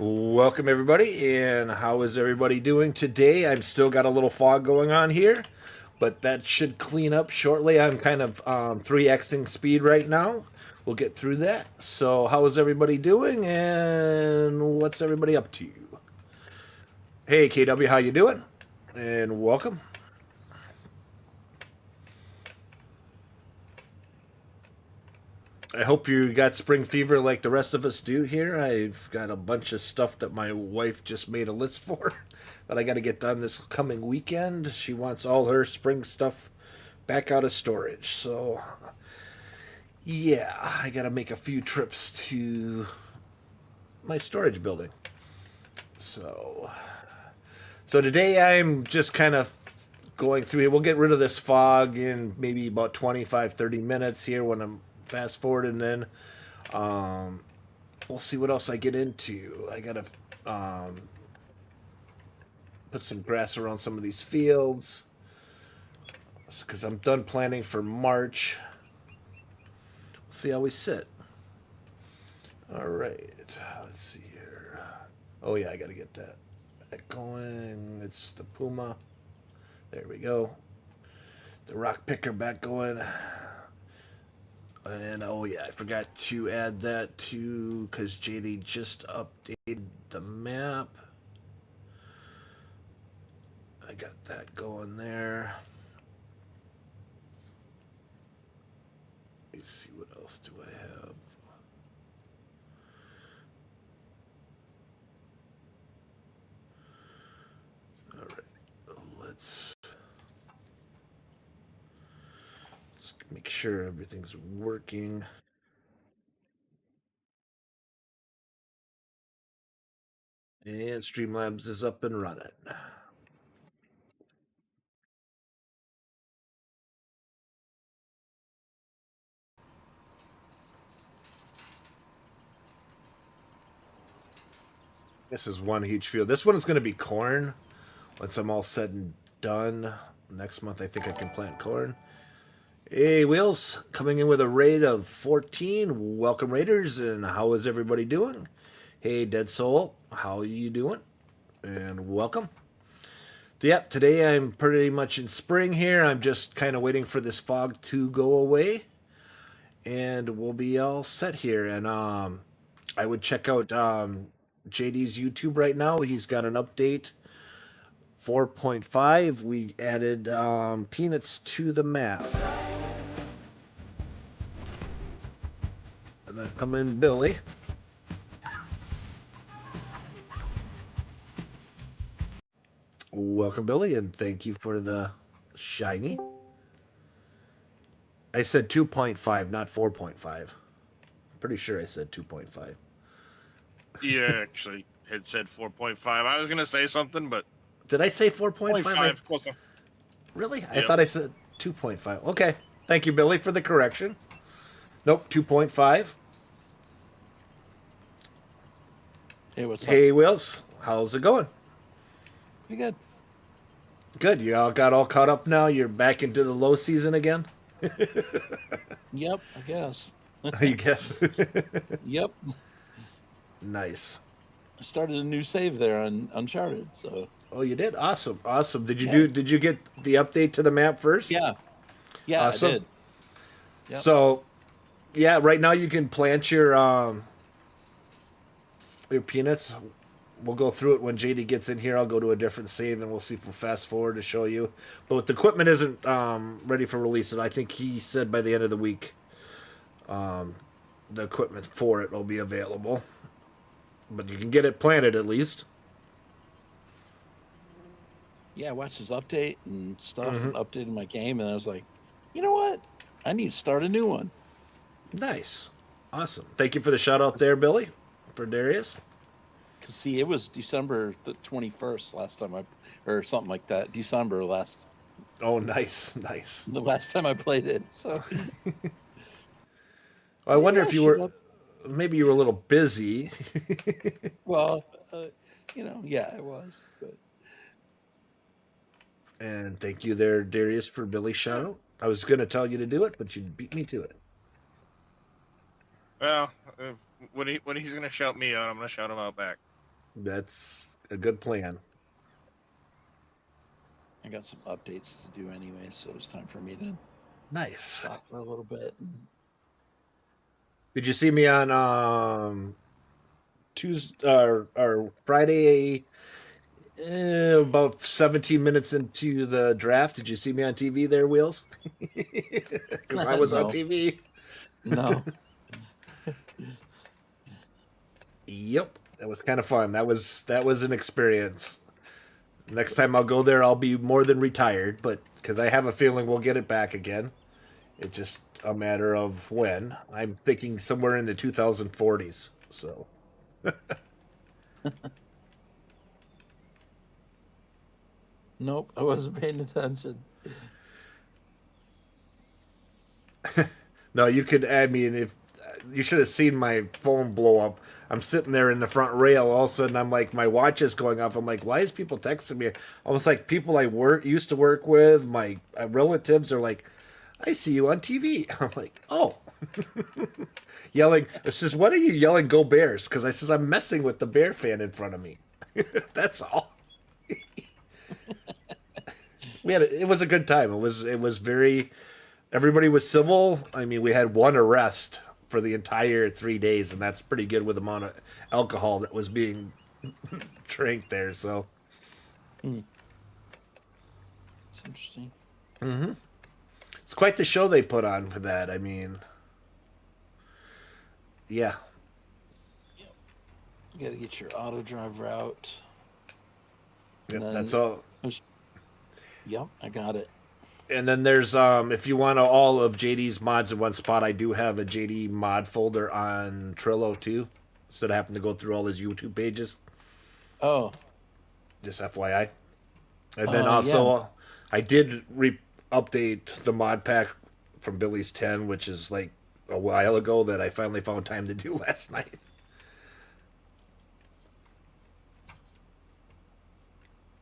Welcome everybody, and how is everybody doing today? I've still got a little fog going on here, but that should clean up shortly. I'm kind of 3xing speed right now. We'll get through that. So how is everybody doing, and what's everybody up to? Hey KW, how you doing? And welcome. I hope you got spring fever like the rest of us do here. I've got a bunch of stuff that my wife just made a list for that I got to get done this coming weekend. She wants all her spring stuff back out of storage. So, yeah, I got to make a few trips to my storage building. So today I'm just kind of going through it. We'll get rid of this fog in maybe about 25, 30 minutes here when I'm fast forward, and then we'll see what else I get into. I gotta put some grass around some of these fields because I'm done planning for March. See how we sit. All right, let's see here. Oh yeah, I gotta get that going. It's the Puma. There we go. The rock picker back going. And oh yeah, I forgot to add that too because JD just updated the map. I got that going there. Let me see, what else do I have? All right, let's make sure everything's working. And Streamlabs is up and running. This is one huge field. This one is going to be corn once I'm all said and done. Next month, I think I can plant corn. Hey, Wheels, coming in with a raid of 14. Welcome, Raiders, and how is everybody doing? Hey, Dead Soul, how are you doing? And welcome. Yep, today I'm pretty much in spring here. I'm just kind of waiting for this fog to go away, and we'll be all set here. And I would check out JD's YouTube right now. He's got an update 4.5. We added peanuts to the map. And then come in Billy. Welcome, Billy, and thank you for the shiny. I said 2.5, not 4.5. Pretty sure I said 2.5. You actually had said 4.5. I was going to say something, but Did I say 4.5? 0.5 closer. Really? I Yep. thought I said 2.5. Okay. Thank you, Billy, for the correction. Nope, 2.5. Hey, what's up? Hey, Wills. How's it going? Pretty good. Good. You all got all caught up now? You're back into the low season again? Yep, I guess. I guess. Yep. Nice. I started a new save there on Uncharted, so Oh, you did? Awesome. Awesome. Did you Yeah. did you get the update to the map first? yeah. Yeah, Awesome. I did. Yep. So, yeah, right now you can plant your peanuts. We'll go through it when JD gets in here. I'll go to a different save and we'll see if we'll fast forward to show you. But the equipment isn't ready for release, and I think he said by the end of the week the equipment for it will be available. But you can get it planted at least. Yeah, I watched his update and stuff and updated my game, and I was like, you know what? I need to start a new one. Nice. Awesome. Thank you for the shout out there, Billy, for Darius. Cause see, it was December the 21st last time or something like that. December last, Oh, nice. Nice. the last time I played it. So I wonder Yeah, if you shoot were, up. maybe you were a little busy. Well, yeah, it was. But And thank you there, Darius, for Billy's shout out. I was going to tell you to do it, but you beat me to it. Well, when he's going to shout me out, I'm going to shout him out back. That's a good plan. I got some updates to do anyway, so it's time for me to Nice. stop for a little bit. Did you see me on Tuesday or Friday? About 17 minutes into the draft, did you see me on TV there, Wheels? Because I was on No. TV. No. Yep, that was kind of fun. That was an experience. Next time I'll go there, I'll be more than retired, but because I have a feeling we'll get it back again. It's just a matter of when. I'm thinking somewhere in the 2040s. So Nope, I wasn't paying attention. no, you could. I mean, if you should have seen my phone blow up. I'm sitting there in the front rail. All of a sudden, I'm like, my watch is going off. I'm like, why is people texting me? Almost like people I used to work with, my relatives are like, I see you on TV. I'm like, oh, yelling. It says, what are you yelling? Go Bears! Because I says I'm messing with the Bear fan in front of me. That's all. It was a good time. It was very. Everybody was civil. I mean, we had one arrest for the entire 3 days, and that's pretty good with the amount of alcohol that was being drank there. So It's interesting. it's quite the show they put on for that. I mean, yeah. You got to get your auto drive route. Yep, then- that's all. Yep, I got it. And then there's if you want all of JD's mods in one spot, I do have a JD mod folder on Trello too, instead of having to go through all his YouTube pages. Oh, Just FYI. And then I did update the mod pack from Billy's 10, which is like a while ago that I finally found time to do last night.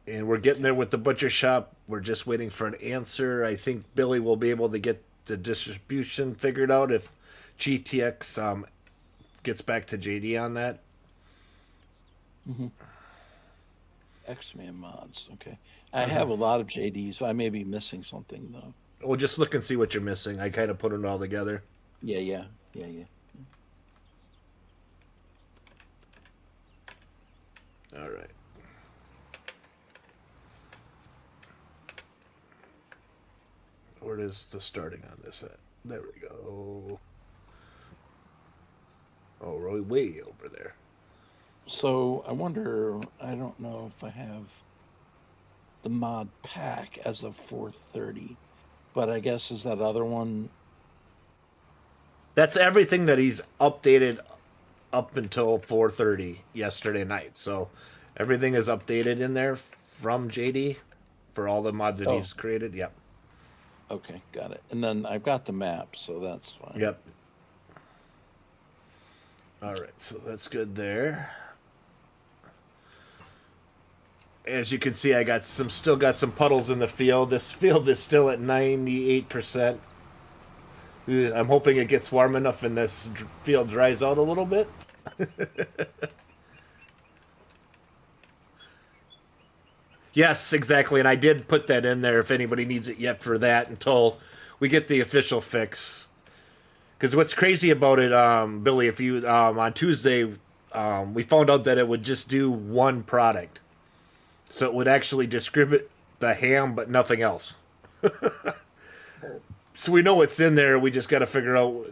And we're getting there with the butcher shop. We're just waiting for an answer. I think Billy will be able to get the distribution figured out if GTX gets back to JD on that. X-Man mods. Okay. I have a lot of JDs, so I may be missing something though. Well, just look and see what you're missing. I kind of put it all together. Yeah. All right. Where is the starting on this at? There we go. Oh, really way over there. So I wonder, I don't know if I have the mod pack as of 4:30, but I guess is that other one. That's everything that he's updated up until 4:30 yesterday night. So everything is updated in there from JD for all the mods that he's created. Yep. Okay, got it. And then I've got the map, so that's fine. Yep. All right, so that's good there. As you can see, I still got some puddles in the field. This field is still at 98%. I'm hoping it gets warm enough and this field dries out a little bit. Yes, exactly, and I did put that in there if anybody needs it yet for that until we get the official fix. Because what's crazy about it, Billy, if you on Tuesday, we found out that it would just do one product, so it would actually distribute the ham but nothing else. So we know what's in there. We just got to figure out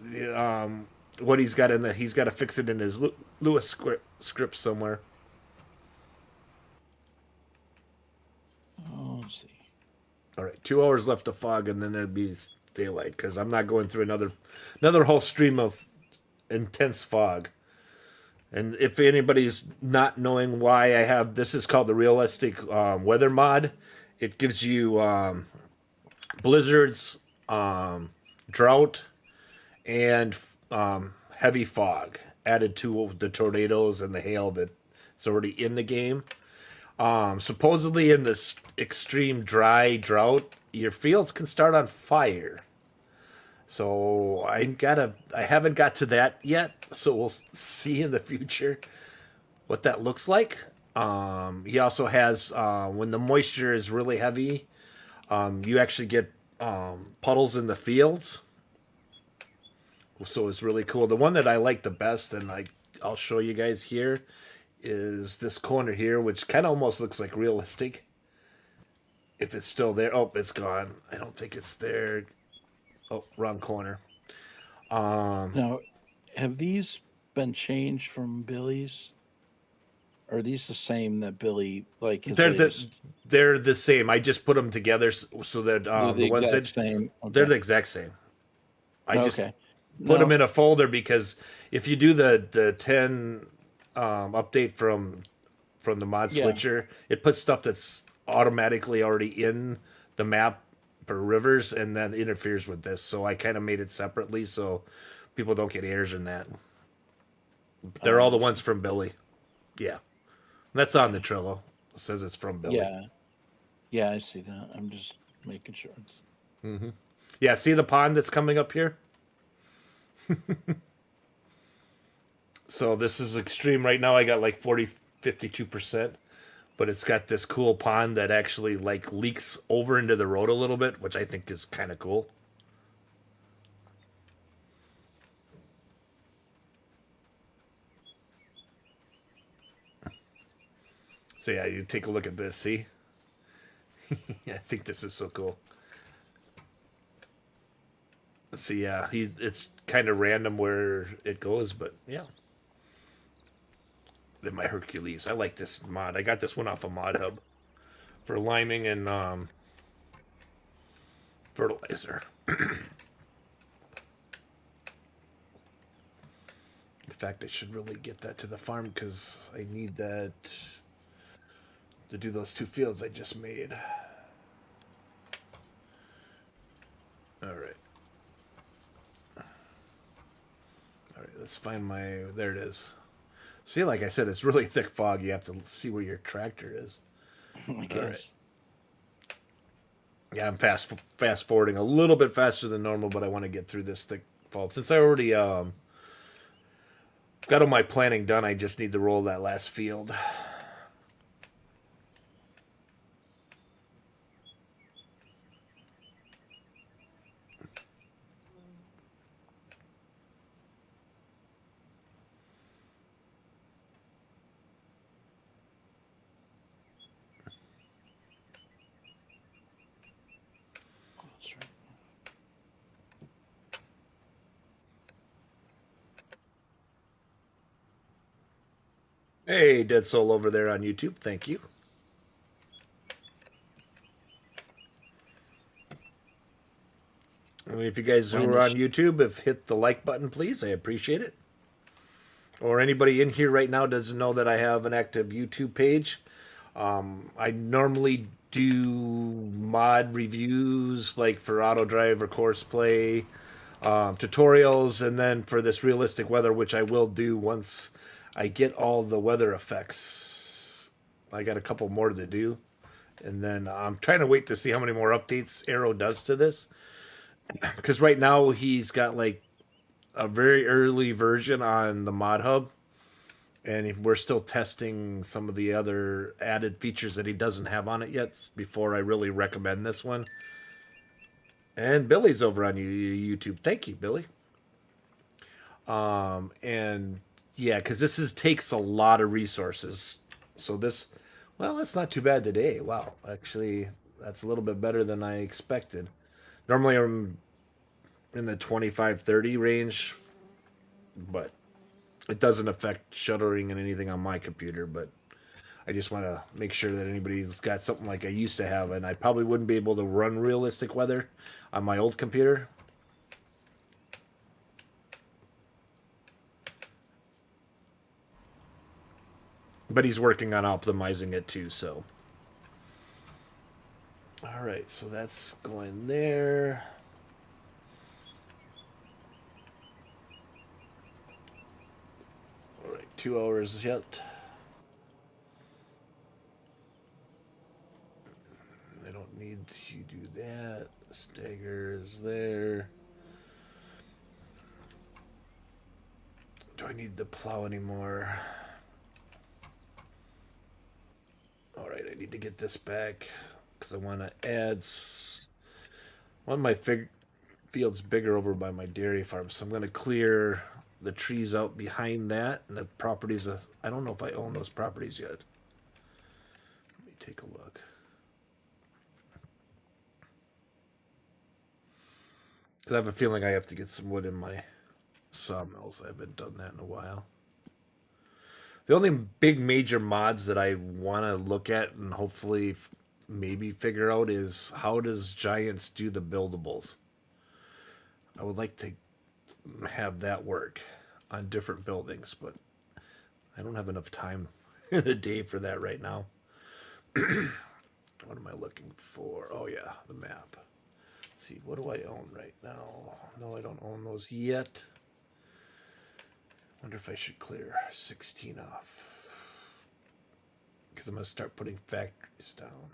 what he's got in the. He's got to fix it in his Lewis script somewhere. Oh, let's see. All right, 2 hours left of fog, and then it'd be daylight because I'm not going through another whole stream of intense fog. And if anybody's not knowing why I have this, is called the realistic weather mod. It gives you blizzards, drought, and heavy fog added to the tornadoes and the hail that's already in the game. Supposedly in this extreme dry drought, your fields can start on fire. So I haven't got to that yet. So we'll see in the future. what that looks like. He also has when the moisture is really heavy, you actually get puddles in the fields. So it's really cool. The one that I like the best, and I'll show you guys here, is this corner here, which kind of almost looks like realistic. If it's still there, oh, it's gone. I don't think it's there. Oh, wrong corner. Now, have these been changed from Billy's? Or are these the same that Billy like his latest? They're the same. I just put them together so that They're the the ones exact that same. they're Okay. the exact same. I just Okay. put them No. in a folder because if you do the 10 update from the mod Yeah. switcher, it puts stuff that's automatically already in the map for rivers, and that interferes with this. So I kind of made it separately so people don't get errors in that. They're all the ones from Billy. Yeah, that's on the Trello. It says it's from Billy. Yeah. Yeah, I see that. I'm just making sure. Yeah, see the pond that's coming up here? So this is extreme right now. I got like 52%, but it's got this cool pond that actually like leaks over into the road a little bit, which I think is kind of cool. So yeah, you take a look at this, see? I think this is so cool. So yeah, it's kind of random where it goes, but yeah. Then my Hercules. I like this mod. I got this one off of Mod Hub for liming and fertilizer. In fact, I should really get that to the farm because I need that to do those 2 fields I just made. All right. All right, let's find my... There it is. See, like I said, it's really thick fog. You have to see where your tractor is. I guess. Yeah, I'm fast forwarding a little bit faster than normal, but I want to get through this thick fog. Since I already got all my planning done, I just need to roll that last field. That's right. Hey, Dead Soul over there on YouTube. Thank you. And if you guys who are on YouTube have hit the like button, please, I appreciate it. Or anybody in here right now doesn't know that I have an active YouTube page. I normally do mod reviews like for Auto Drive or Course Play, tutorials, and then for this realistic weather, which I will do once I get all the weather effects. I got a couple more to do. And then I'm trying to wait to see how many more updates AERO does to this. Because right now he's got like a very early version on the Mod Hub. And we're still testing some of the other added features that he doesn't have on it yet before I really recommend this one. And Billy's over on YouTube. Thank you, Billy. And yeah, because takes a lot of resources. So this, well, that's not too bad today. Wow, actually, that's a little bit better than I expected. Normally I'm in the 25-30 range, but it doesn't affect shuttering and anything on my computer. But I just want to make sure that anybody's got something like I used to have, and I probably wouldn't be able to run realistic weather on my old computer. But he's working on optimizing it too, so. All right, so that's going there. All right, 2 hours yet. I don't need you do that. Stagger is there. Do I need the plow anymore? need to get this back because I want to add one of my fields bigger over by my dairy farm. So I'm going to clear the trees out behind that and the properties. I don't know if I own those properties yet. Let me take a look. Because I have a feeling I have to get some wood in my sawmills. I haven't done that in a while. The only big major mods that I want to look at and hopefully maybe figure out is how does Giants do the buildables? I would like to have that work on different buildings, but I don't have enough time in a day for that right now. What am I looking for? Oh yeah, the map. Let's see, what do I own right now? No, I don't own those yet. Wonder if I should clear 16 off. Because I'm going to start putting factories down.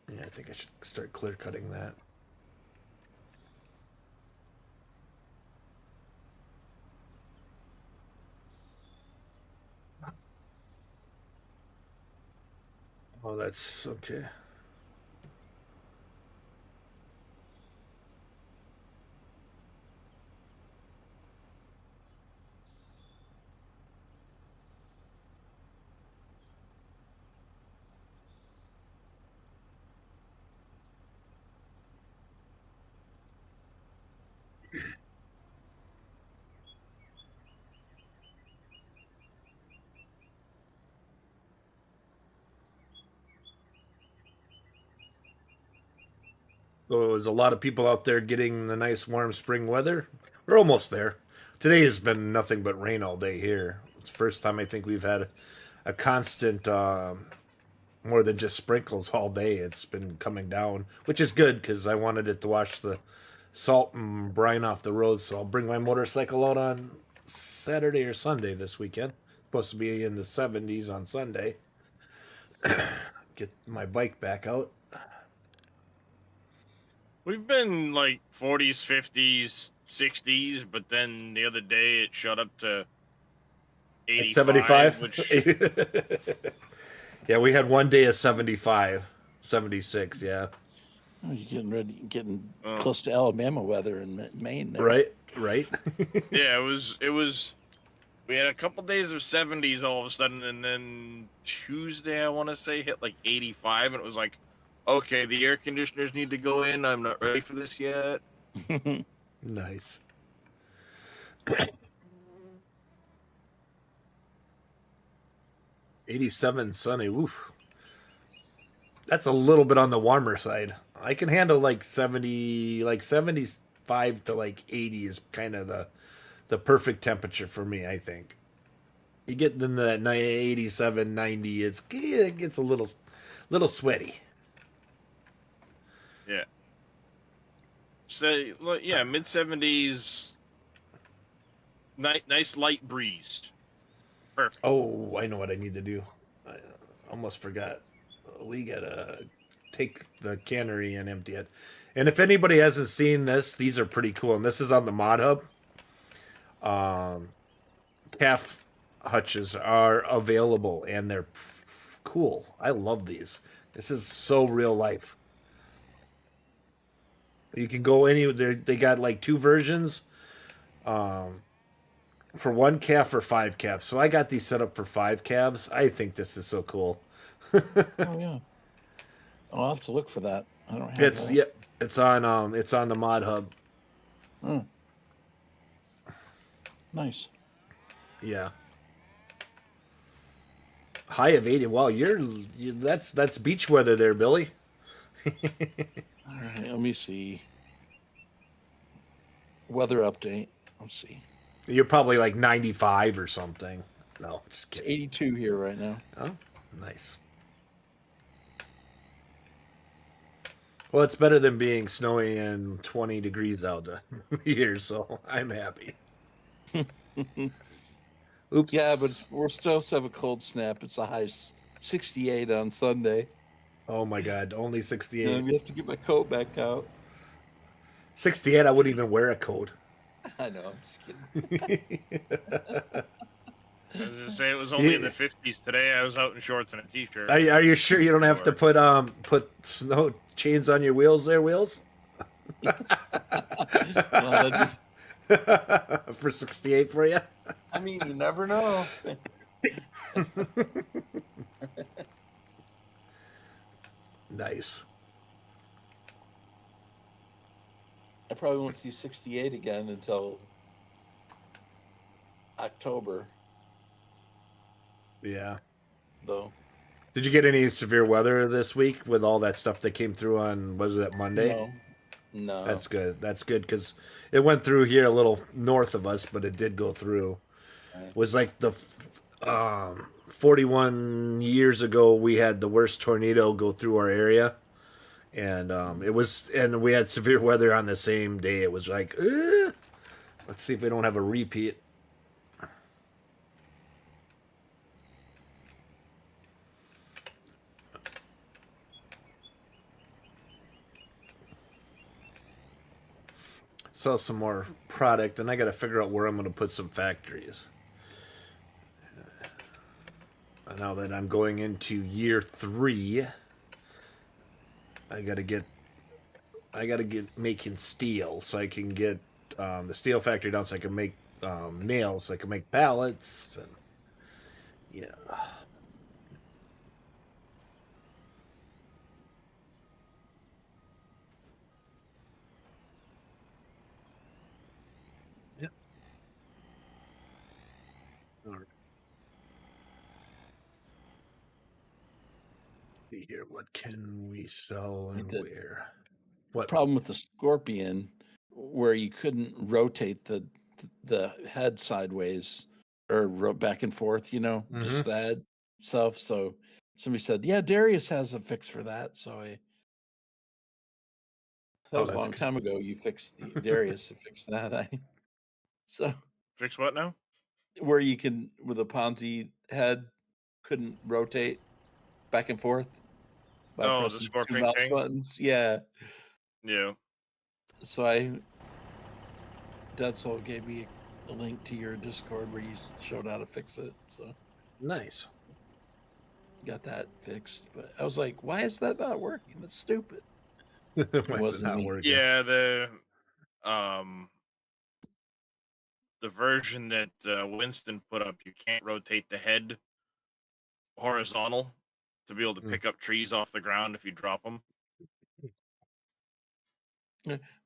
Yeah, I think I should start clear cutting that. Oh, that's okay. So there's a lot of people out there getting the nice warm spring weather. We're almost there. Today has been nothing but rain all day here. It's the first time I think we've had a constant, more than just sprinkles all day. It's been coming down, which is good because I wanted it to wash the salt and brine off the roads. So I'll bring my motorcycle out on Saturday or Sunday this weekend. Supposed to be in the 70s on Sunday. Get my bike back out. We've been like 40s, 50s, 60s, but then the other day it shot up to 85. 75? Which... Yeah, we had one day of 75, 76, yeah. Oh, you're getting close to Alabama weather in Maine there. Right. Yeah, it was. We had a couple days of 70s all of a sudden, and then Tuesday, I want to say, hit like 85, and it was like, okay, the air conditioners need to go in. I'm not ready for this yet. Nice. 87 sunny. Oof. That's a little bit on the warmer side. I can handle like 70, like 75 to like 80 is kind of the perfect temperature for me, I think. You get in the 87, 90, it gets a little sweaty. Yeah. So, yeah, mid 70s. Nice light breeze. Perfect. Oh, I know what I need to do. I almost forgot. We gotta take the cannery and empty it. And if anybody hasn't seen this, these are pretty cool. And this is on the Mod Hub. Calf hutches are available, and they're cool. I love these. This is so real life. You can go anywhere. They got like two versions. For one calf or 5 calves. So I got these set up for 5 calves. I think this is so cool. Oh yeah. I'll have to look for that. I don't have It's that. yep. It's on the Mod Hub. Nice. Yeah. High of 80. Wow, that's beach weather there, Billy. All right, let me see. Weather update. Let's see. You're probably like 95 or something. No, just It's kidding. 82 here right now. Oh, nice. Well, it's better than being snowy and 20 degrees out here, so I'm happy. Oops. Yeah, but we're supposed to have a cold snap. It's a high 68 on Sunday. Oh my God, only 68. And we have to get my coat back out. 68, I wouldn't even wear a coat. I know, I'm just kidding. I was gonna say it was only in the 50s today. I was out in shorts and a t-shirt. Are you sure you don't have to put snow chains on your wheels there, Wheels? Well, that'd be, For 68 for you? I mean, you never know. Nice. I probably won't see 68 again until October, Yeah. though. Did you get any severe weather this week with all that stuff that came through on, was it Monday? No. That's good. That's good because it went through here a little north of us, but it did go through. Right. Was like 41 years ago we had the worst tornado go through our area, and and we had severe weather on the same day. It was like, let's see if we don't have a repeat. Sell some more product, and I got to figure out where I'm going to put some factories. Now that I'm going into year 3, I got to get making steel, so I can get the steel factory down, so I can make nails, so I can make pallets, and yeah. Yep. All right. See here, what can we sell and The where? What? problem with the Scorpion, where you couldn't rotate the head sideways or back and forth, just that stuff. So somebody said, "Yeah, Darius has a fix for that." So that was a long time ago. You fixed Darius to fix that. So Fix what now? where you can, with a Ponzi head, couldn't rotate back and forth by Oh, the pressing 2 Scorpion mouse King? buttons. Yeah. Yeah. So Dead Soul gave me a link to your Discord where you showed how to fix it. So Nice. got that fixed. But I was like, why is that not working? That's stupid. Why is it wasn't not me. working? Yeah, the version that Winston put up, you can't rotate the head horizontal to be able to pick up trees off the ground if you drop them.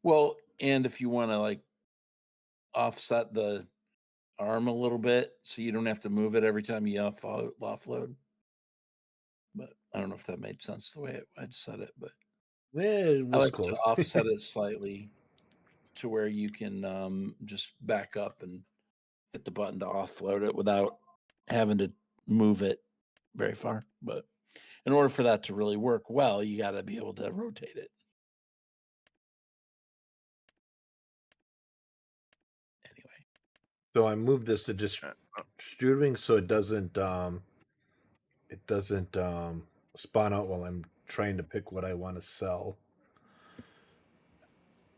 Well, and if you want to like offset the arm a little bit so you don't have to move it every time you offload. But I don't know if that made sense the way I said it, but It I was like close. to offset it slightly to where you can just back up and hit the button to offload it without having to move it very far. But in order for that to really work well, you got to be able to rotate it. Anyway. So I moved this to distributing so it doesn't spawn out while I'm trying to pick what I want to sell.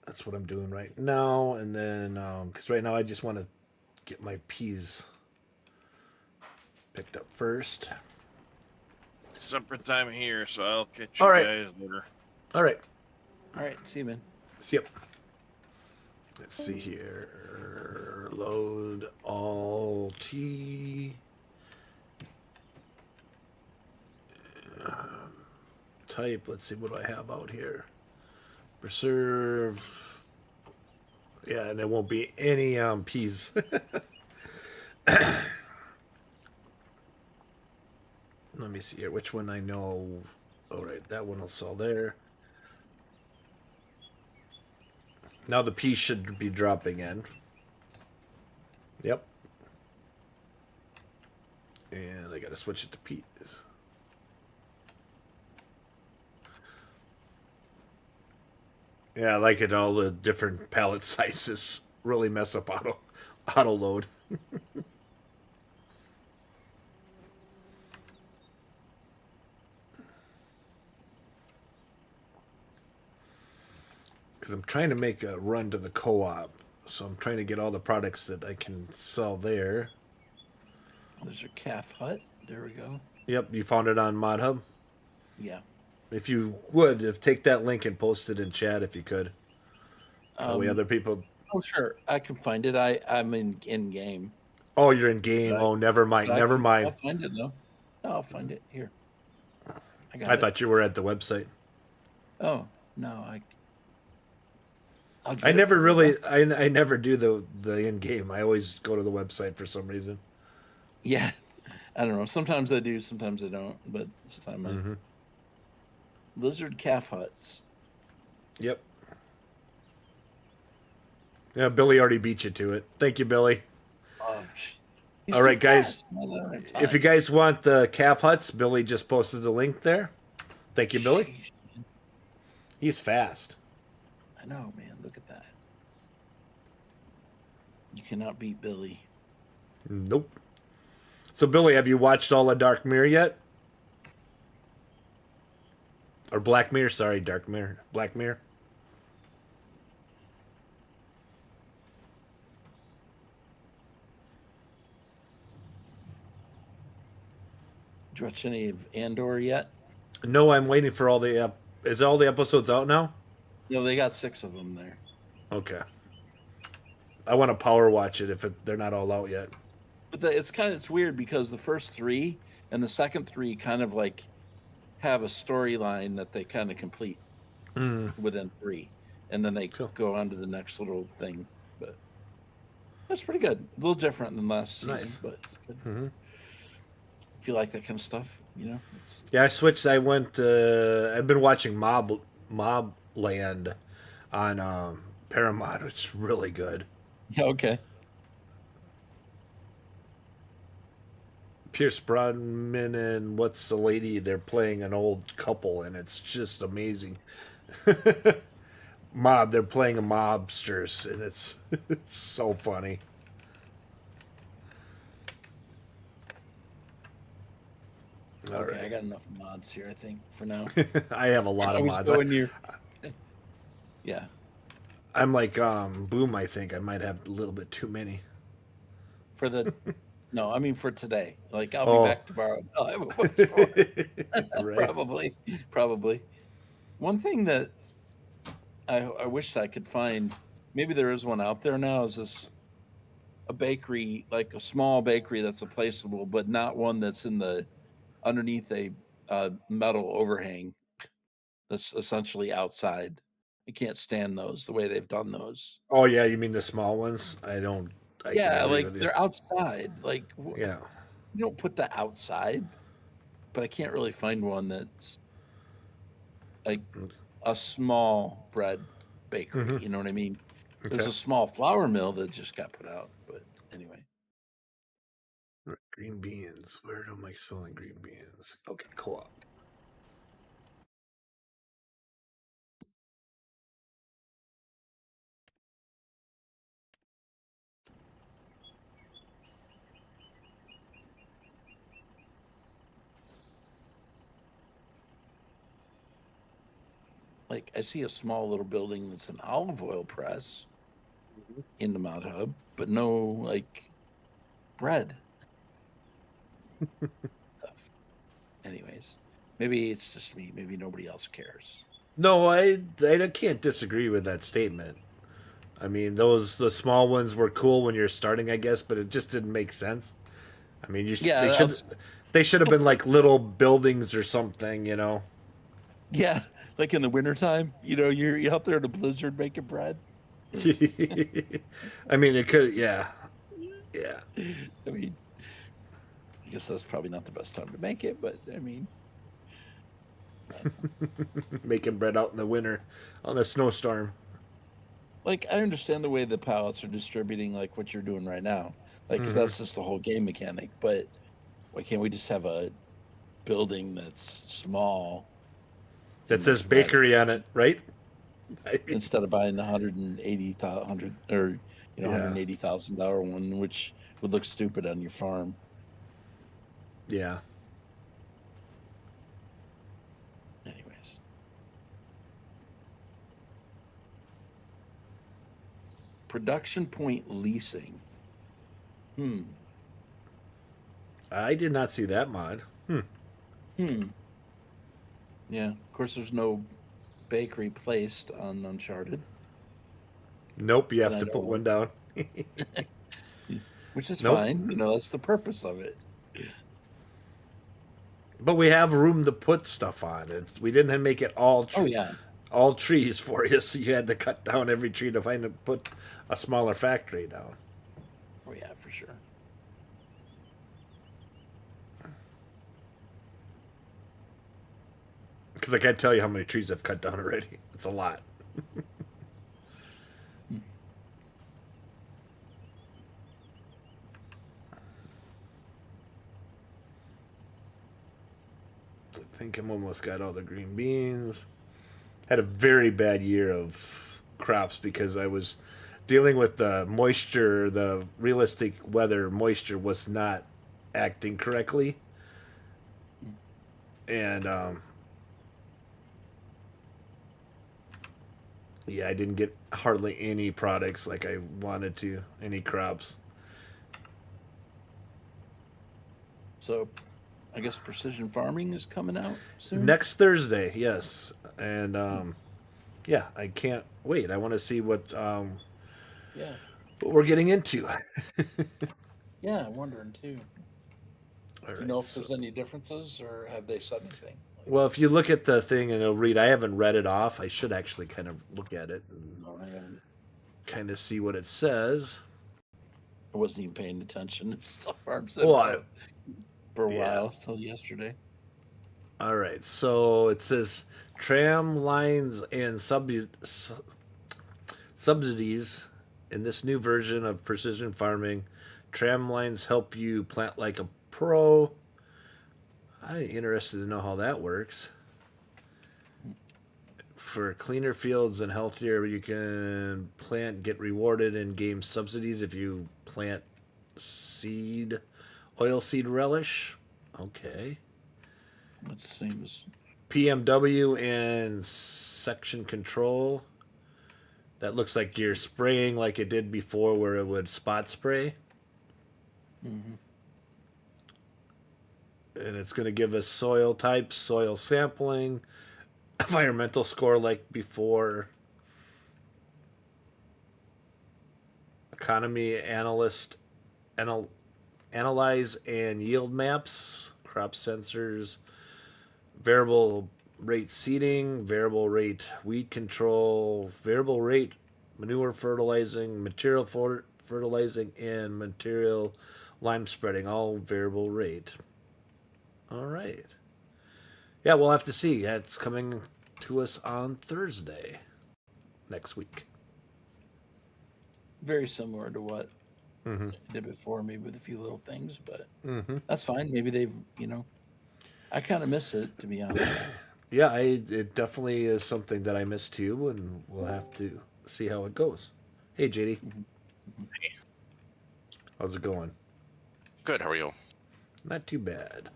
That's what I'm doing right now, and then because right now I just want to get my peas picked up first. Supper time here, so I'll catch All you right. guys later. All right. See you, man. Yep. Let's see here. Load all T. Type. Let's see what do I have out here. Preserve. Yeah, and there won't be any peas. Let me see here. Which one I know? All right, that one will sell there. Now the peas should be dropping in. Yep. And I gotta switch it to peas. Yeah, I like it. All the different pallet sizes really mess up auto load. Because I'm trying to make a run to the co-op, so I'm trying to get all the products that I can sell there. There's a calf hut. There we go. Yep, you found it on ModHub. Yeah. If you would, take that link and post it in chat if you could. That way other people. Oh, sure. I can find it. I'm in game. Oh, you're in game. Oh, never mind. Never I'll mind. find it though. No, I'll find it here. I got I it. thought you were at the website. Oh no, I never really. I never do the in game. I always go to the website for some reason. Yeah, I don't know. Sometimes I do, sometimes I don't. But this time, lizard calf huts. Yep. Yeah, Billy already beat you to it. Thank you, Billy. Oh, all right, guys. If you guys want the calf huts, Billy just posted the link there. Thank you, Billy. Jeez. He's fast. I know, man. Look at that. You cannot beat Billy. Nope. So, Billy, have you watched all of Dark Mirror yet? Or Black Mirror? Sorry, Dark Mirror. Black Mirror. Did you watch any of Andor yet? No, I'm waiting for all the... is all the episodes out now? No, they got 6 of them there. Okay. I want to power watch it if they're not all out yet. But it's weird because the first 3 and the second 3 kind of like have a storyline that they kind of complete within 3, and then they go on to the next little thing. But that's pretty good. A little different than last season, Nice. but it's good. If you like that kind of stuff, you know. Yeah, I switched. I went. I've been watching Mobland on Paramount. It's really good. Yeah. Okay. Pierce Brosnan and what's the lady? They're playing an old couple, and it's just amazing. They're playing a mobsters, and it's so funny. All Okay, right. I got enough mods here, I think, for now. I have a lot of mods. Yeah. I'm like Boom. I think I might have a little bit too many. For the no, I mean for today. Like I'll be back tomorrow. I'll have a bunch more. Right. Probably. One thing that I wished I could find, maybe there is one out there now, is a bakery, like a small bakery that's replaceable, but not one that's in the underneath a metal overhang that's essentially outside. I can't stand those the way they've done those. Oh yeah, you mean the small ones? I Yeah, like they're outside. Like yeah, you don't put that outside, but I can't really find one that's like a small bread bakery. You know what I mean? Okay. There's a small flour mill that just got put out, but anyway. Green beans. Where am I selling green beans? Okay, co-op. Like I see a small little building that's an olive oil press in the Mount Hub, but no like bread stuff. Anyways, maybe it's just me. Maybe nobody else cares. No, I can't disagree with that statement. I mean, the small ones were cool when you're starting, I guess, but it just didn't make sense. I mean, they should have been like little buildings or something, you know. Yeah, like in the wintertime, you know, you're out there in a blizzard making bread. I mean, it could, yeah. I mean, I guess that's probably not the best time to make it, but I mean, making bread out in the winter on a snowstorm. like I understand the way the pallets are distributing, like what you're doing right now, like 'cause that's just the whole game mechanic. But why can't we just have a building that's small that says bakery on it, right? instead of buying the $180,000 one, which would look stupid on your farm? Yeah. Anyways, production point leasing. I did not see that mod. Yeah, of course, there's no bakery placed on Uncharted, Nope, you that have I to know put of. one down. Which is Nope. fine. You know, that's the purpose of it. But we have room to put stuff on it. We didn't make it all Oh yeah, all trees for you, so you had to cut down every tree to find and put a smaller factory down. oh yeah, for sure. Because I can't tell you how many trees I've cut down already. It's a lot. I think I'm almost got all the green beans. Had a very bad year of crops because I was dealing with the moisture, the realistic weather moisture was not acting correctly. And yeah, I didn't get hardly any products like I wanted to, any crops. So, I guess precision farming is coming out soon. Next Thursday, yes. And yeah, I can't wait. I want to see Yeah, what we're getting into. yeah, I'm wondering too. All Do you right, know if so- there's any differences, or have they said anything? well, if you look at the thing and it'll read, I haven't read it off. I should actually kind of look at it and No, I haven't. kind of see what it says. I wasn't even paying attention. It's so farm Well, for a yeah. while till yesterday. All right, so it says tram lines and subsidies in this new version of precision farming. Tram lines help you plant like a pro. I'm interested to know how that works. For cleaner fields and healthier, you can plant, get rewarded in game subsidies if you plant seed, oilseed relish. Okay. It seems PMW and section control. That looks like you're spraying like it did before, where it would spot spray. And it's going to give us soil types, soil sampling, environmental score like before, economy analyst, analyze and yield maps, crop sensors, variable rate seeding, variable rate weed control, variable rate manure fertilizing, material fertilizing, and material lime spreading, all variable rate. All right. Yeah, we'll have to see. That's coming to us on Thursday next week. very similar to what I did before, maybe with a few little things, but Mm-hmm. that's fine. Maybe they've, I kind of miss it, to be honest. Yeah, it definitely is something that I miss too, and we'll have to see how it goes. Hey, JD. How's it going? Good. How are you? Not too bad.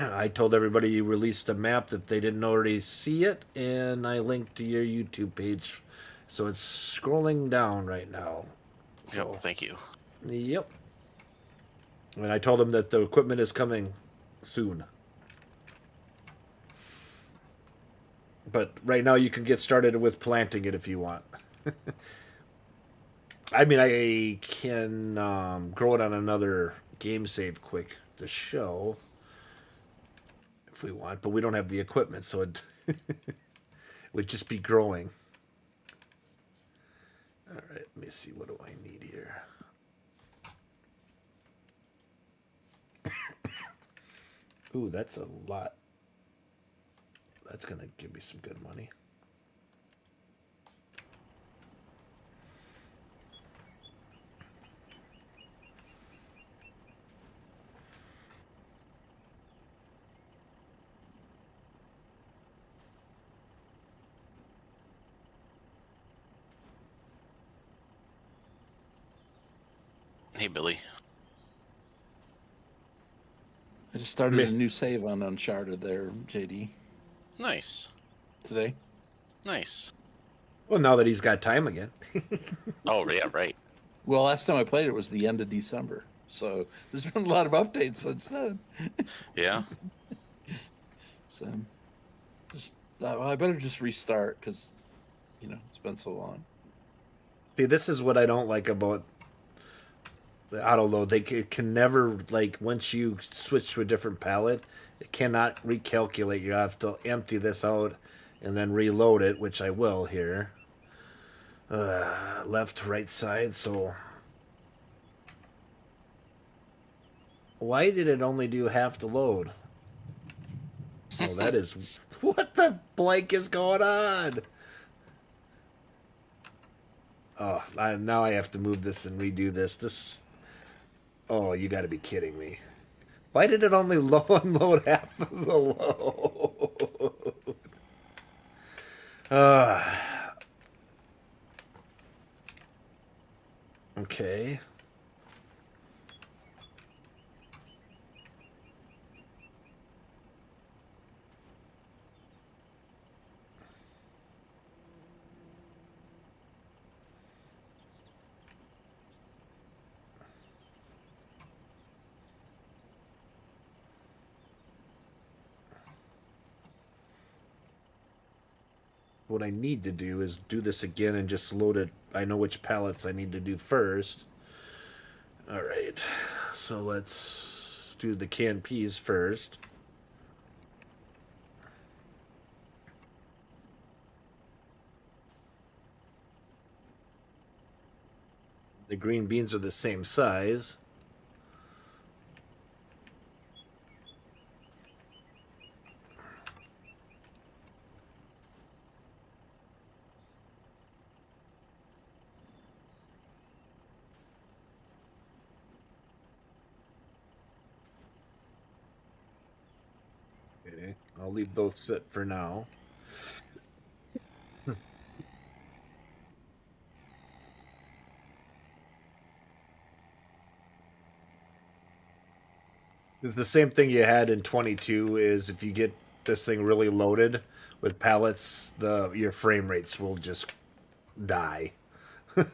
I told everybody you released a map that they didn't already see it, and I linked to your YouTube page. So it's scrolling down right now. So, Yep. Thank you. yep. And I told them that the equipment is coming soon. But right now you can get started with planting it if you want. I mean, I can grow it on another game save quick to show if we want, but we don't have the equipment, so it would just be growing. All right, let me see. What do I need here? Ooh, that's a lot. That's going to give me some good money. Hey, Billy. I just started Me- a new save on Uncharted there, JD, Nice. today. Nice. Well, now that he's got time again. Oh, yeah, right. Well, last time I played it was the end of December. So there's been a lot of updates since then. Yeah. So just I better just restart because it's been so long. See, this is what I don't like about the auto load. It can never, like, once you switch to a different palette, it cannot recalculate. You have to empty this out and then reload it, which I will here. Left to right side, so why did it only do half the load? Oh, that is what the blank is going on. Oh, now I have to move this and redo this. Oh, you got to be kidding me. Why did it only unload half of the load? Okay. What I need to do is do this again and just load it. I know which palettes I need to do first. All right, so let's do the canned peas first. The green beans are the same size. Okay, I'll leave those sit for now. It's the same thing you had in 22 is if you get this thing really loaded with pallets, your frame rates will just die. That's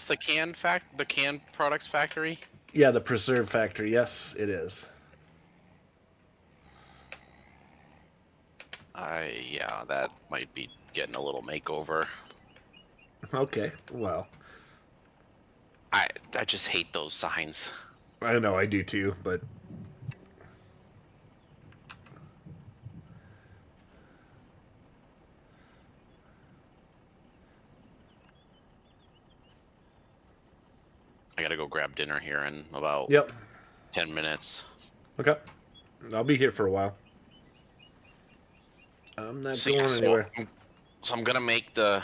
the canned products factory? Yeah, the preserve factory. Yes, it is. Yeah, that might be getting a little makeover. Okay, well, I just hate those signs. I know I do too, but I gotta go grab dinner here in about yep. 10 minutes. Okay, I'll be here for a while. I'm not So, going yeah, anywhere. So I'm gonna make the,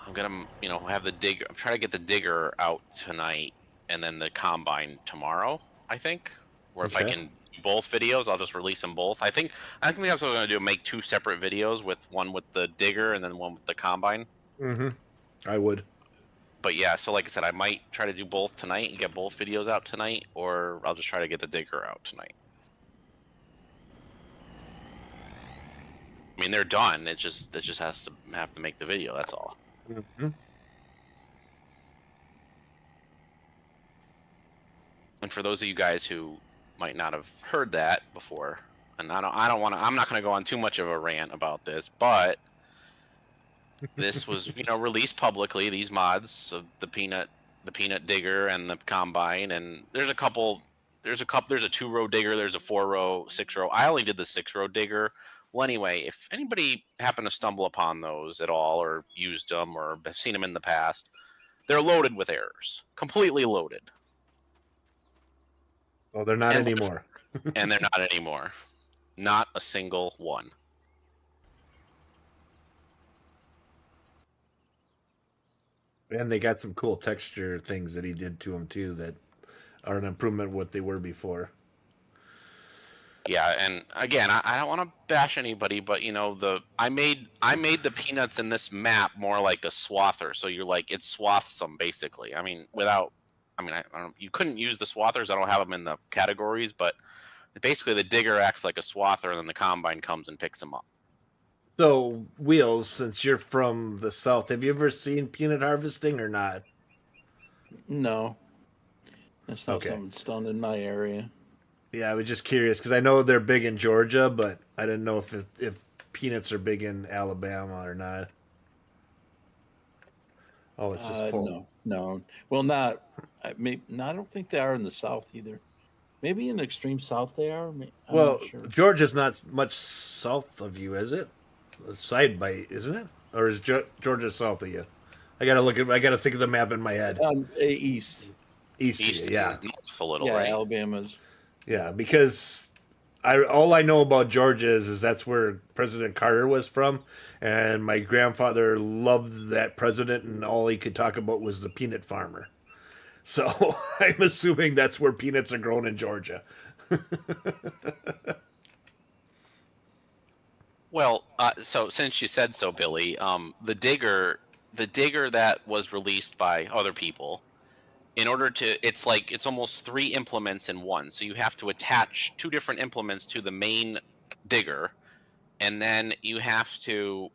I'm gonna, have the digger. I'm trying to get the digger out tonight, and then the combine tomorrow. I think, or if I Okay. can do both videos, I'll just release them both. I think that's what I'm gonna do. Make two separate videos with one with the digger and then one with the combine. Mm-hmm. I would. But yeah, so like I said, I might try to do both tonight and get both videos out tonight, or I'll just try to get the digger out tonight. I mean, they're done. It just has to make the video. That's all. Mm-hmm. And for those of you guys who might not have heard that before, and I don't want to. I'm not going to go on too much of a rant about this, but this was released publicly. These mods of the peanut digger and the combine, and there's a couple. There's a 2-row digger. There's a 4-row, 6-row. I only did the 6-row digger. Well, anyway, if anybody happened to stumble upon those at all, or used them, or have seen them in the past, they're loaded with errors. Completely loaded. Oh, they're not anymore. And they're not anymore. Not a single one. And they got some cool texture things that he did to them too that are an improvement of what they were before. Yeah, and again, I don't want to bash anybody, but I made the peanuts in this map more like a swather. So you're like, it swaths them basically. I mean, I don't. You couldn't use the swathers. I don't have them in the categories, but basically the digger acts like a swather, and then the combine comes and picks them up. So, Wheels, since you're from the South, have you ever seen peanut harvesting or not? No. That's not Okay. something that's done in my area. Yeah, I was just curious because I know they're big in Georgia, but I didn't know if peanuts are big in Alabama or not. Oh, it's just full. No. Well, not. No, I don't think they are in the South either. Maybe in the extreme South they are. I'm Well, not sure. Georgia's not much south of you, is it? Side bite, isn't it? Or is Georgia south of you? I gotta look at. I gotta think of the map in my head. East. East of East you, yeah, and north a little, Yeah, right? Alabama's. yeah. Because all I know about Georgia is that's where President Carter was from, and my grandfather loved that president, and all he could talk about was the peanut farmer. So I'm assuming that's where peanuts are grown in Georgia. Well, so since you said so, Billy, the digger that was released by other people, in order to, it's almost three implements in one. So you have to attach two different implements to the main digger, and then you have to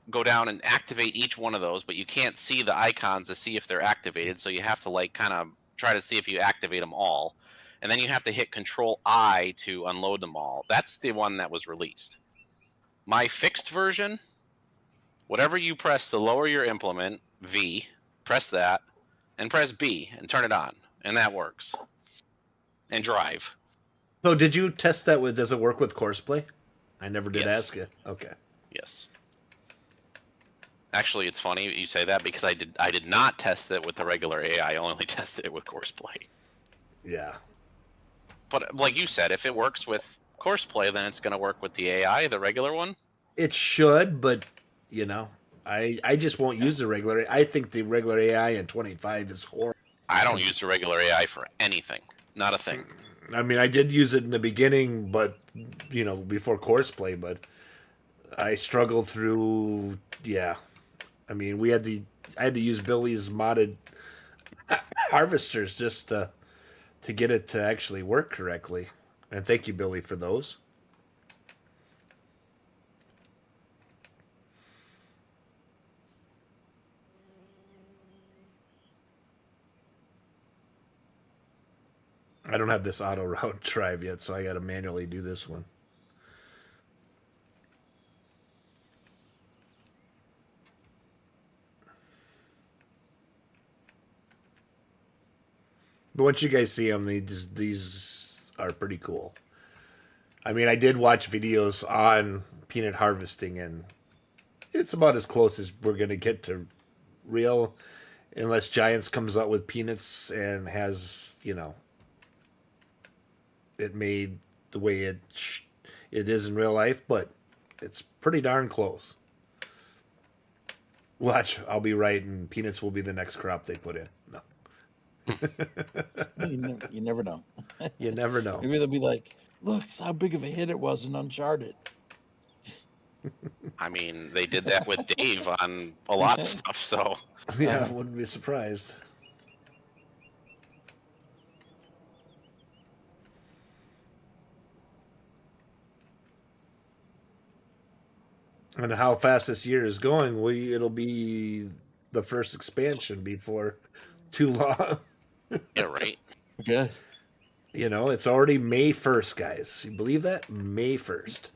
go down and activate each one of those, but you can't see the icons to see if they're activated. So you have to like kind of try to see if you activate them all. And then you have to hit Control I to unload them all. That's the one that was released. My fixed version, whatever you press to lower your implement, V, press that, and press B and turn it on. And that works. And drive. So did you test that with? Does it work with Courseplay? I never did Yes. ask you. Okay. Yes. Actually, it's funny you say that because I did not test it with the regular AI. I only tested it with Courseplay. Yeah. But like you said, if it works with Courseplay, then it's going to work with the AI, the regular one. It should, but you know, I just won't use the regular. I think the regular AI in 25 is horrible. I don't use the regular AI for anything. Not a thing. I mean, I did use it in the beginning, but you know, before Courseplay, but I struggled through. Yeah, I mean, I had to use Billy's modded harvesters just to get it to actually work correctly. And thank you, Billy, for those. I don't have this auto route drive yet, so I got to manually do this one. But once you guys see them, these are pretty cool. I mean, I did watch videos on peanut harvesting, and it's about as close as we're gonna get to real, unless Giants comes out with peanuts and has it made the way it is in real life, but it's pretty darn close. Watch, I'll be right, and peanuts will be the next crop they put in. No, You never know. you never know. Maybe they'll be like, look how big of a hit it was in Uncharted. I mean, they did that with Dave on a lot of stuff, so Yeah, I wouldn't be surprised. And how fast this year is going, it'll be the first expansion before too long. yeah, right. Okay. It's already May 1st, guys. You believe that? May 1st.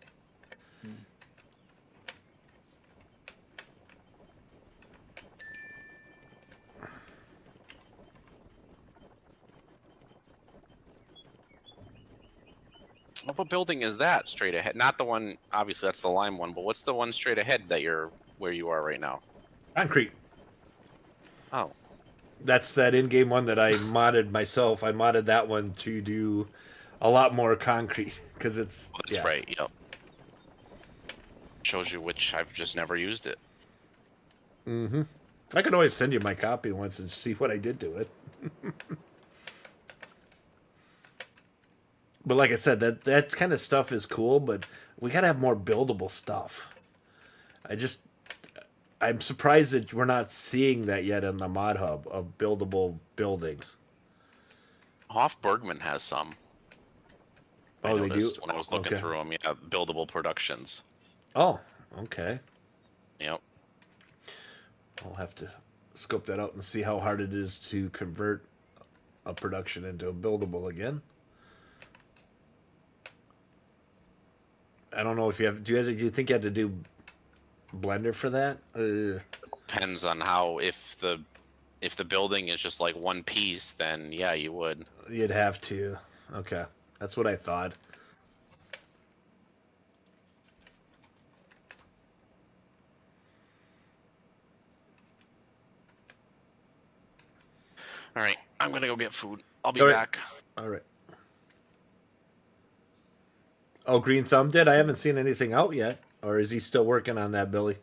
What building is that straight ahead? Not the one, obviously that's the lime one, but what's the one straight ahead that you're where you are right now? Concrete. Oh, That's that in-game one that I modded myself. I modded that one to do a lot more concrete because it's that's right. Yep. Shows you which I've just never used it. Mm-hmm. I could always send you my copy once and see what I did to it. But like I said, that kind of stuff is cool, but we gotta have more buildable stuff. I'm surprised that we're not seeing that yet in the mod hub of buildable buildings. Hoff Bergman has some. I Oh, they do? noticed when I was looking Okay. through them. Yeah, buildable productions. Oh, okay. Yep. I'll have to scope that out and see how hard it is to convert a production into a buildable again. I don't know if you have. Do you think you had to do Blender for that? Depends on how if the building is just like one piece, then yeah, you would. You'd have to. Okay, that's what I thought. All right, I'm gonna go get food. I'll be All right. back. All right. Oh, Green Thumb did? I haven't seen anything out yet. Or is he still working on that, Billy?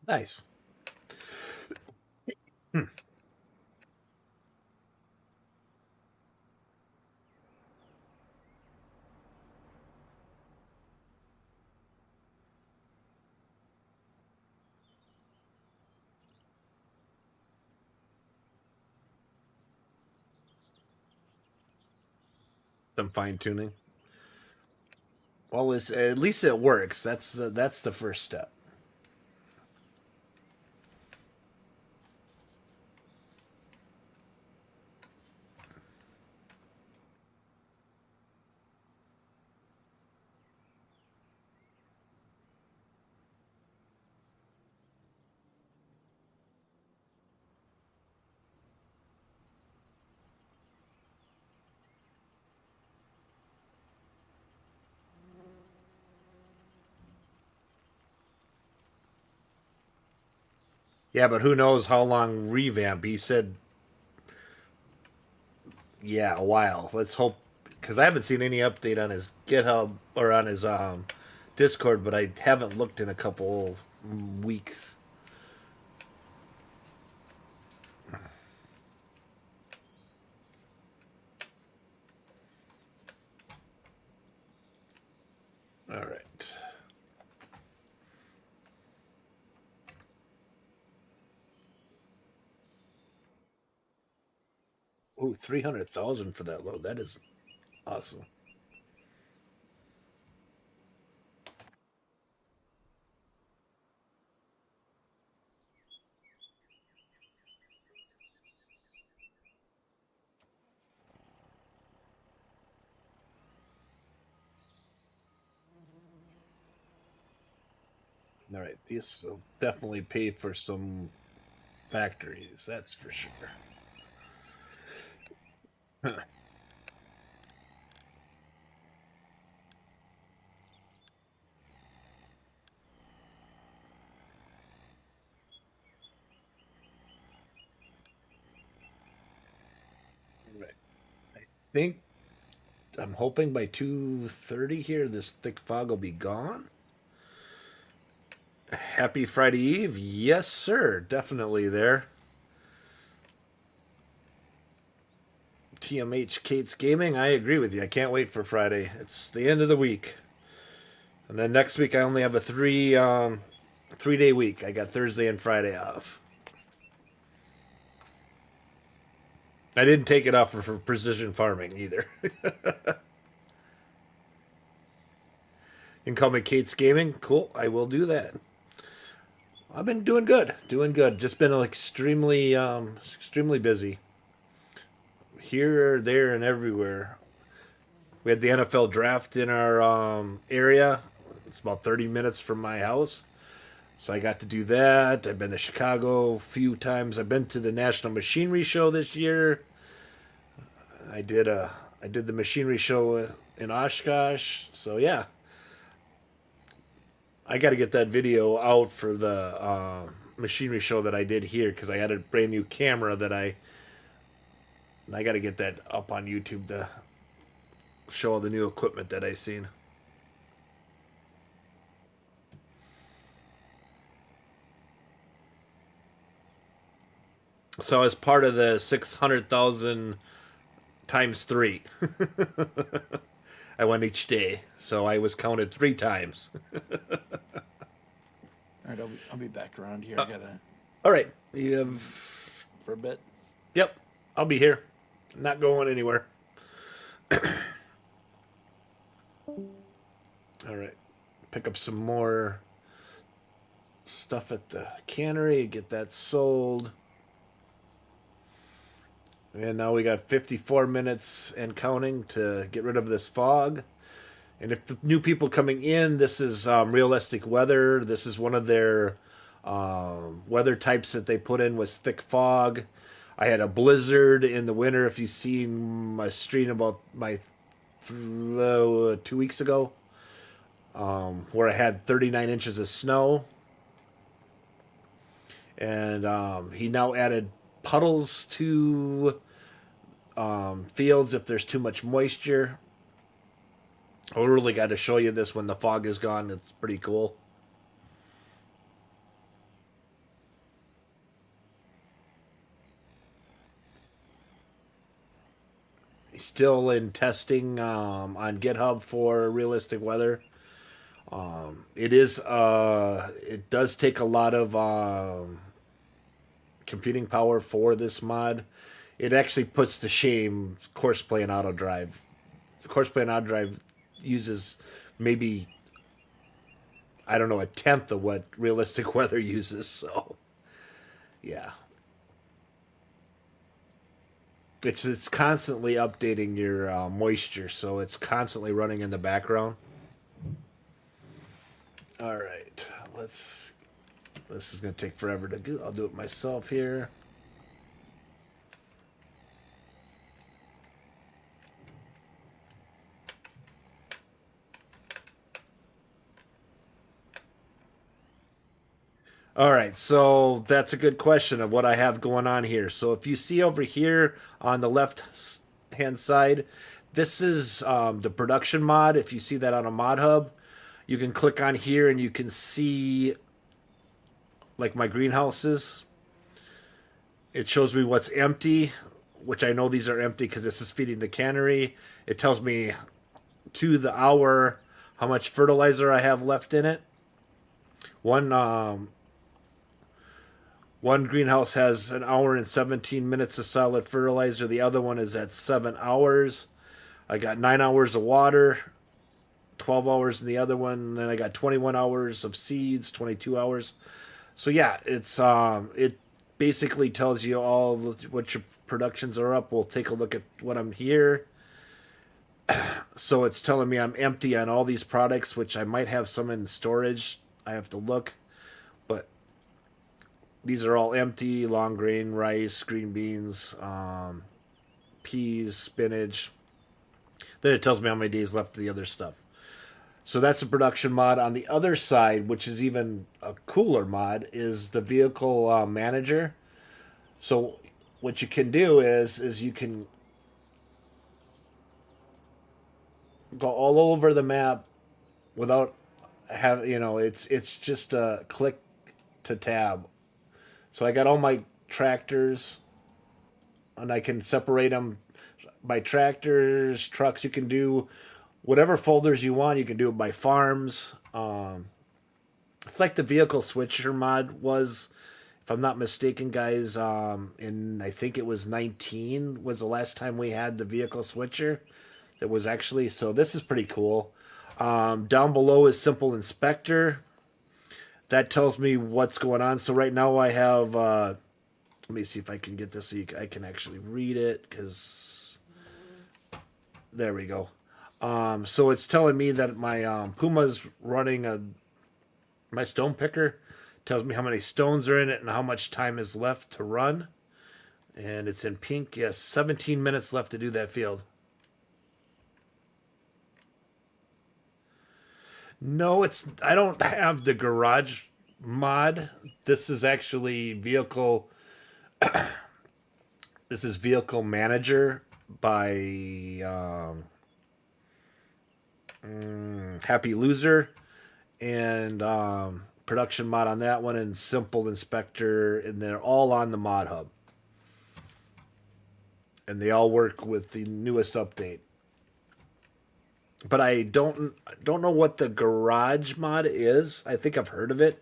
Nice. Some fine tuning. Well, at least it works. That's the first step. Yeah, but who knows how long revamp? He said, yeah, a while. Let's hope, because I haven't seen any update on his GitHub or on his Discord, but I haven't looked in a couple weeks. All right. Ooh, 300,000 for that load. That is awesome. All right, this will definitely pay for some factories. That's for sure. Right. I think I'm hoping by 2:30 here, this thick fog will be gone. Happy Friday Eve. Yes, sir. Definitely there. TMH Kate's Gaming. I agree with you. I can't wait for Friday. It's the end of the week. And then next week I only have a 3-day week. I got Thursday and Friday off. I didn't take it off for precision farming either. And call me Kate's Gaming. Cool. I will do that. I've been doing good. Doing good. Just been extremely busy. Here, there, and everywhere. We had the NFL draft in our area. It's about 30 minutes from my house. So I got to do that. I've been to Chicago a few times. I've been to the National Machinery Show this year. I did the machinery show in Oshkosh. So yeah. I got to get that video out for the machinery show that I did here because I got a brand new camera that I got to get that up on YouTube to show all the new equipment that I seen. So as part of the 600,000 times 3. I went each day, so I was counted 3 times. All right, I'll be back around here. I gotta All right, you have. for a bit. Yep, I'll be here. Not going anywhere. All right, pick up some more stuff at the cannery, get that sold. And now we got 54 minutes and counting to get rid of this fog. And if the new people coming in, this is realistic weather. This is one of their weather types that they put in was thick fog. I had a blizzard in the winter. If you've seen my stream about my 2 weeks ago, where I had 39 inches of snow. And he now added puddles to fields if there's too much moisture. I really got to show you this when the fog is gone. It's pretty cool. Still in testing on GitHub for realistic weather. It does take a lot of computing power for this mod. It actually puts to shame Courseplay and AutoDrive. Courseplay and AutoDrive uses maybe, I don't know, a tenth of what realistic weather uses. So, yeah. It's constantly updating your moisture, so it's constantly running in the background. All right, this is going to take forever to do. I'll do it myself here. All right, so that's a good question of what I have going on here. So if you see over here on the left hand side, this is the production mod. If you see that on a mod hub, you can click on here and you can see like my greenhouses. It shows me what's empty, which I know these are empty because this is feeding the cannery. It tells me to the hour how much fertilizer I have left in it. One greenhouse has 1 hour and 17 minutes of solid fertilizer. The other one is at 7 hours. I got 9 hours of water, 12 hours in the other one, and then I got 21 hours of seeds, 22 hours. So yeah, it basically tells you all what your productions are up. We'll take a look at what I'm here. So it's telling me I'm empty on all these products, which I might have some in storage. I have to look. But these are all empty: long grain, rice, green beans, peas, spinach. Then it tells me how many days left of the other stuff. So that's a production mod. On the other side, which is even a cooler mod, is the vehicle manager. So what you can do is you can go all over the map without it's just a click to tab. So I got all my tractors, and I can separate them by tractors, trucks. You can do whatever folders you want. You can do it by farms. It's like the vehicle switcher mod was, if I'm not mistaken, guys. I think it was 19 was the last time we had the vehicle switcher. It was actually, so this is pretty cool. Down below is simple inspector. That tells me what's going on. So right now I have, let me see if I can get this so I can actually read it, because there we go. So it's telling me that my Puma's running my stone picker. Tells me how many stones are in it and how much time is left to run. And it's in pink. Yes, 17 minutes left to do that field. No, I don't have the garage mod. This is actually vehicle. This is vehicle manager by Happy Loser, and production mod on that one, and simple inspector, and they're all on the mod hub. and they all work with the newest update. But I don't know what the garage mod is. I think I've heard of it,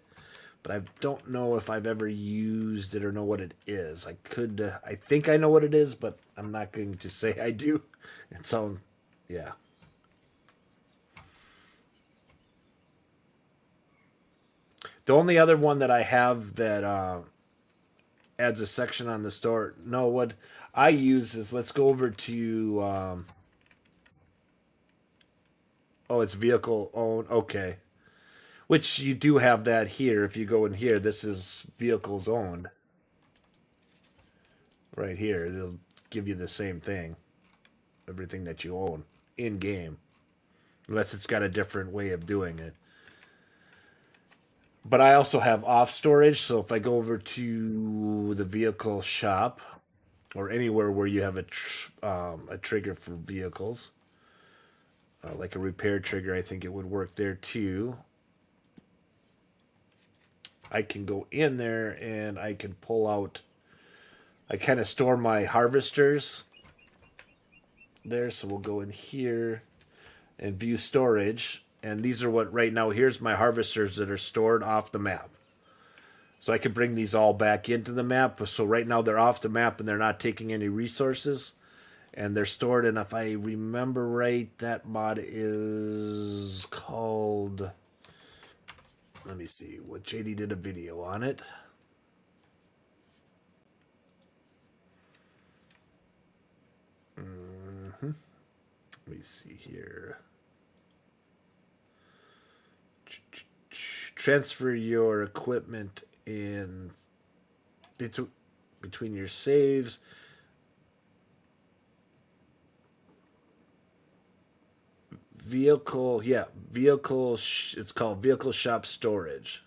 but I don't know if I've ever used it or know what it is. I think I know what it is, but I'm not going to say I do. It's on, yeah. The only other one that I have that adds a section on the store. No, what I use is, let's go over to. Oh, it's vehicle owned. Okay. Which you do have that here. If you go in here, this is vehicles owned. Right here, it'll give you the same thing. Everything that you own in game. Unless it's got a different way of doing it. But I also have off storage, so if I go over to the vehicle shop or anywhere where you have a trigger for vehicles, like a repair trigger, I think it would work there too. I can go in there and I can pull out. I kind of store my harvesters there, so we'll go in here and view storage. And these are what right now, here's my harvesters that are stored off the map. So I can bring these all back into the map. So right now they're off the map and they're not taking any resources. And they're stored, and if I remember right, that mod is called... Let me see. What JD did a video on it. Let me see here. Transfer your equipment in between your saves. Vehicle, yeah, it's called Vehicle Shop Storage.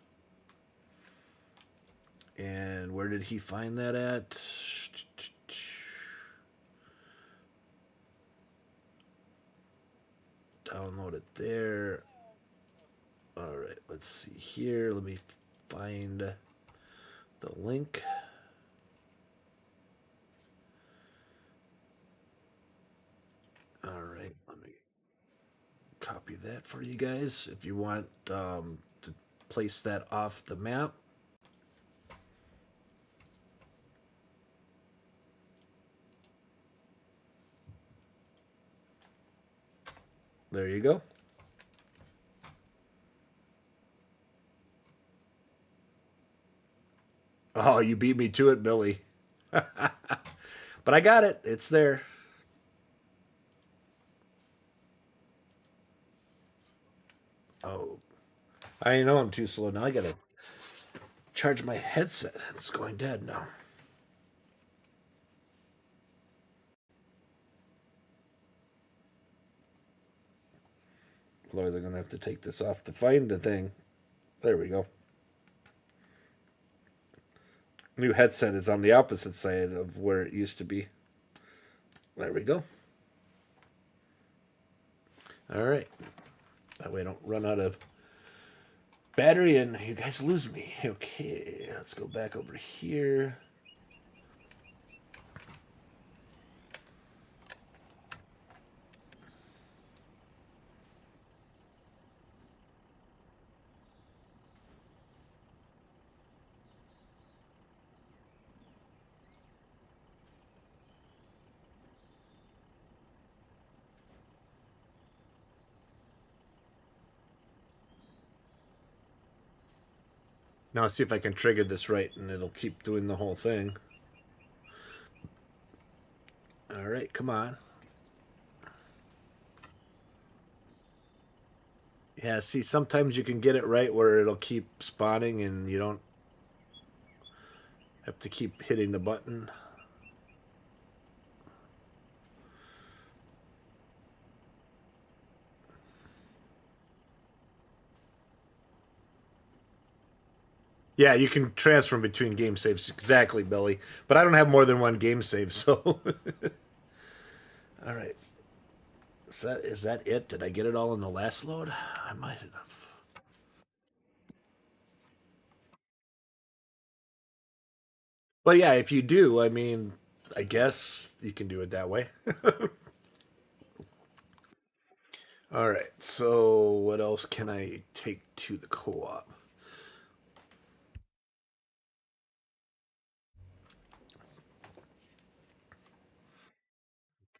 And where did he find that at? Download it there. All right, let's see here. Let me find the link. All right, let me copy that for you guys if you want to place that off the map. There you go. Oh, you beat me to it, Billy. But I got it. It's there. Oh, I know I'm too slow now. I gotta charge my headset. It's going dead now. Lord, they're gonna have to take this off to find the thing. There we go. New headset is on the opposite side of where it used to be. There we go. All right. That way I don't run out of battery and you guys lose me. Okay, let's go back over here. Now let's see if I can trigger this right and it'll keep doing the whole thing. All right, come on. Yeah, see, sometimes you can get it right where it'll keep spawning and you don't have to keep hitting the button. Yeah, you can transfer between game saves. Exactly, Billy. But I don't have more than one game save, so... All right. Is that it? Did I get it all in the last load? I might have. But yeah, if you do, I mean, I guess you can do it that way. All right. So what else can I take to the co-op?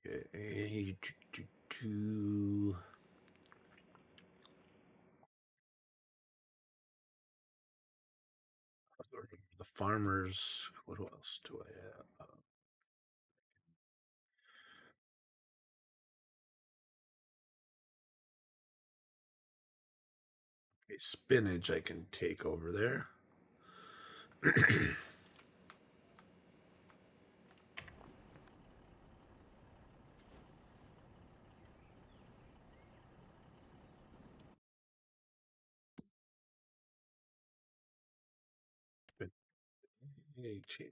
Okay. The farmers. What else do I have? Okay, spinach I can take over there. Hey, change.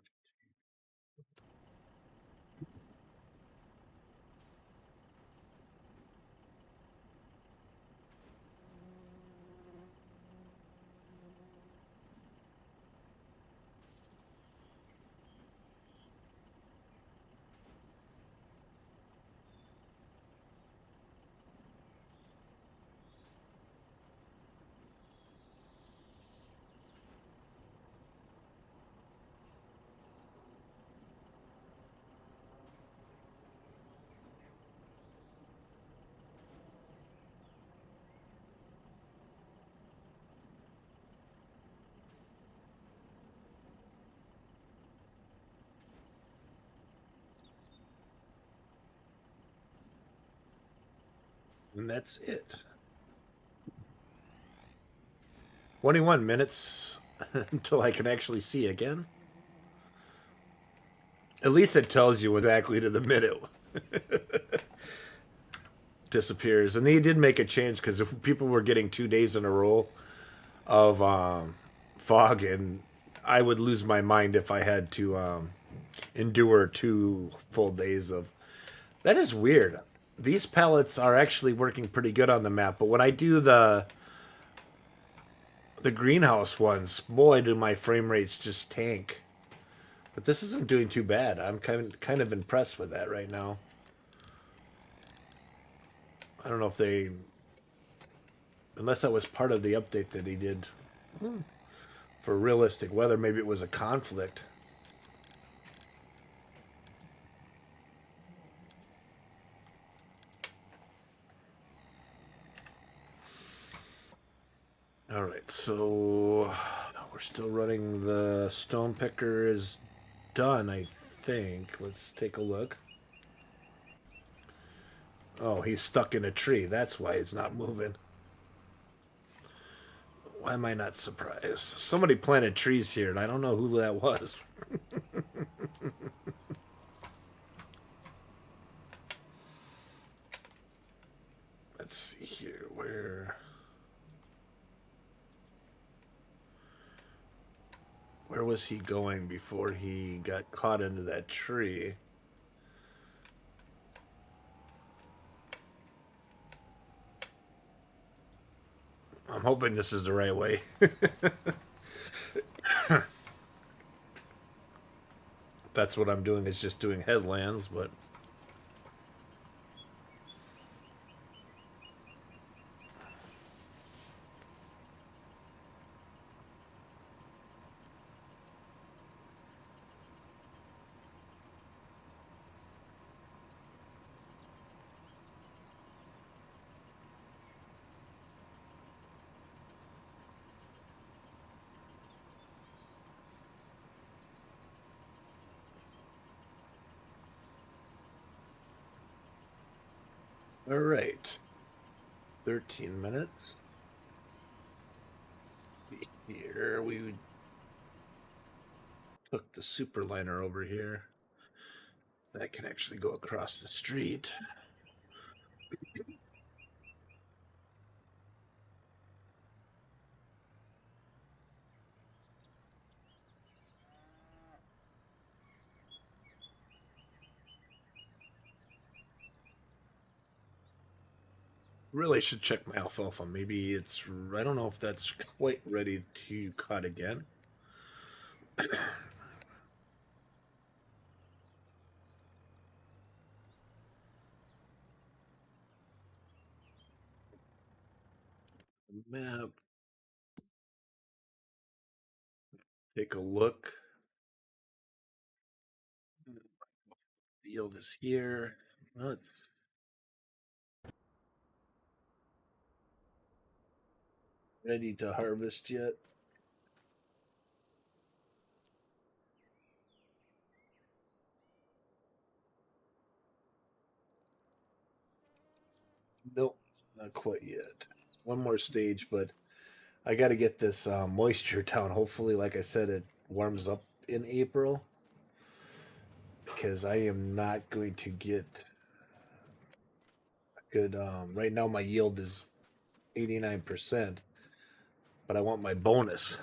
And that's it. 21 minutes until I can actually see again. At least it tells you exactly to the minute. Disappears. And they did make a change because people were getting 2 days in a row of fog, and I would lose my mind if I had to endure 2 full days of. That is weird. These pallets are actually working pretty good on the map, but when I do the greenhouse ones, boy, do my frame rates just tank. But this isn't doing too bad. I'm kind of impressed with that right now. I don't know if they, unless that was part of the update that he did for realistic weather. Maybe it was a conflict. All right, so we're still running. The stone picker is done, I think. Let's take a look. Oh, he's stuck in a tree. That's why it's not moving. Why am I not surprised? Somebody planted trees here, and I don't know who that was. Let's see here. Where was he going before he got caught into that tree? I'm hoping this is the right way. That's what I'm doing, is just doing headlands, but all right. 13 minutes. Here we took the superliner over here. That can actually go across the street. Really should check my alfalfa. Maybe it's, I don't know if that's quite ready to cut again. Map. Take a look. Field is here. Well, it's ready to harvest yet. Nope, not quite yet. One more stage, but I got to get this moisture down. Hopefully, like I said, it warms up in April because I am not going to get good. Right now, my yield is 89%, but I want my bonus.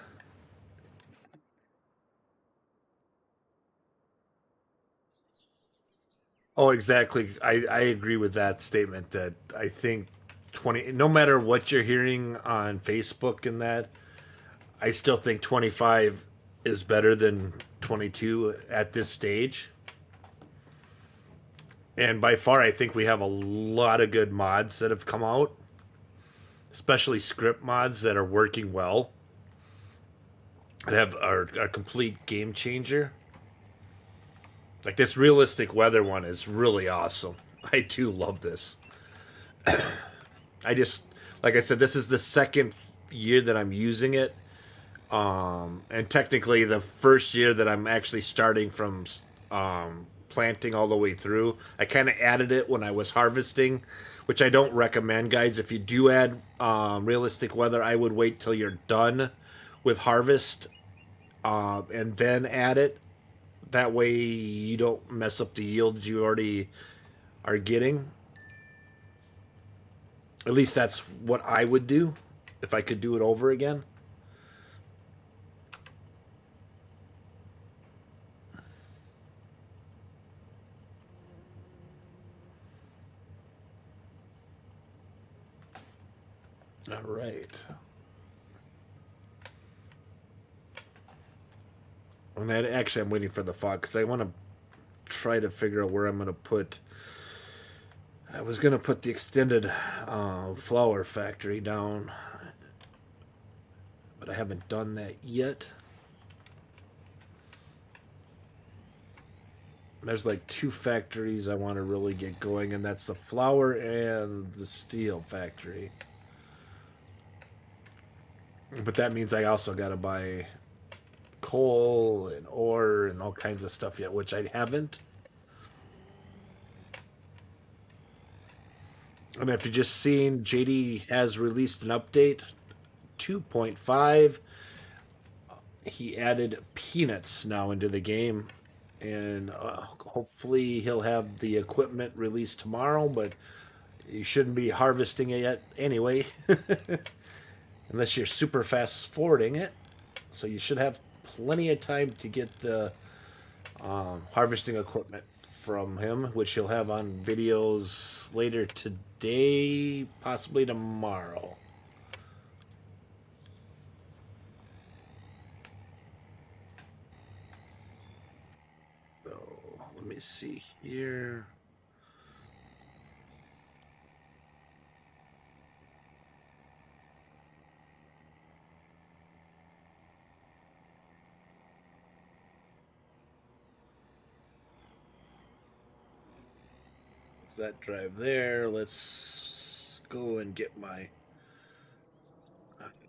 Oh, exactly. I agree with that statement that I think 20, no matter what you're hearing on Facebook and that, I still think 25 is better than 22 at this stage. And by far, I think we have a lot of good mods that have come out, especially script mods that are working well, that have are a complete game changer. Like this realistic weather one is really awesome. I do love this. I just, like I said, this is the second year that I'm using it. And technically the first year that I'm actually starting from planting all the way through. I kind of added it when I was harvesting, which I don't recommend, guys. If you do add realistic weather, I would wait till you're done with harvest and then add it. That way you don't mess up the yields you already are getting. At least that's what I would do if I could do it over again. All right. And actually, I'm waiting for the fog because I want to try to figure out where I'm going to put. I was going to put the extended flower factory down, but I haven't done that yet. There's like two factories I want to really get going, and that's the flower and the steel factory. But that means I also got to buy coal and ore and all kinds of stuff yet, which I haven't. And if you're just seeing, JD has released an update 2.5. He added peanuts now into the game, and hopefully he'll have the equipment released tomorrow, but you shouldn't be harvesting it yet anyway, unless you're super fast forwarding it. So you should have plenty of time to get the harvesting equipment from him, which he'll have on videos later today, possibly tomorrow. So let me see here. That drive there. Let's go and get my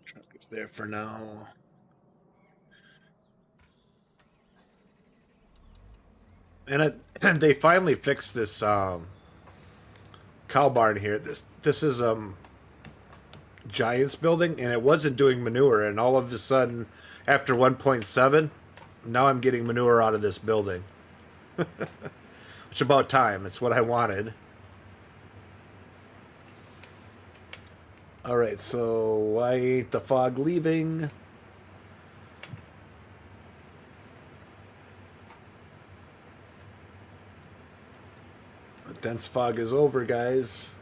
truck is there for now. And they finally fixed this cow barn here. This is Giants building, and it wasn't doing manure, and all of a sudden after 1.7 now I'm getting manure out of this building. It's about time. It's what I wanted. All right, so why ain't the fog leaving? The dense fog is over, guys.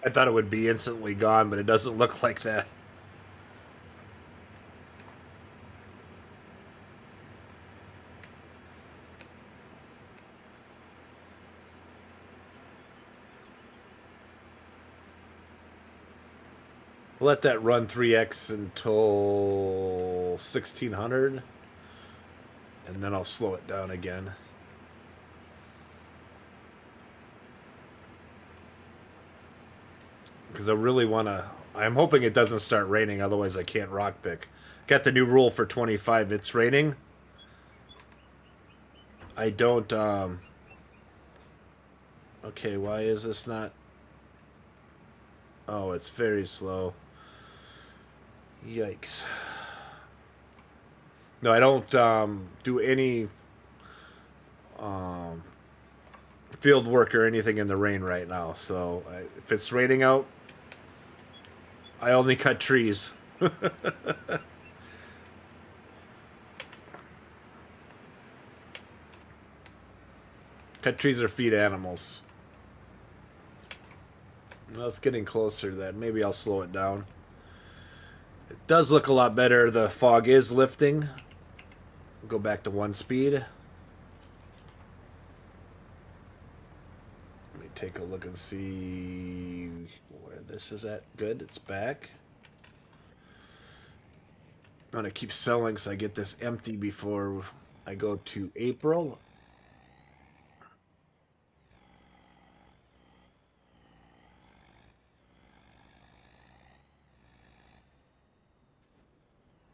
I thought it would be instantly gone, but it doesn't look like that. Let that run 3x until 1600, and then I'll slow it down again. Because I really want to. I'm hoping it doesn't start raining, otherwise I can't rock pick. Got the new rule for 25. It's raining. I don't. Okay, why is this not? Oh, it's very slow. Yikes. No, I don't do any field work or anything in the rain right now. So if it's raining out, I only cut trees. Cut trees or feed animals. Well, it's getting closer then. Maybe I'll slow it down. It does look a lot better. The fog is lifting. Go back to 1 speed. Let me take a look and see where this is at. Good, it's back. I'm gonna keep selling so I get this empty before I go to April.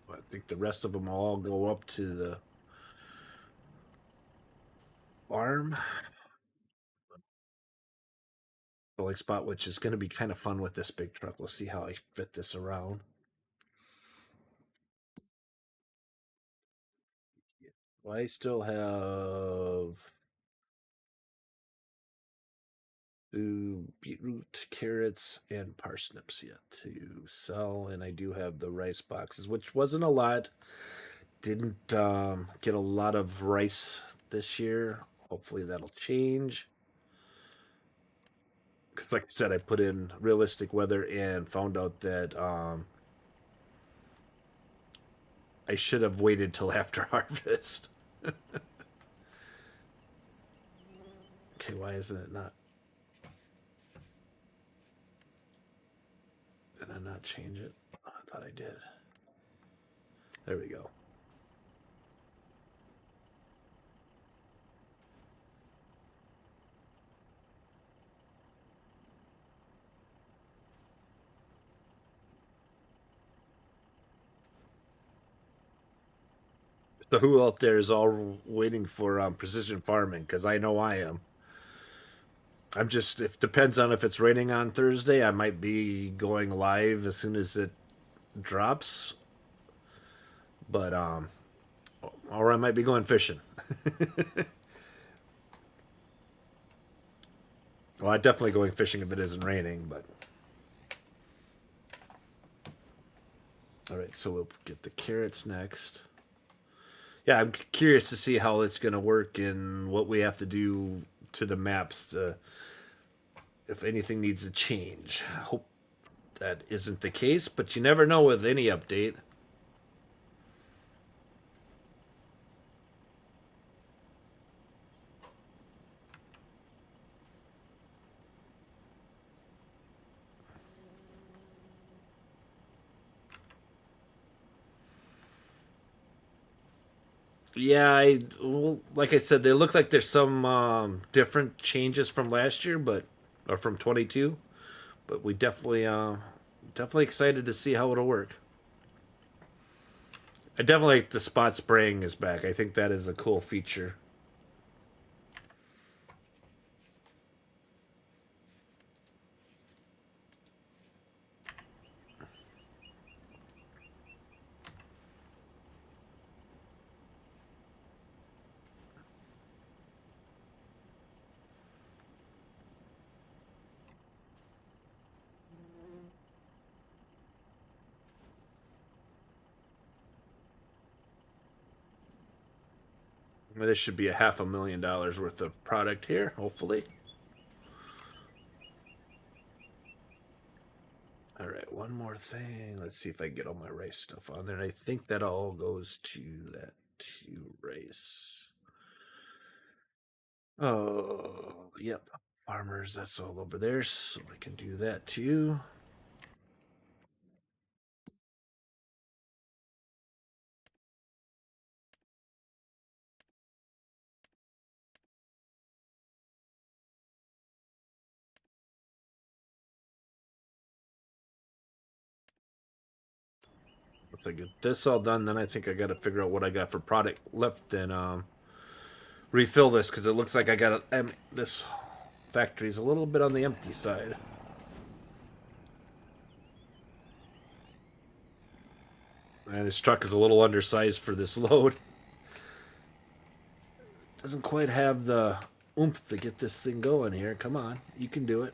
I think the rest of them all go up to the farm rolling spot, which is going to be kind of fun with this big truck. We'll see how I fit this around. I still have beetroot, carrots, and parsnips yet to sell, and I do have the rice boxes, which wasn't a lot. Didn't get a lot of rice this year. Hopefully that'll change. Because like I said, I put in realistic weather and found out that I should have waited till after harvest. Okay, why isn't it not? Did I not change it? Oh, I thought I did. There we go. So who out there is all waiting for precision farming? Because I know I am. I'm just, it depends on if it's raining on Thursday. I might be going live as soon as it drops. But, or I might be going fishing. Well, I'm definitely going fishing if it isn't raining, but. All right, so we'll get the carrots next. Yeah, I'm curious to see how it's going to work and what we have to do to the maps to, if anything needs to change. I hope that isn't the case, but you never know with any update. Yeah, well, like I said, they look like there's some different changes from last year, but or from 22. But we definitely excited to see how it'll work. I definitely like the spot spraying is back. I think that is a cool feature. This should be a $500,000 worth of product here, hopefully. one more thing. Let's see if I can get all my race stuff on there. I think that all goes to that to race. Oh, yep. Farmers, that's all over there, so I can do that too. Once I get this all done, then I think I got to figure out what I got for product left and refill this, because it looks like I got this factory's a little bit on the empty side. And this truck is a little undersized for this load. Doesn't quite have the oomph to get this thing going here. Come on, you can do it.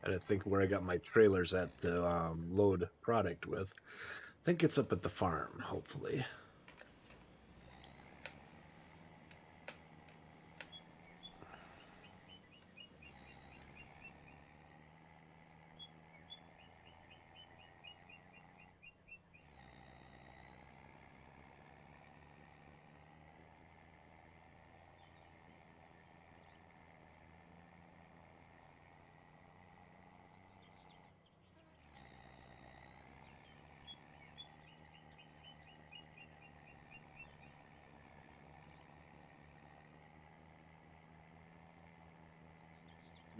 I didn't think where I got my trailers at the load product with. I think it's up at the farm, hopefully.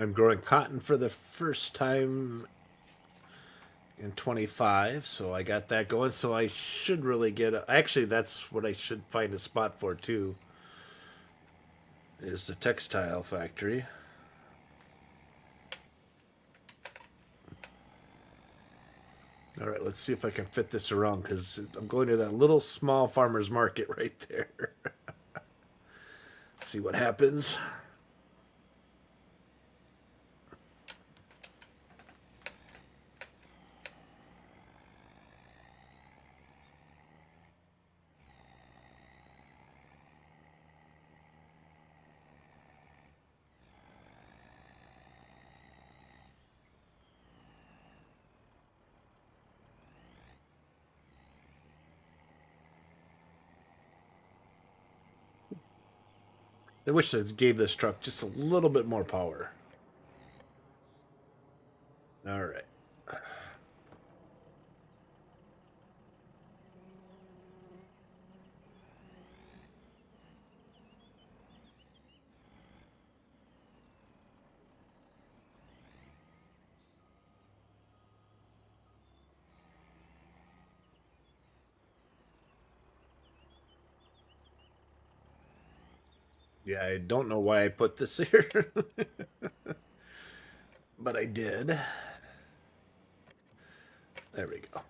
I'm growing cotton for the first time in 25, so I got that going. So I should really get actually, that's what I should find a spot for too, is the textile factory. All right, let's see if I can fit this around, because I'm going to that little small farmer's market right there. See what happens. I wish I gave this truck just a little bit more power. All right. Yeah, I don't know why I put this here, but I did. There we go.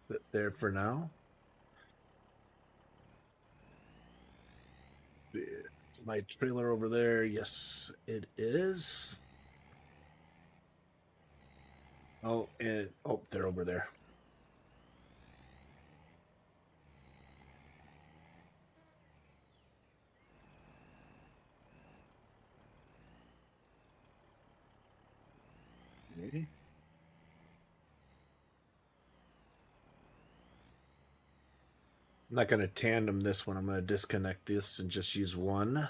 Put there for now. My trailer over there, yes, it is. Oh, and oh, they're over there. Maybe. I'm not going to tandem this one. I'm going to disconnect this and just use one.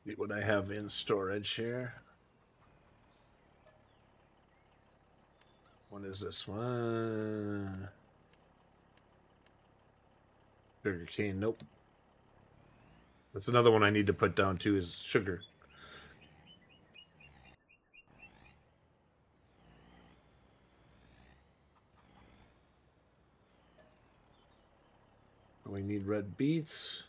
See what I have in storage here. What is this one? Sugar cane. Nope. That's another one I need to put down too, is sugar. We need red beets.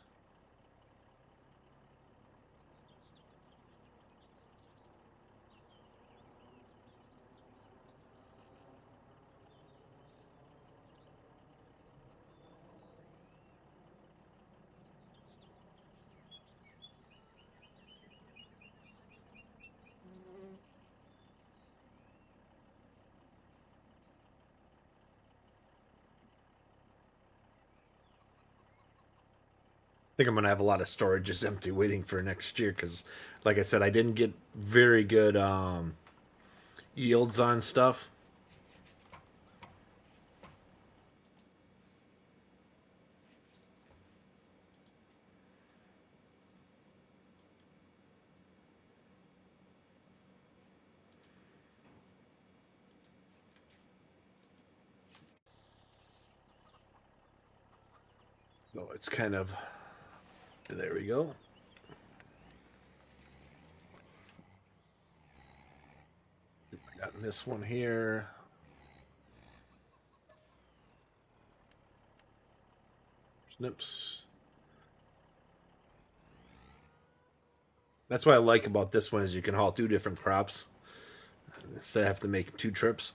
I think I'm gonna have a lot of storage just empty waiting for next year because, like I said, I didn't get very good yields on stuff. So it's kind of, there we go. I got this one here. Snips. That's what I like about this one is you can haul 2 different crops instead of have to make 2 trips.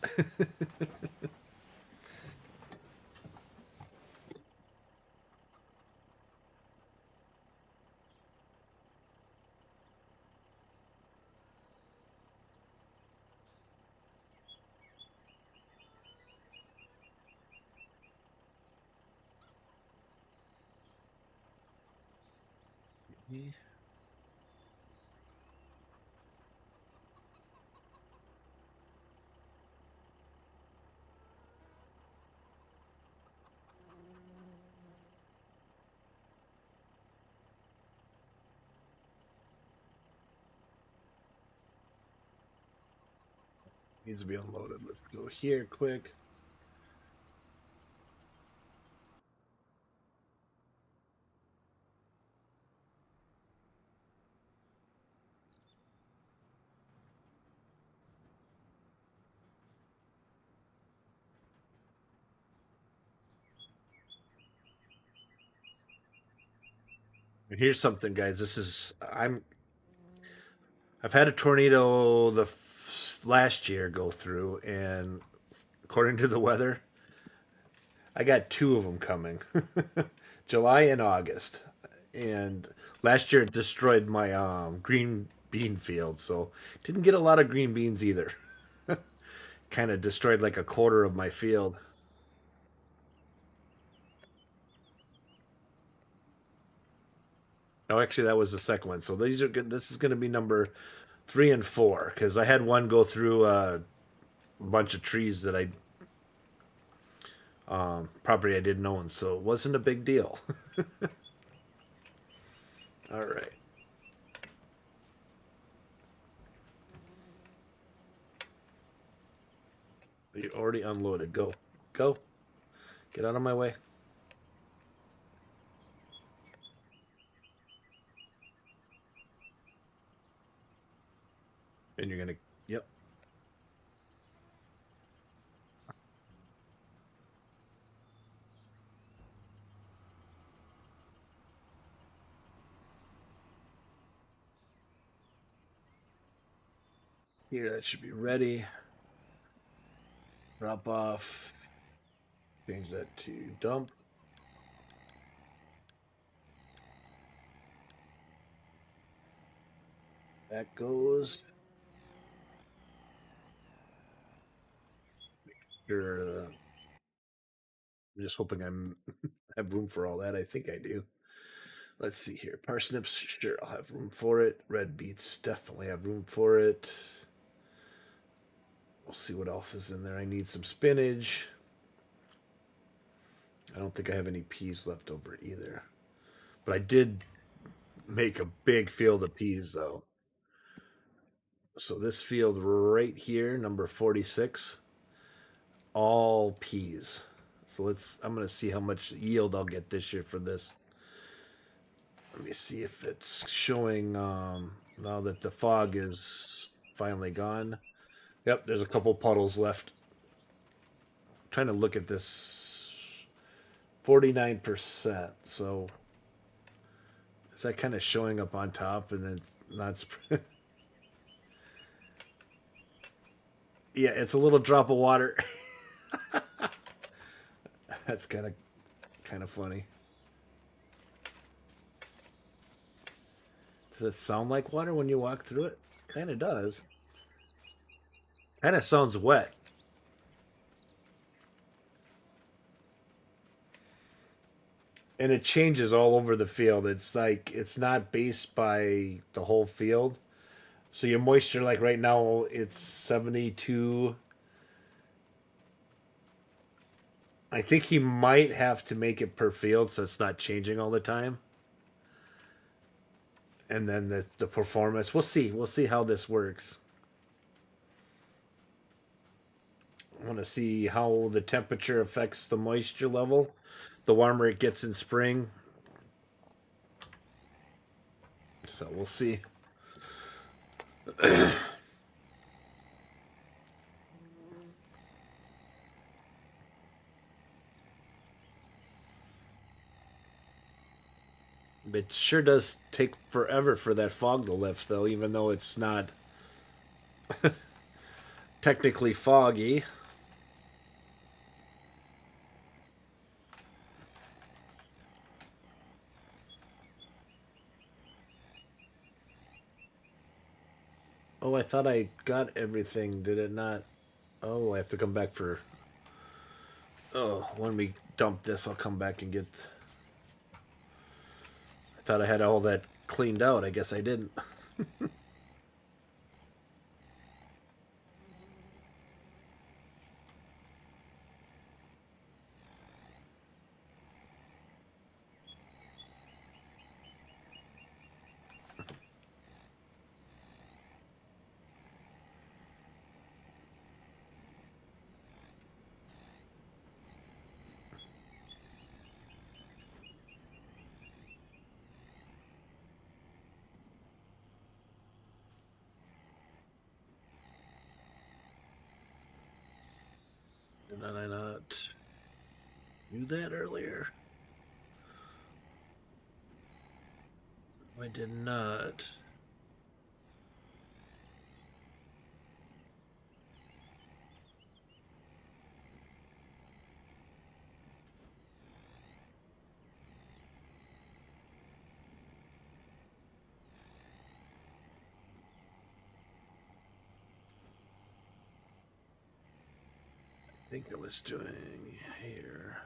Needs to be unloaded. Let's go here quick. And here's something, guys. This is I've had a tornado last year go through, and according to the weather, I got 2 of them coming, July and August. And last year it destroyed my green bean field, so didn't get a lot of green beans either. Kind of destroyed like a quarter of my field. Oh, actually, that was the second one. So these are good. This is going to be number 3 and 4 because I had one go through a bunch of trees that I property I didn't own, so it wasn't a big deal. All right. You already unloaded. Go. Go. Get out of my way. And you're going to... Yep. Here, that should be ready. Drop off. Change that to dump. That goes. Sure. I'm just hoping I'm have room for all that. I think I do. Let's see here. Parsnips, sure, I'll have room for it. Red beets, definitely have room for it. We'll see what else is in there. I need some spinach. I don't think I have any peas left over either. But I did make a big field of peas, though. So this field right here, number 46, all peas. So I'm going to see how much yield I'll get this year for this. Let me see if it's showing now that the fog is finally gone. Yep, there's a couple puddles left. I'm trying to look at this 49%. So is that kind of showing up on top and then not yeah, it's a little drop of water. That's kind of funny. Does it sound like water when you walk through it? Kind of does. Kind of sounds wet. And it changes all over the field. It's like it's not based by the whole field. So your moisture, like right now, it's 72. I think he might have to make it per field so it's not changing all the time. And then the performance, we'll see. We'll see how this works. I want to see how the temperature affects the moisture level. The warmer it gets in spring. So we'll see. It sure does take forever for that fog to lift, though, even though it's not technically foggy. Oh, I thought I got everything. Did it not? Oh, I have to come back for... Oh, when we dump this, I'll come back and get... I thought I had all that cleaned out. I guess I didn't. Did I not do that earlier? I did not. I think I was doing here.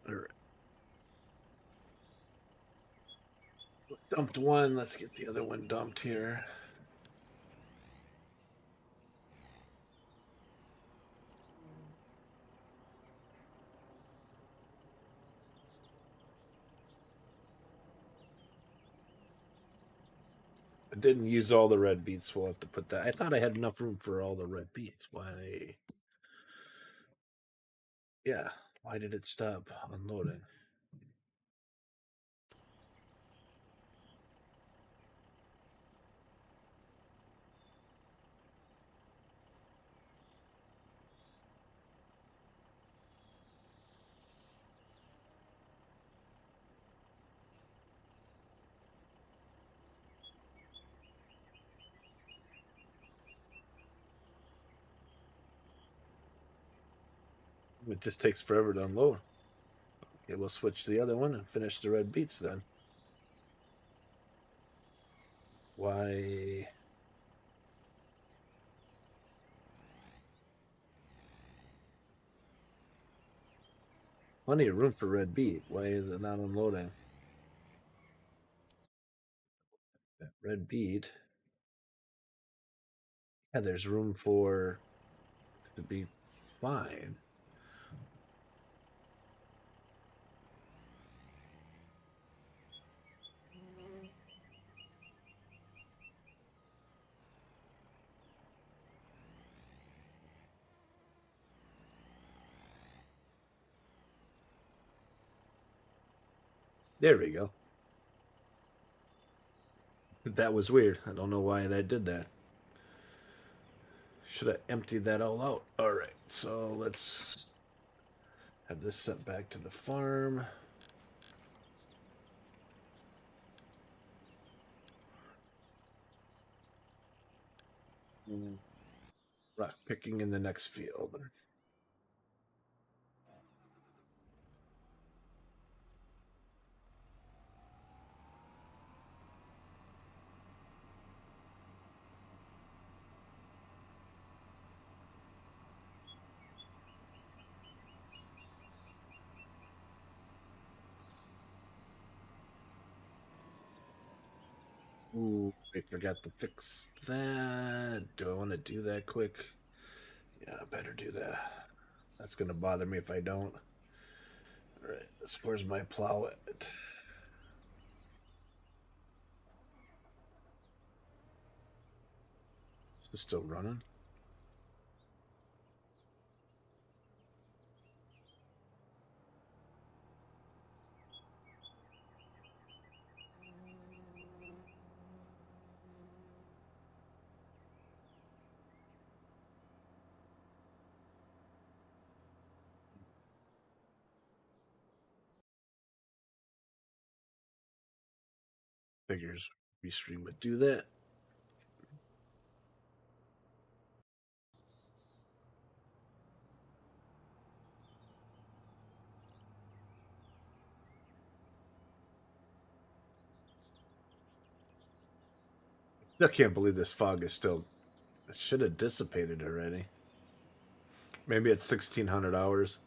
All right. Dumped one. Let's get the other one dumped here. I didn't use all the red beets. We'll have to put that. I thought I had enough room for all the red beets. Why? Yeah. Why did it stop unloading? It just takes forever to unload. Okay, we'll switch to the other one and finish the red beets then. Why? Plenty of room for red beet. Why is it not unloading? That red beet. Yeah, there's room for it to be fine. There we go. That was weird. I don't know why that did that. Should have emptied that all out. All right, so let's have this sent back to the farm. Rock picking in the next field. Ooh, I forgot to fix that. Do I want to do that quick? Yeah, I better do that. That's going to bother me if I don't. All right, where's my plow at? Is this still running? Figures Restream would do that. I can't believe this fog is still. It should have dissipated already. Maybe it's 1600 hours.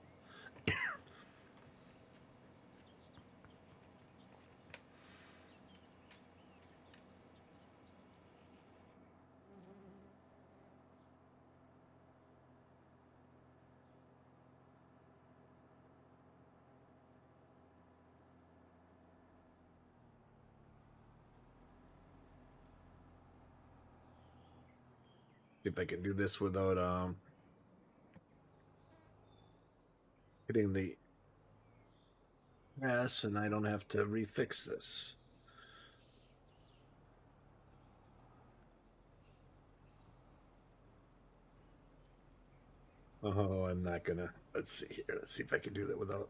See if I can do this without hitting the grass, and I don't have to refix this. Oh, I'm not gonna. Let's see here. Let's see if I can do that without.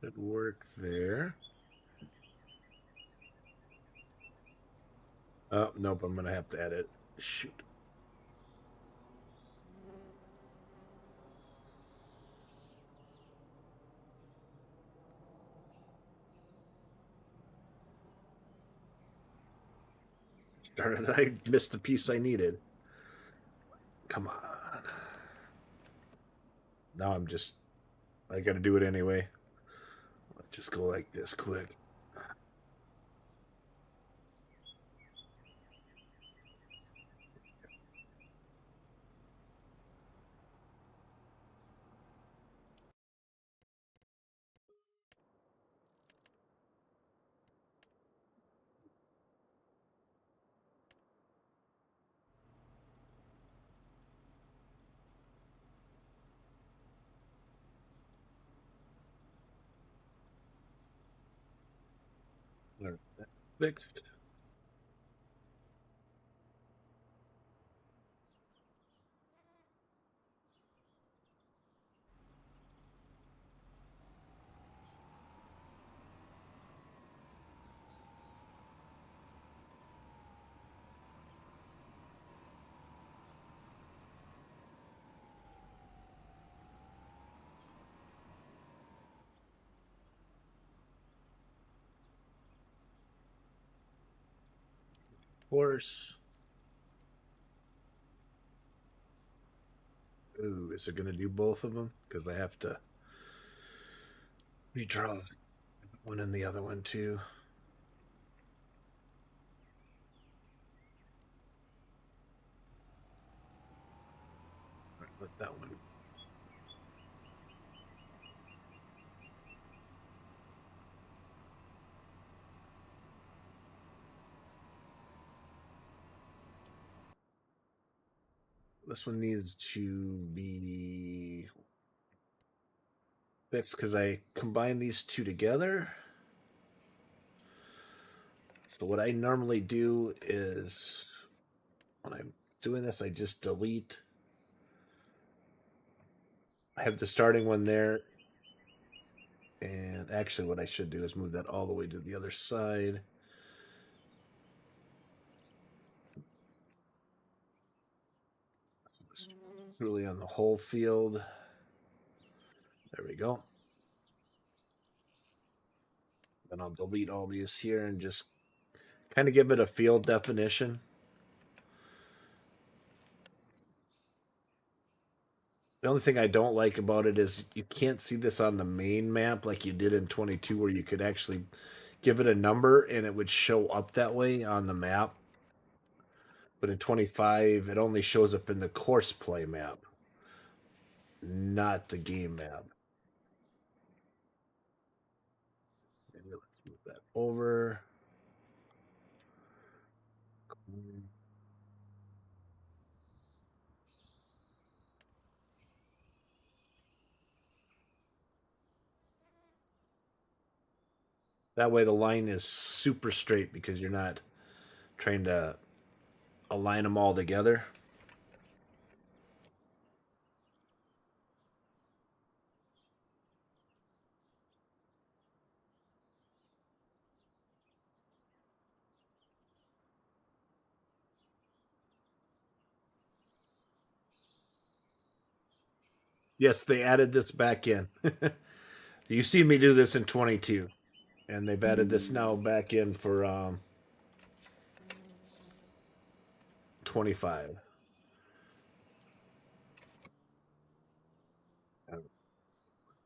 It work there. Oh, nope, I'm gonna have to add it. Shoot. Darn it, I missed the piece I needed. Come on. Now I gotta do it anyway. Let's just go like this quick. All right, that's fixed. GeForce. Ooh, is it going to do both of them? Because I have to redraw one and the other one too. All right, let that one. This one needs to be fixed because I combine these two together. So what I normally do is when I'm doing this, I just delete. I have the starting one there. And actually what I should do is move that all the way to the other side. Really on the whole field. There we go. Then I'll delete all these here and just kind of give it a field definition. The only thing I don't like about it is you can't see this on the main map like you did in 22 where you could actually give it a number and it would show up that way on the map. But in 25, it only shows up in the course play map, not the game map. Maybe let's move that over. That way the line is super straight because you're not trying to align them all together. Yes, they added this back in. You see me do this in 22, and they've added this now back in for 25.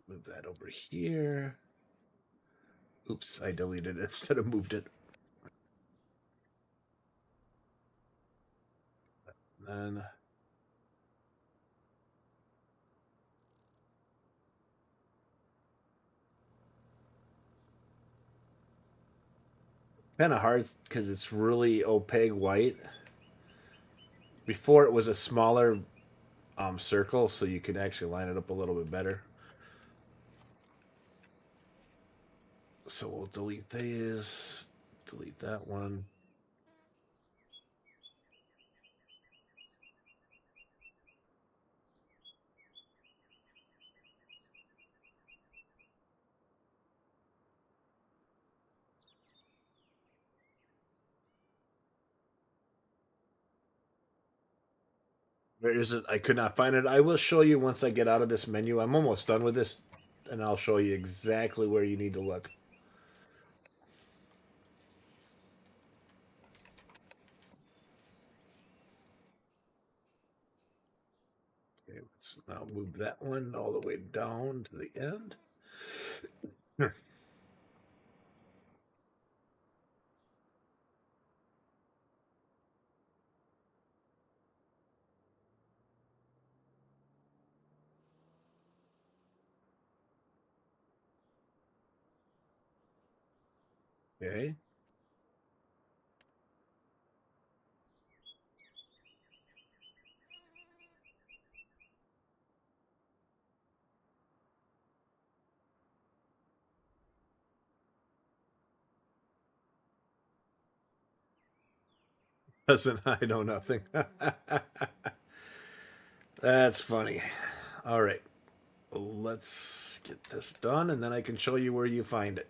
Move that over here. Oops, I deleted it instead of moved it. Then kind of hard because it's really opaque white. Before it was a smaller circle, so you could actually line it up a little bit better. So we'll delete these, delete that one. Where is it? I could not find it. I will show you once I get out of this menu. I'm almost done with this, and I'll show you exactly where you need to look. Okay, let's now move that one all the way down to the end. Okay. Doesn't I know nothing. That's funny. All right. Let's get this done, and then I can show you where you find it.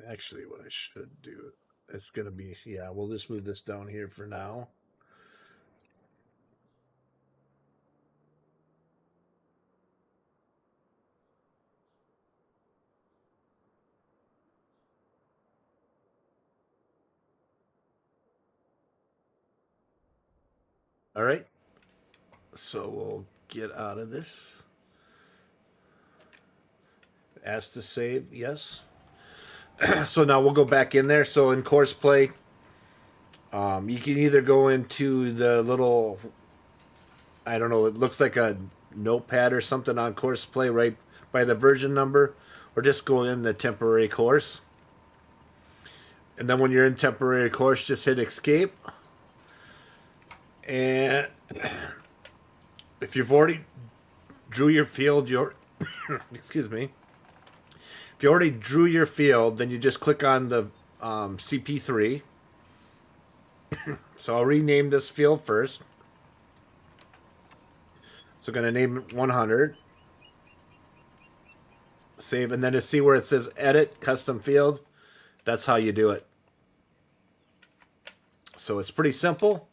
Actually, what I should do, it's going to be, yeah, we'll just move this down here for now. All right. So we'll get out of this. Ask to save, yes. So now we'll go back in there. So in course play, you can either go into the little, I don't know, it looks like a notepad or something on course play right by the version number, or just go in the temporary course. And then when you're in temporary course, just hit escape. And if you've already drew your field, your excuse me. If you already drew your field, then you just click on the CP3. So I'll rename this field first. So I'm going to name it 100. Save, and then to see where it says edit custom field, that's how you do it. So it's pretty simple.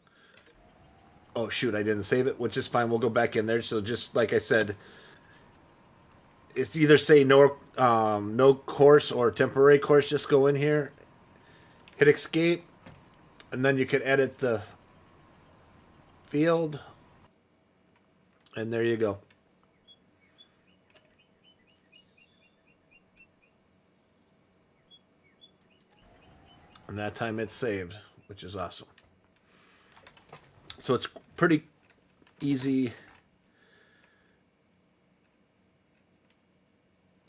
Oh shoot, I didn't save it, which is fine. We'll go back in there. So just like I said, it's either say no course or temporary course. Just go in here, hit escape, and then you can edit the field. And there you go. And that time it's saved, which is awesome. So it's pretty easy.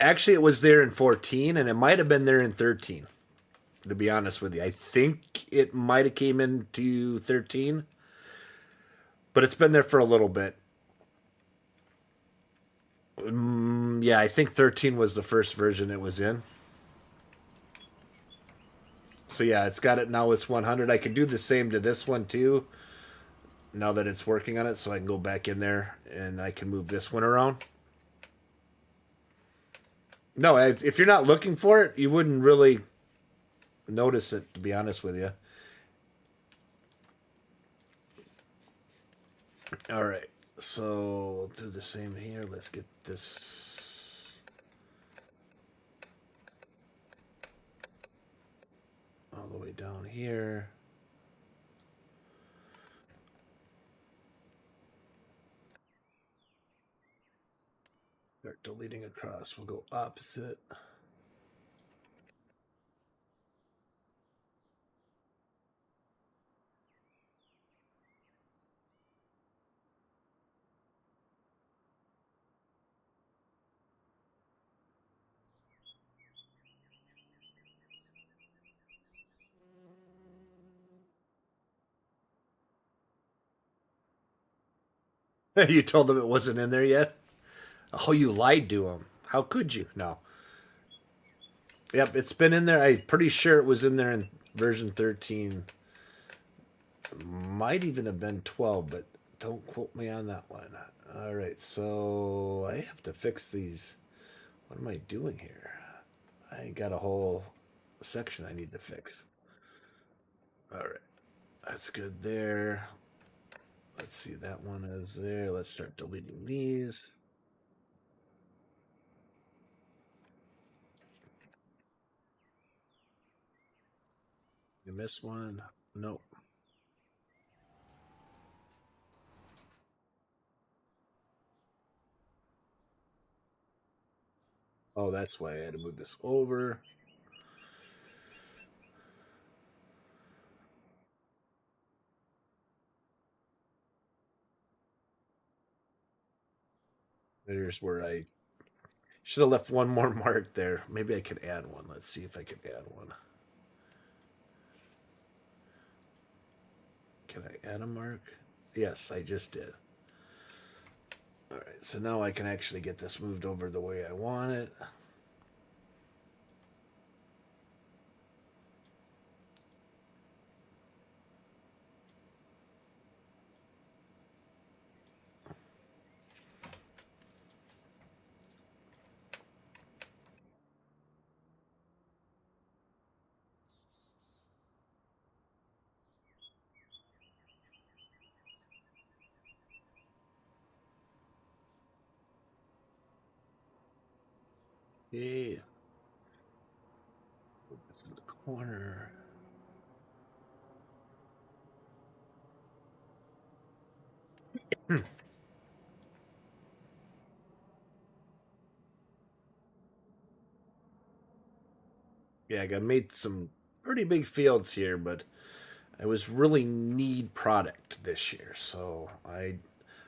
Actually, it was there in 14, and it might have been there in 13, to be honest with you. I think it might have came into 13, but it's been there for a little bit. Yeah, I think 13 was the first version it was in. So yeah, it's got it now. It's 100. I could do the same to this one too, now that it's working on it. So I can go back in there and I can move this one around. No, if you're not looking for it, you wouldn't really notice it, to be honest with you. All right, so we'll do the same here. Let's get this all the way down here. Start deleting across. We'll go opposite. You told him it wasn't in there yet? Oh, you lied to him. How could you? No. Yep, it's been in there. I'm pretty sure it was in there in version 13. It might even have been 12, but don't quote me on that one. All right, so I have to fix these. What am I doing here? I got a whole section I need to fix. All right, that's good there. Let's see, that one is there. Let's start deleting these. You missed one? Nope. Oh, that's why I had to move this over. There's where I should have left one more mark there. Maybe I could add one. Let's see if I could add one. Can I add a mark? Yes, I just did. All right, so now I can actually get this moved over the way I want it. Okay. Put this in the corner. Yeah, I got made some pretty big fields here, but I was really need product this year, so I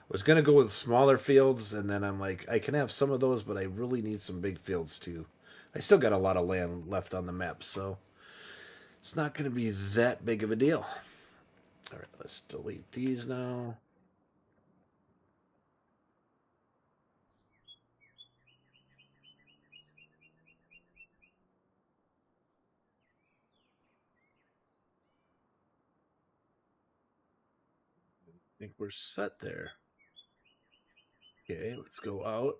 was gonna go with smaller fields, and then I'm like, I can have some of those, but I really need some big fields too. I still got a lot of land left on the map, so it's not gonna be that big of a deal. All right, let's delete these now. I think we're set there. Okay, let's go out.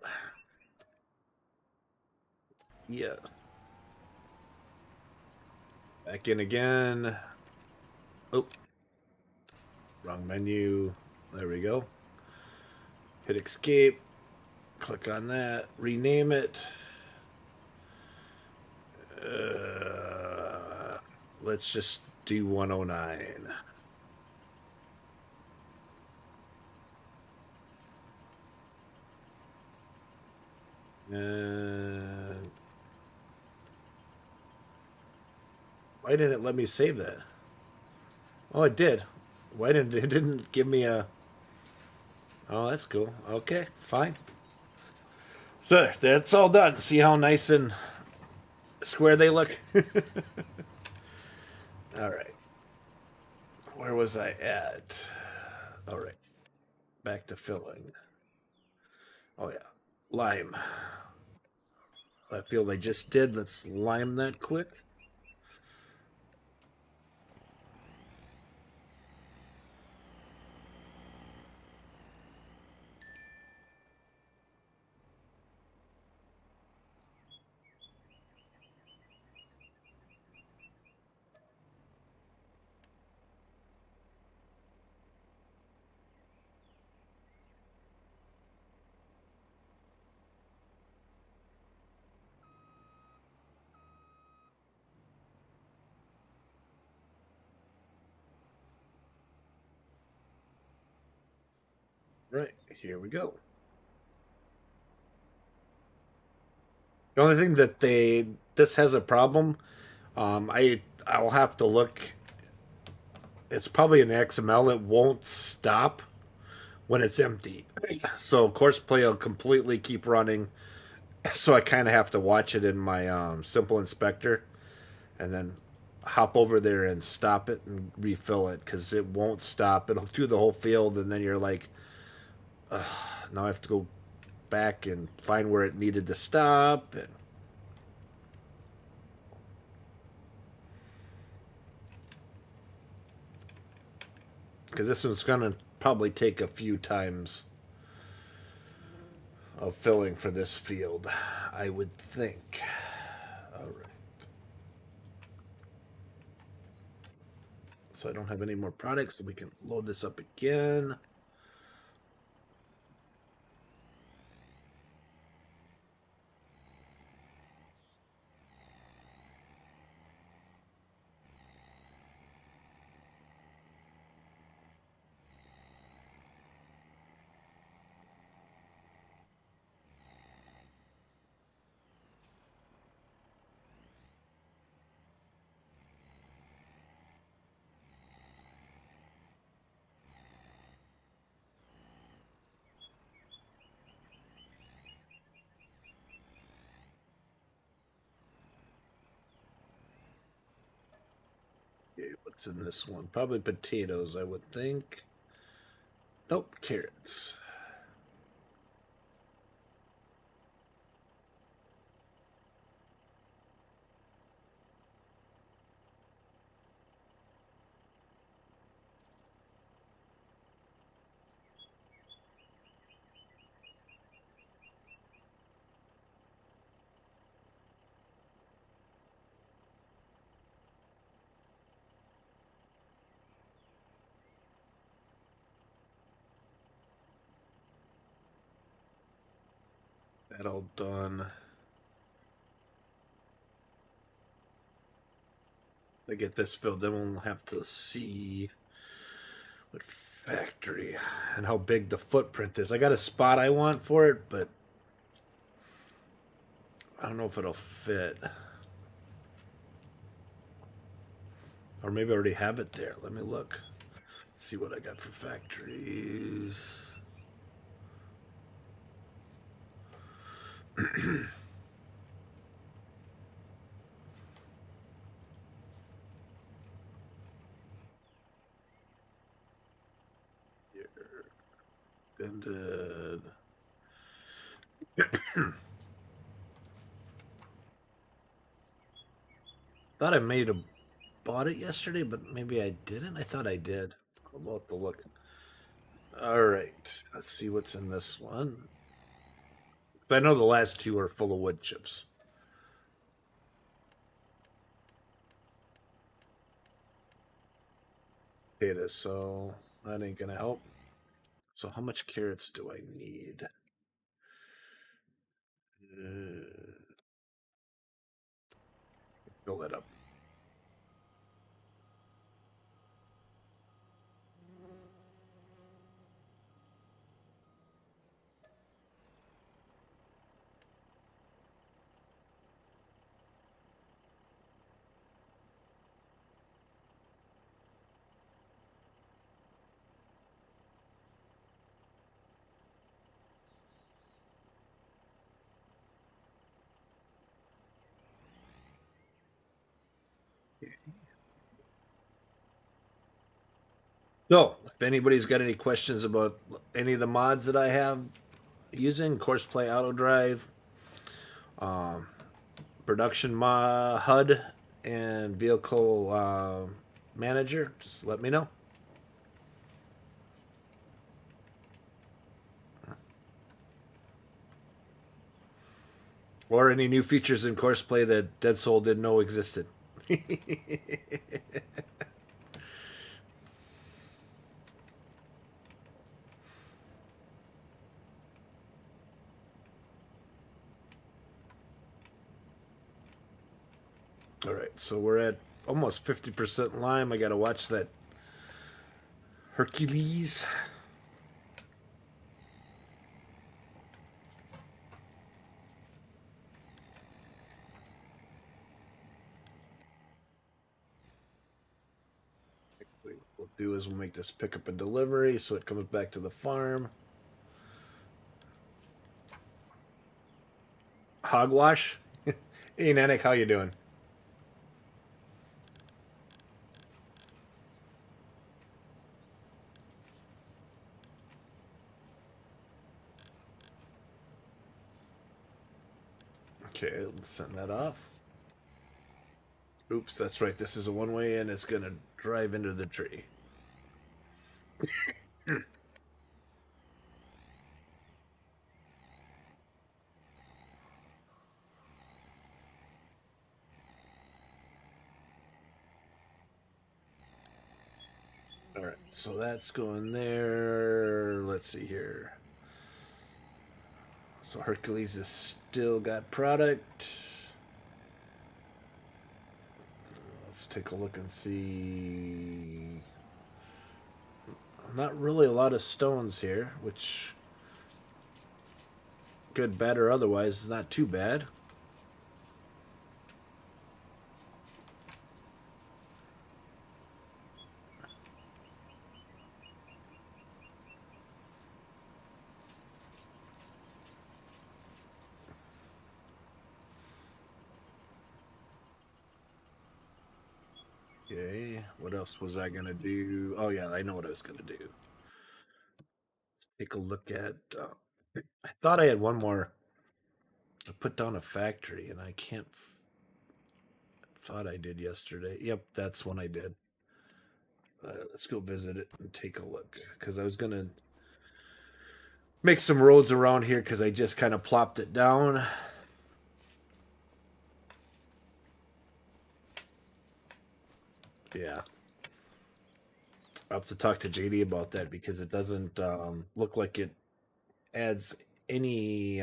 Yes. Back in again. Oh, wrong menu. There we go. Hit escape. Click on that. Rename it. Let's just do 109. And why didn't it let me save that? Oh, it did. Why didn't it didn't give me a? Oh, that's cool. Okay, fine. So that's all done. See how nice and square they look. All right. Where was I at? All right. Back to filling. Oh yeah, lime. That field I just did. Let's lime that quick. Right, here we go. The only thing that this has a problem. I'll have to look. It's probably an XML. It won't stop when it's empty. So Courseplay will completely keep running. So I kind of have to watch it in my simple inspector, and then hop over there and stop it and refill it because it won't stop. It'll do the whole field, and then you're like, now I have to go back and find where it needed to stop. And because this one's gonna probably take a few times of filling for this field, I would think. All right. So I don't have any more products, so we can load this up again. Okay, what's in this one? Probably potatoes, I would think. Nope, carrots. That all done. to get this filled. Then we'll have to see what factory and how big the footprint is. I got a spot I want for it, but I don't know if it'll fit. Or maybe I already have it there. Let me look. See what I got for factories. Ended. Thought I bought it yesterday, but maybe I didn't. I thought I did. I'll have to look. All right, let's see what's in this one. I know the last two are full of wood chips. Data, so that ain't gonna help. So how much carrots do I need? Fill that up. So, if anybody's got any questions about any of the mods that I have using, Courseplay Auto Drive, Production HUD, and Vehicle Manager, just let me know. Or any new features in Courseplay that Dead Soul didn't know existed. All right, so we're at almost 50% lime. I got to watch that Hercules. What we'll do is we'll make this pickup and delivery so it comes back to the farm. Hogwash. Hey, Nanik, how you doing? Okay, let's send that off. Oops, that's right. This is a one-way in. It's going to drive into the tree. All right, so that's going there. Let's see here. So Hercules has still got product. Let's take a look and see. Not really a lot of stones here, which good, bad, or otherwise is not too bad. Okay, what else was I gonna do? Oh yeah, I know what I was gonna do. Take a look at. I thought I had one more to put down a factory, and I can't. Thought I did yesterday. Yep, that's when I did. Let's go visit it and take a look because I was gonna make some roads around here because I just kind of plopped it down. Yeah. I'll have to talk to JD about that because it doesn't look like it adds any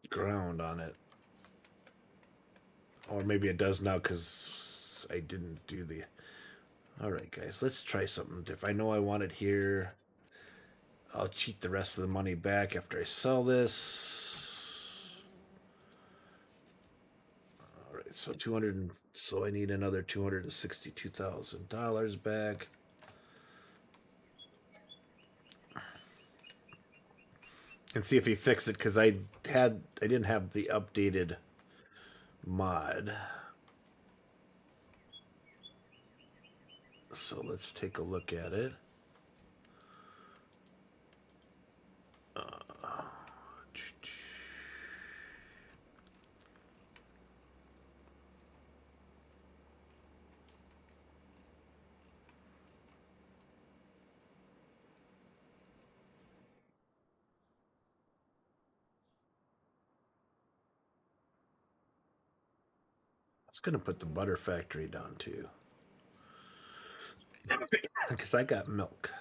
ground on it. Or maybe it does now because I didn't do the... All right, guys, let's try something different. I know I want it here. I'll cheat the rest of the money back after I sell this. All right, so 200. So I need another $262,000 back. And see if he fixed it because I didn't have the updated mod. So let's take a look at it. I was going to put the butter factory down too. Because I got milk.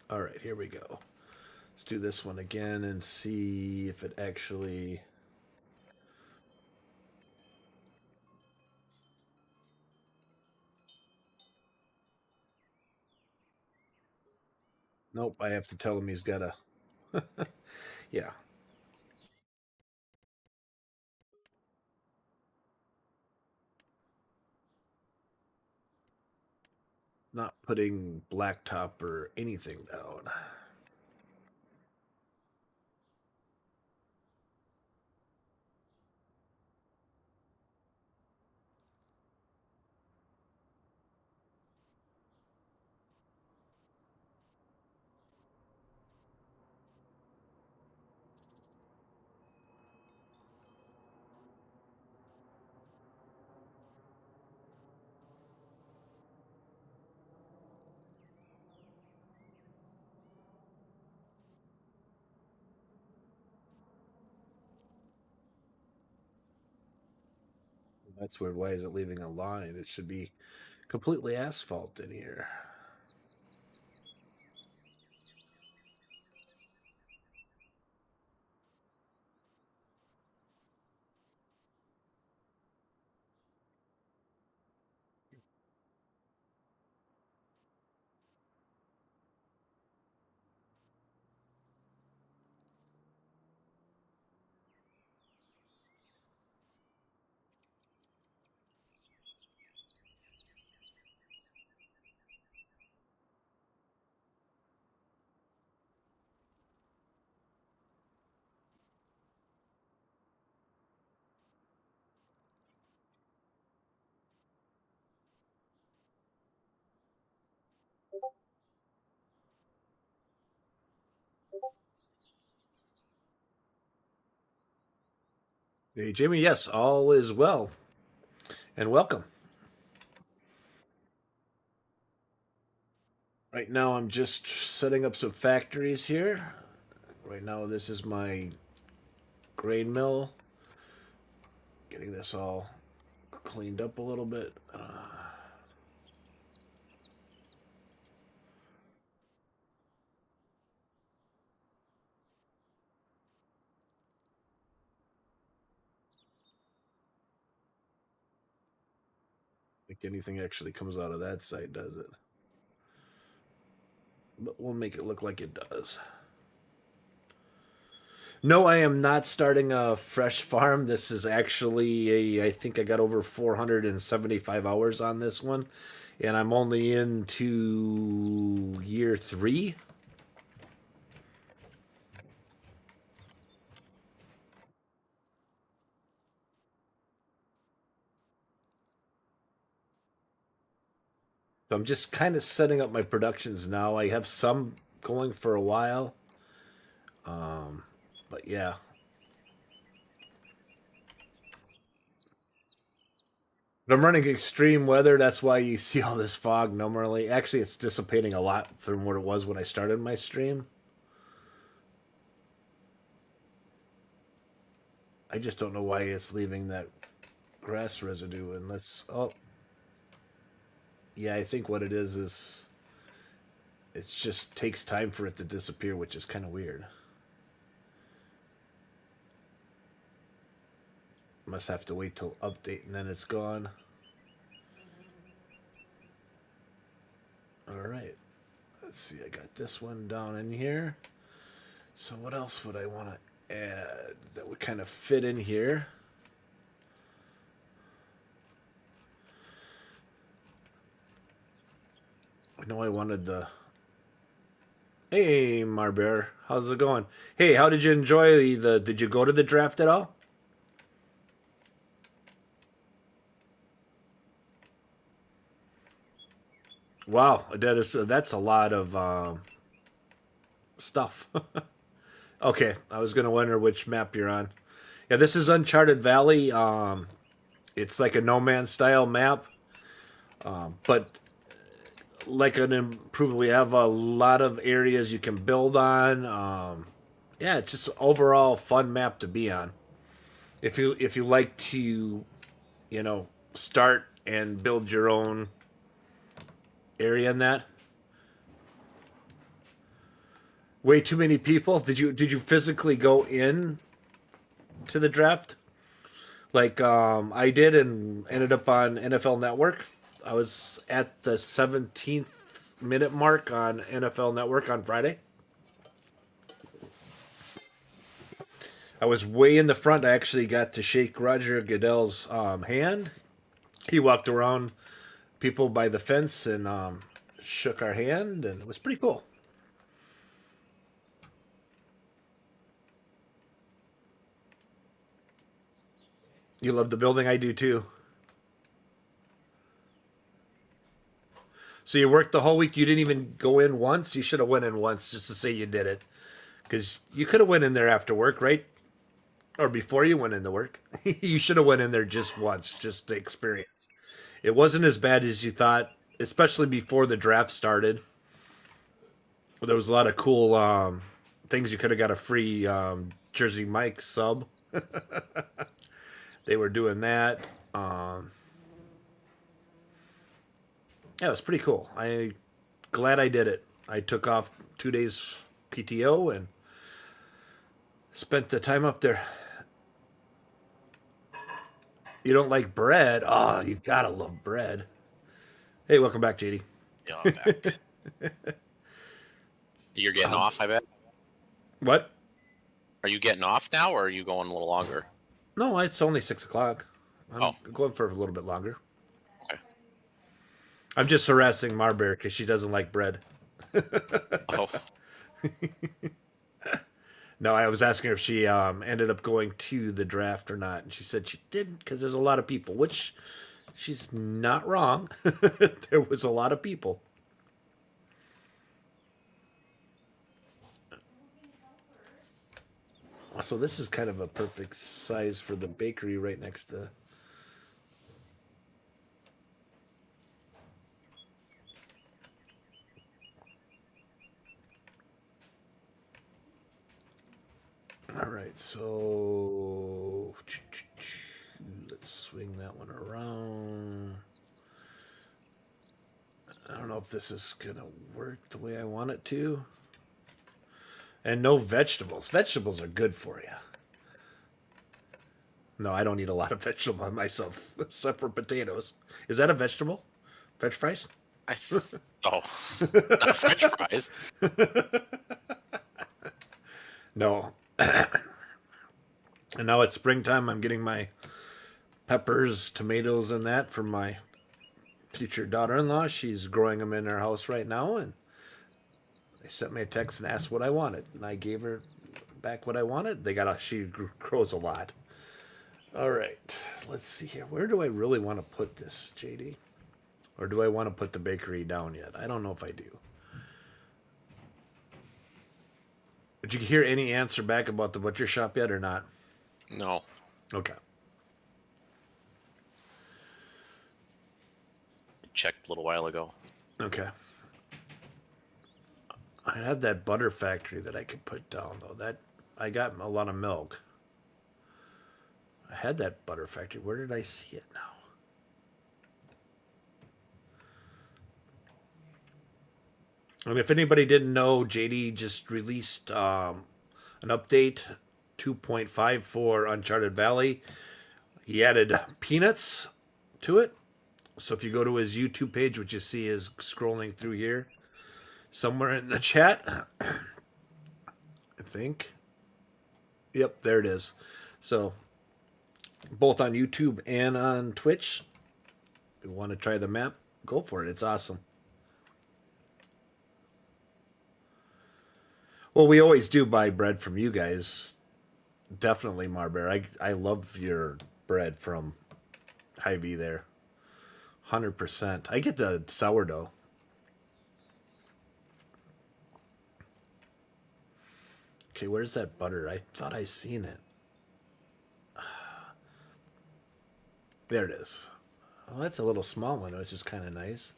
All right, here we go. Let's do this one again and see if it actually... Nope, I have to tell him he's got to... Yeah. Not putting blacktop or anything down. That's weird. Why is it leaving a line? It should be completely asphalt in here. Hey, Jamie, yes, all is well. And welcome. Right now, I'm just setting up some factories here. Right now, this is my grain mill. Getting this all cleaned up a little bit. Think anything actually comes out of that side, does it? But we'll make it look like it does. No, I am not starting a fresh farm. This is actually I think I got over 475 hours on this one. And I'm only into year 3. So I'm just kind of setting up my productions now. I have some going for a while. But yeah. But I'm running extreme weather. That's why you see all this fog normally. Actually, it's dissipating a lot from what it was when I started my stream. I just don't know why it's leaving that grass residue. And let's... Oh. Yeah, I think what it is it just takes time for it to disappear, which is kind of weird. Must have to wait till update and then it's gone. All right. Let's see. I got this one down in here. So what else would I want to add that would kind of fit in here? I know I wanted the... Hey, Marbear. How's it going? Hey, how did you enjoy the... Did you go to the draft at all? Wow, that's a lot of stuff. Okay, I was gonna wonder which map you're on. Yeah, this is Uncharted Valley. It's like a No Man's style map, but like an improvement, we have a lot of areas you can build on. Yeah, it's just overall fun map to be on. If you like to, start and build your own area in that. Way too many people. Did you physically go in to the draft? Like I did and ended up on NFL Network. I was at the 17th minute mark on NFL Network on Friday. I was way in the front. I actually got to shake Roger Goodell's hand. He walked around people by the fence and shook our hand, and it was pretty cool. You love the building? I do too. So you worked the whole week. You didn't even go in once. You should have went in once just to say you did it, because you could have went in there after work, right? Or before you went into work. You should have went in there just once, just to experience. It wasn't as bad as you thought, especially before the draft started. There was a lot of cool things. You could have got a free Jersey Mike sub. They were doing that. Yeah, it was pretty cool. I glad I did it. I took off 2 days PTO and spent the time up there. You don't like bread? Oh, you gotta love bread. Hey, welcome back, JD. Yeah, I'm back. You're getting off, I bet. What? Are you getting off now, or are you going a little longer? No, it's only 6 o'clock. I'm going for a little bit longer. Okay. I'm just harassing Marbear because she doesn't like bread. Oh. No, I was asking her if she ended up going to the draft or not, and she said she didn't because there's a lot of people, which she's not wrong. There was a lot of people. So this is kind of a perfect size for the bakery right next to... All right, so let's swing that one around. I don't know if this is gonna work the way I want it to. And no vegetables. Vegetables are good for you. No, I don't eat a lot of vegetable on myself, except for potatoes. Is that a vegetable? French fries? Not French fries. No. And now it's springtime. I'm getting my peppers, tomatoes, and that from my future daughter-in-law. She's growing them in her house right now, and they sent me a text and asked what I wanted, and I gave her back what I wanted. She grows a lot. All right, let's see here. Where do I really want to put this, JD? Or do I want to put the bakery down yet? I don't know if I do. Did you hear any answer back about the butcher shop yet or not? No. Okay. Checked a little while ago. Okay. I have that butter factory that I could put down, though. That I got a lot of milk. I had that butter factory. Where did I see it now? And if anybody didn't know, JD just released an update 2.5 for Uncharted Valley. he added peanuts to it. So if you go to his YouTube page, which you see is scrolling through here, somewhere in the chat, I think. Yep, there it is. So both on YouTube and on Twitch, if you want to try the map, go for it. It's awesome. Well, we always do buy bread from you guys. Definitely, Marbear. I love your bread from Hy-Vee there. 100%. I get the sourdough. Okay, where's that butter? I thought I seen it. There it is. Oh, that's a little small one, which is kind of nice.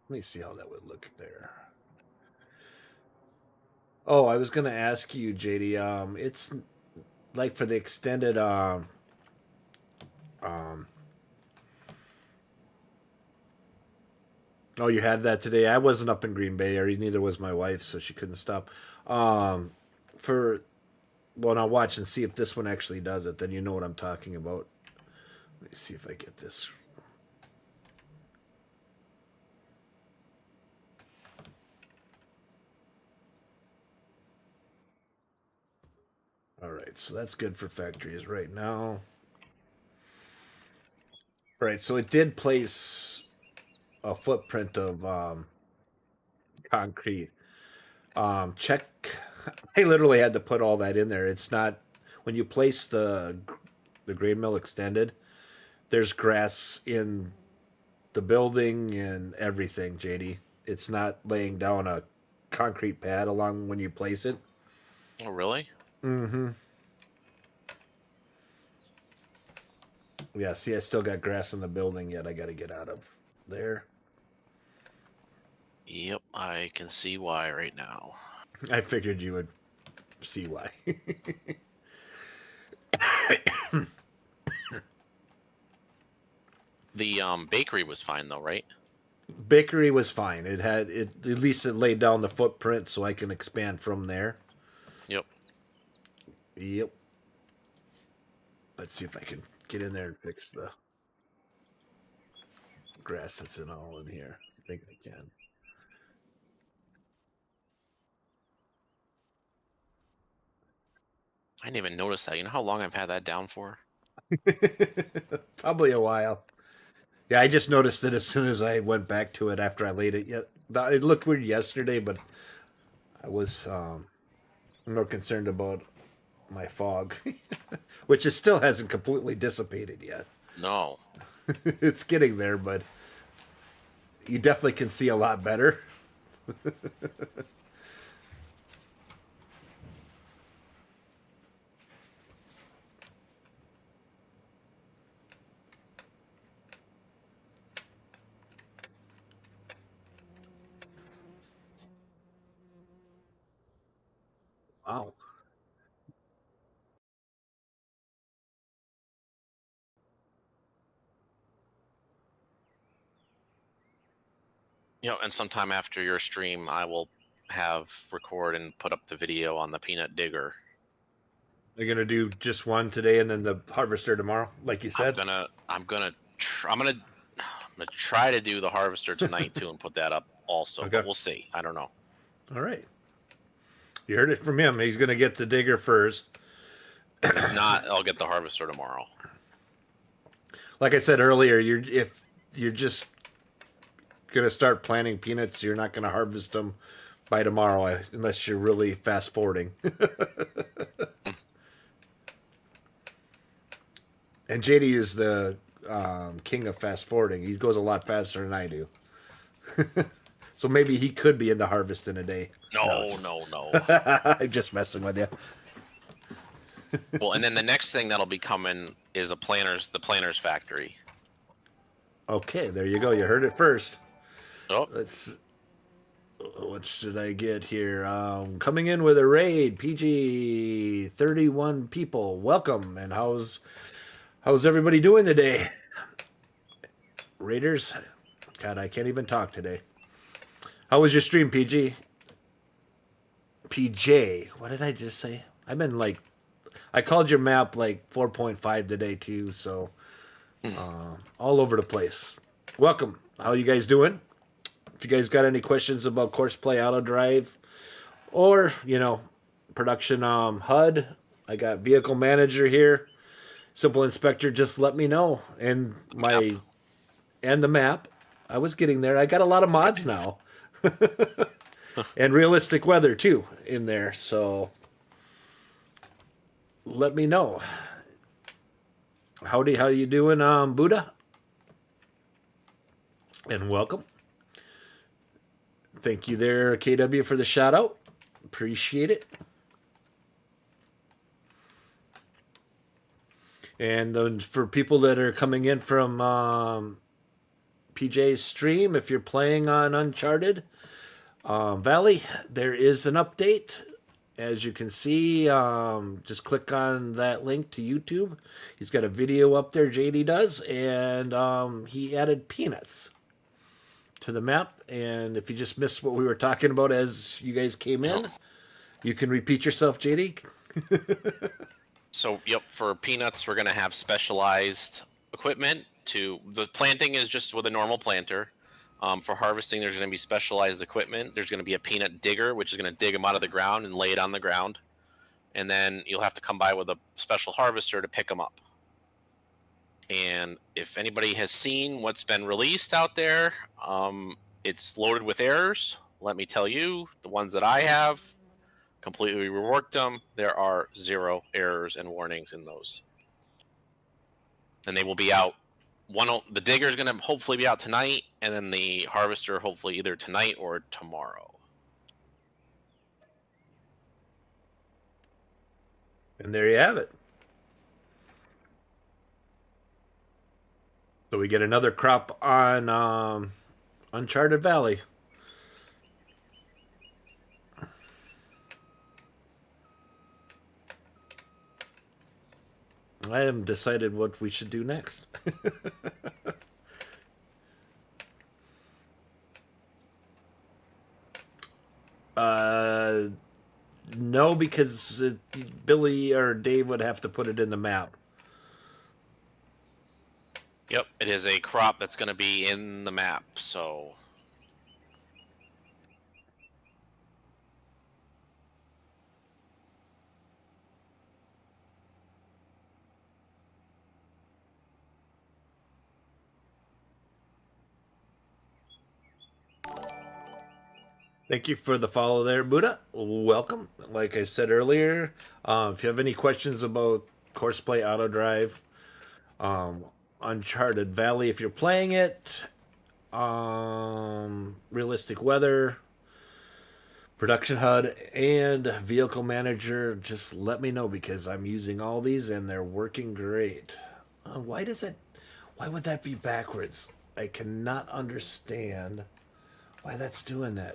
Let me see how that would look there. Oh, I was gonna ask you, JD. It's like for the extended Oh, you had that today. I wasn't up in Green Bay, or neither was my wife, so she couldn't stop. For well, now watch and see if this one actually does it. Then you know what I'm talking about. Let me see if I get this. All right, so that's good for factories right now. Right, so it did place a footprint of concrete. Check. I literally had to put all that in there. It's not when you place the grain mill extended. There's grass in the building and everything, JD. It's not laying down a concrete pad along when you place it. Oh, really? Mm-hmm. Yeah, see, I still got grass in the building yet. I got to get out of there. Yep, I can see why right now. I figured you would see why. The bakery was fine though, right? Bakery was fine. It had it at least it laid down the footprint so I can expand from there. Yep. Yep. Let's see if I can get in there and fix the grass that's in all in here. I think I can. I didn't even notice that. You know how long I've had that down for? Probably a while. Yeah, I just noticed it as soon as I went back to it after I laid it. Yet it looked weird yesterday, but I was more concerned about my fog, which it still hasn't completely dissipated yet. No. It's getting there, but you definitely can see a lot better. Wow. You know, and sometime after your stream, I will record and put up the video on the peanut digger. You're gonna do just one today and then the harvester tomorrow, like you said. I'm gonna try to do the harvester tonight too and put that up also. Okay. But we'll see. I don't know. All right. You heard it from him. He's gonna get the digger first. If not, I'll get the harvester tomorrow. Like I said earlier, if you're just gonna start planting peanuts, you're not gonna harvest them by tomorrow unless you're really fast forwarding. And JD is the king of fast forwarding. He goes a lot faster than I do. So maybe he could be in the harvest in a day. No. I'm just messing with you. Well, and then the next thing that'll be coming is the planners factory. Okay, there you go. You heard it first. Oh, What should I get here? Coming in with a raid, PG 31 people. Welcome. And how's everybody doing today? Raiders, God, I can't even talk today. How was your stream, PG? PJ. What did I just say? I've been like, I called your map like 4.5 today too, so all over the place. Welcome. How you guys doing? If you guys got any questions about Courseplay Auto Drive or, production HUD, I got Vehicle Manager here. Simple Inspector, just let me know. And and the map. I was getting there. I got a lot of mods now. And realistic weather too in there, so let me know. Howdy, how you doing, Buddha? And welcome. Thank you there, KW, for the shout out. Appreciate it. And for people that are coming in from PJ's stream, if you're playing on Uncharted Valley, there is an update. As you can see, just click on that link to YouTube. He's got a video up there, JD does, and he added peanuts to the map. And if you just missed what we were talking about as you guys came in, you can repeat yourself, JD. So, yep, for peanuts, we're going to have specialized equipment. The planting is just with a normal planter. For harvesting, there's going to be specialized equipment. There's going to be a peanut digger, which is going to dig them out of the ground and lay it on the ground. And then you'll have to come by with a special harvester to pick them up. And if anybody has seen what's been released out there, it's loaded with errors. Let me tell you, the ones that I have, completely reworked them. There are 0 errors and warnings in those. And they will be out. The digger is going to hopefully be out tonight, and then the harvester hopefully either tonight or tomorrow. And there you have it. So we get another crop on Uncharted Valley. I haven't decided what we should do next. No, because Billy or Dave would have to put it in the map. Yep, it is a crop that's going to be in the map, so... Thank you for the follow there, Buddha. Welcome. Like I said earlier, if you have any questions about Courseplay Auto Drive, Uncharted Valley, if you're playing it, realistic weather, production HUD, and vehicle manager, just let me know because I'm using all these and they're working great. Why would that be backwards? I cannot understand why that's doing that.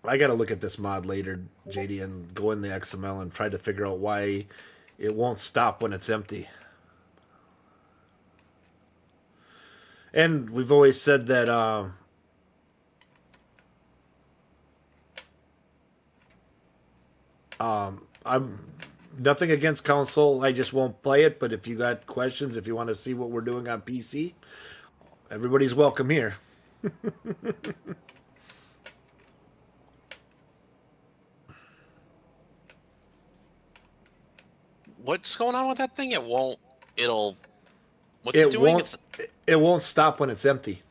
I gotta look at this mod later, JD, and go in the XML and try to figure out why it won't stop when it's empty. And we've always said that I'm nothing against console. I just won't play it. But if you got questions, if you want to see what we're doing on PC, everybody's welcome here. What's going on with that thing? What's It it doing? won't. It won't stop when it's empty.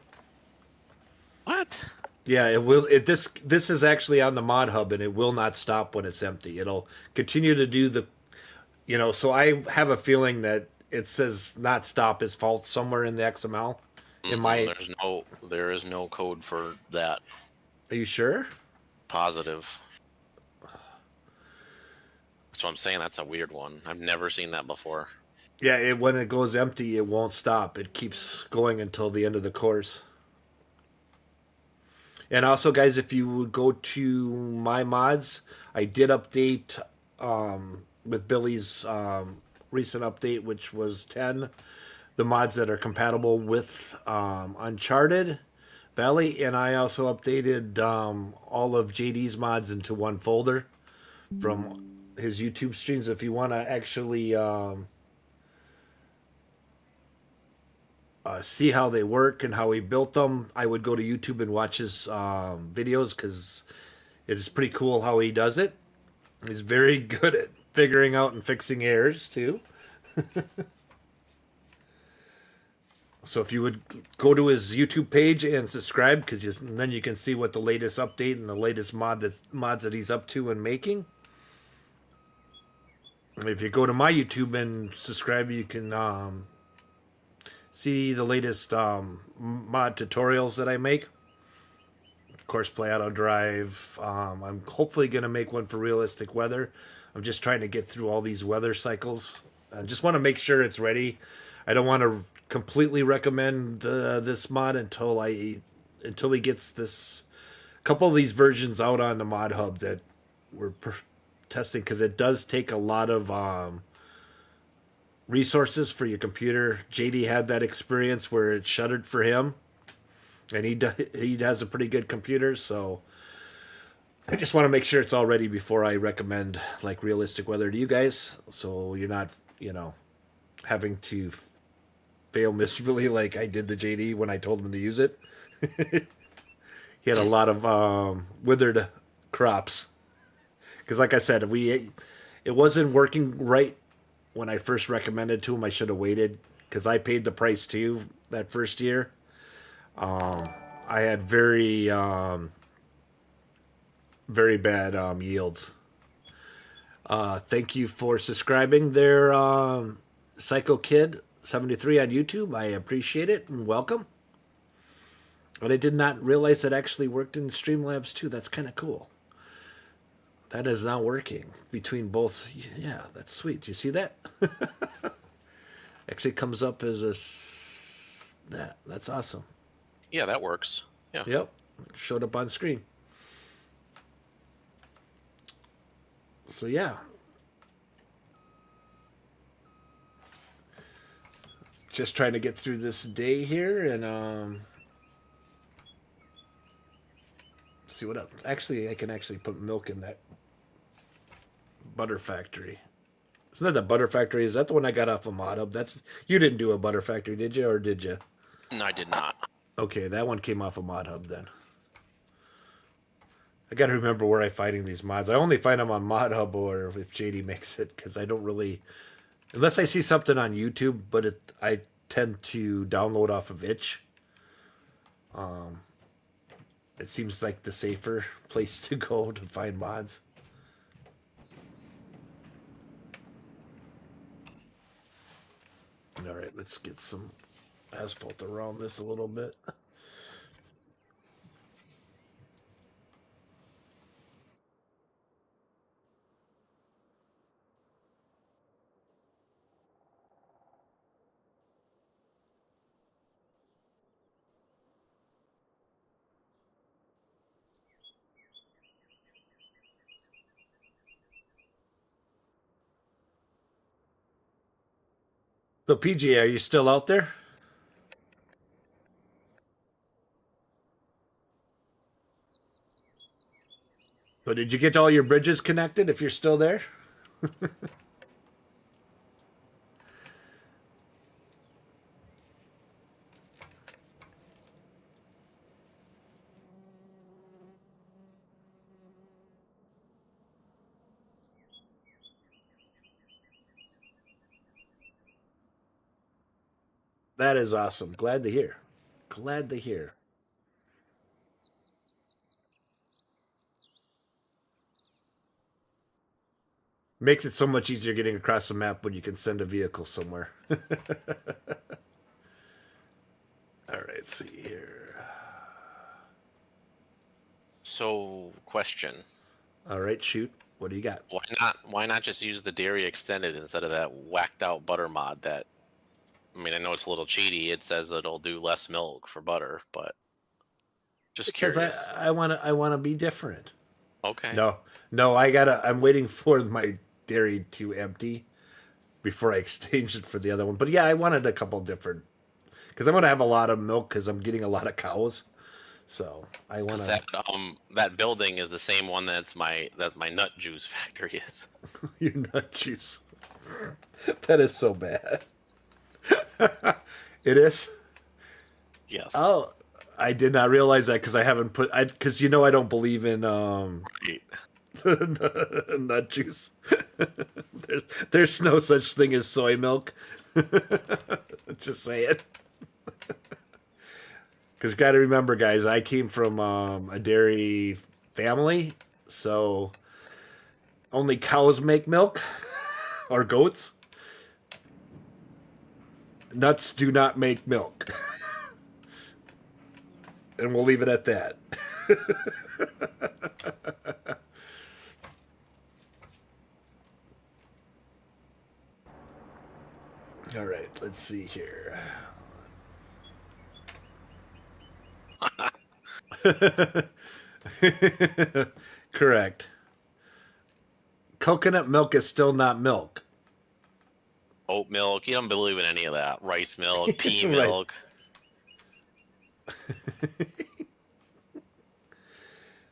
What? Yeah, it will. This is actually on the mod hub, and it will not stop when it's empty. It'll continue to do the, So I have a feeling that it says not stop is fault somewhere in the XML. There is no code for that. Are you sure? Positive. That's what I'm saying. That's a weird one. I've never seen that before. Yeah, when it goes empty, it won't stop. It keeps going until the end of the course. And also, guys, if you would go to my mods, I did update with Billy's recent update, which was 10. The mods that are compatible with Uncharted Valley, and I also updated all of JD's mods into one folder from his YouTube streams. If you want to actually see how they work and how he built them, I would go to YouTube and watch his videos, because it is pretty cool how he does it. He's very good at figuring out and fixing errors too. So if you would go to his YouTube page and subscribe, because then you can see what the latest update and the latest mods that he's up to and making. And if you go to my YouTube and subscribe, you can see the latest mod tutorials that I make. Of course, Play Auto Drive. I'm hopefully going to make one for realistic weather. I'm just trying to get through all these weather cycles. I just want to make sure it's ready. I don't want to completely recommend this mod until he gets this couple of these versions out on the mod hub that we're testing, because it does take a lot of resources for your computer. JD had that experience where it shuttered for him, and he has a pretty good computer, so I just want to make sure it's all ready before I recommend like realistic weather to you guys, so you're not having to fail miserably like I did the JD when I told him to use it. He had a lot of withered crops, because like I said, it wasn't working right when I first recommended to him. I should have waited, because I paid the price too that first year. I had very bad yields. Thank you for subscribing there, Psycho Kid 73 on YouTube. I appreciate it and welcome. But I did not realize that actually worked in Streamlabs too. That's kind of cool. That is now working between both. Yeah, that's sweet. Do you see that? Actually comes up as that's awesome. Yeah, that works. Yeah. Yep. Showed up on screen. So yeah. Just trying to get through this day here and see what else. Actually, I can actually put milk in that Butter Factory. Isn't that the Butter Factory? Is that the one I got off of ModHub? You didn't do a Butter Factory, did you? Or did you? No, I did not. Okay, that one came off of ModHub then. I got to remember where I'm finding these mods. I only find them on ModHub or if JD makes it, because I don't really, unless I see something on YouTube, but I tend to download off of itch. It seems like the safer place to go to find mods. All right, let's get some asphalt around this a little bit. So PG, are you still out there? So did you get all your bridges connected if you're still there? That is awesome. Glad to hear. Glad to hear. Makes it so much easier getting across the map when you can send a vehicle somewhere. All right, let's see here. So, question. All right, shoot. What do you got? Why not just use the dairy extended instead of that whacked out butter mod that, I mean, I know it's a little cheaty. It says it'll do less milk for butter, but just Because curious. I wanna be different. Okay. No, I'm waiting for my dairy to empty before I exchanged it for the other one. But yeah, I wanted a couple different because I'm gonna have a lot of milk because I'm getting a lot of cows. So I want 'Cause to. that building is the same one that my nut juice factory is. Your nut juice. That is so bad. It is. Yes. Oh, I did not realize that because I haven't put. Because I don't believe in Right. nut juice. There's no such thing as soy milk. Just say it. Because you got to remember, guys, I came from a dairy family, so only cows make milk or goats. Nuts do not make milk. And we'll leave it at that. All right, let's see here. Correct. Coconut milk is still not milk. Oat milk. You don't believe in any of that. Rice milk, pea Right. milk.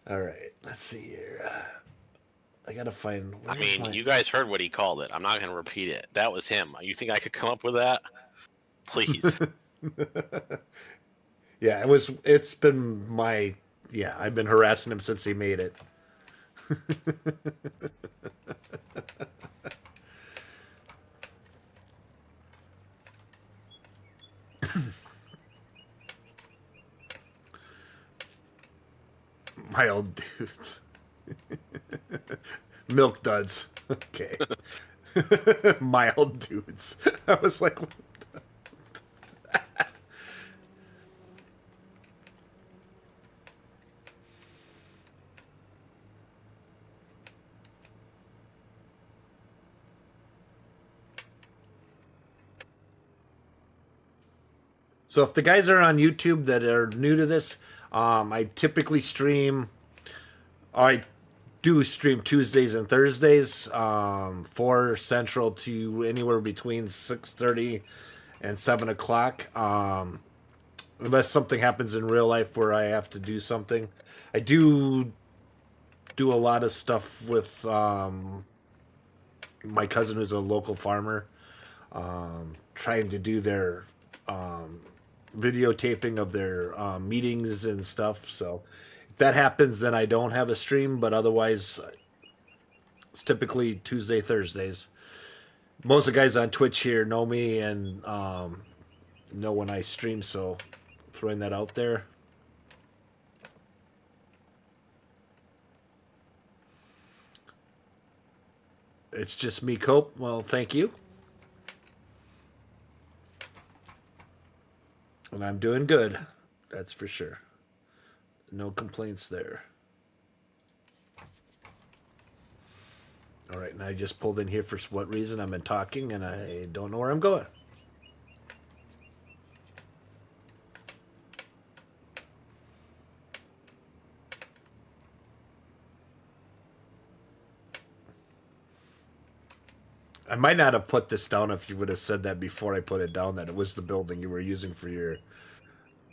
All right, let's see here. I gotta find. I where's mean, my- you guys heard what he called it. I'm not going to repeat it. That was him. You think I could come up with that? Please. Yeah, It's been my. Yeah, I've been harassing him since he made it. My old dudes. Milk duds. Okay. Mild dudes. I was like, what the- So if the guys are on YouTube that are new to this, I typically stream. I do stream Tuesdays and Thursdays, 4 Central to anywhere between 6:30 and 7 o'clock. Unless something happens in real life where I have to do something, I do a lot of stuff with my cousin who's a local farmer, trying to do their videotaping of their meetings and stuff. So if that happens, then I don't have a stream. But otherwise, it's typically Tuesday, Thursdays. Most of the guys on Twitch here know me and know when I stream. So throwing that out there. It's just me, Cope. Well, thank you. And I'm doing good. That's for sure. No complaints there. All right, and I just pulled in here for what reason? I've been talking and I don't know where I'm going. I might not have put this down if you would have said that before I put it down, that it was the building you were using for your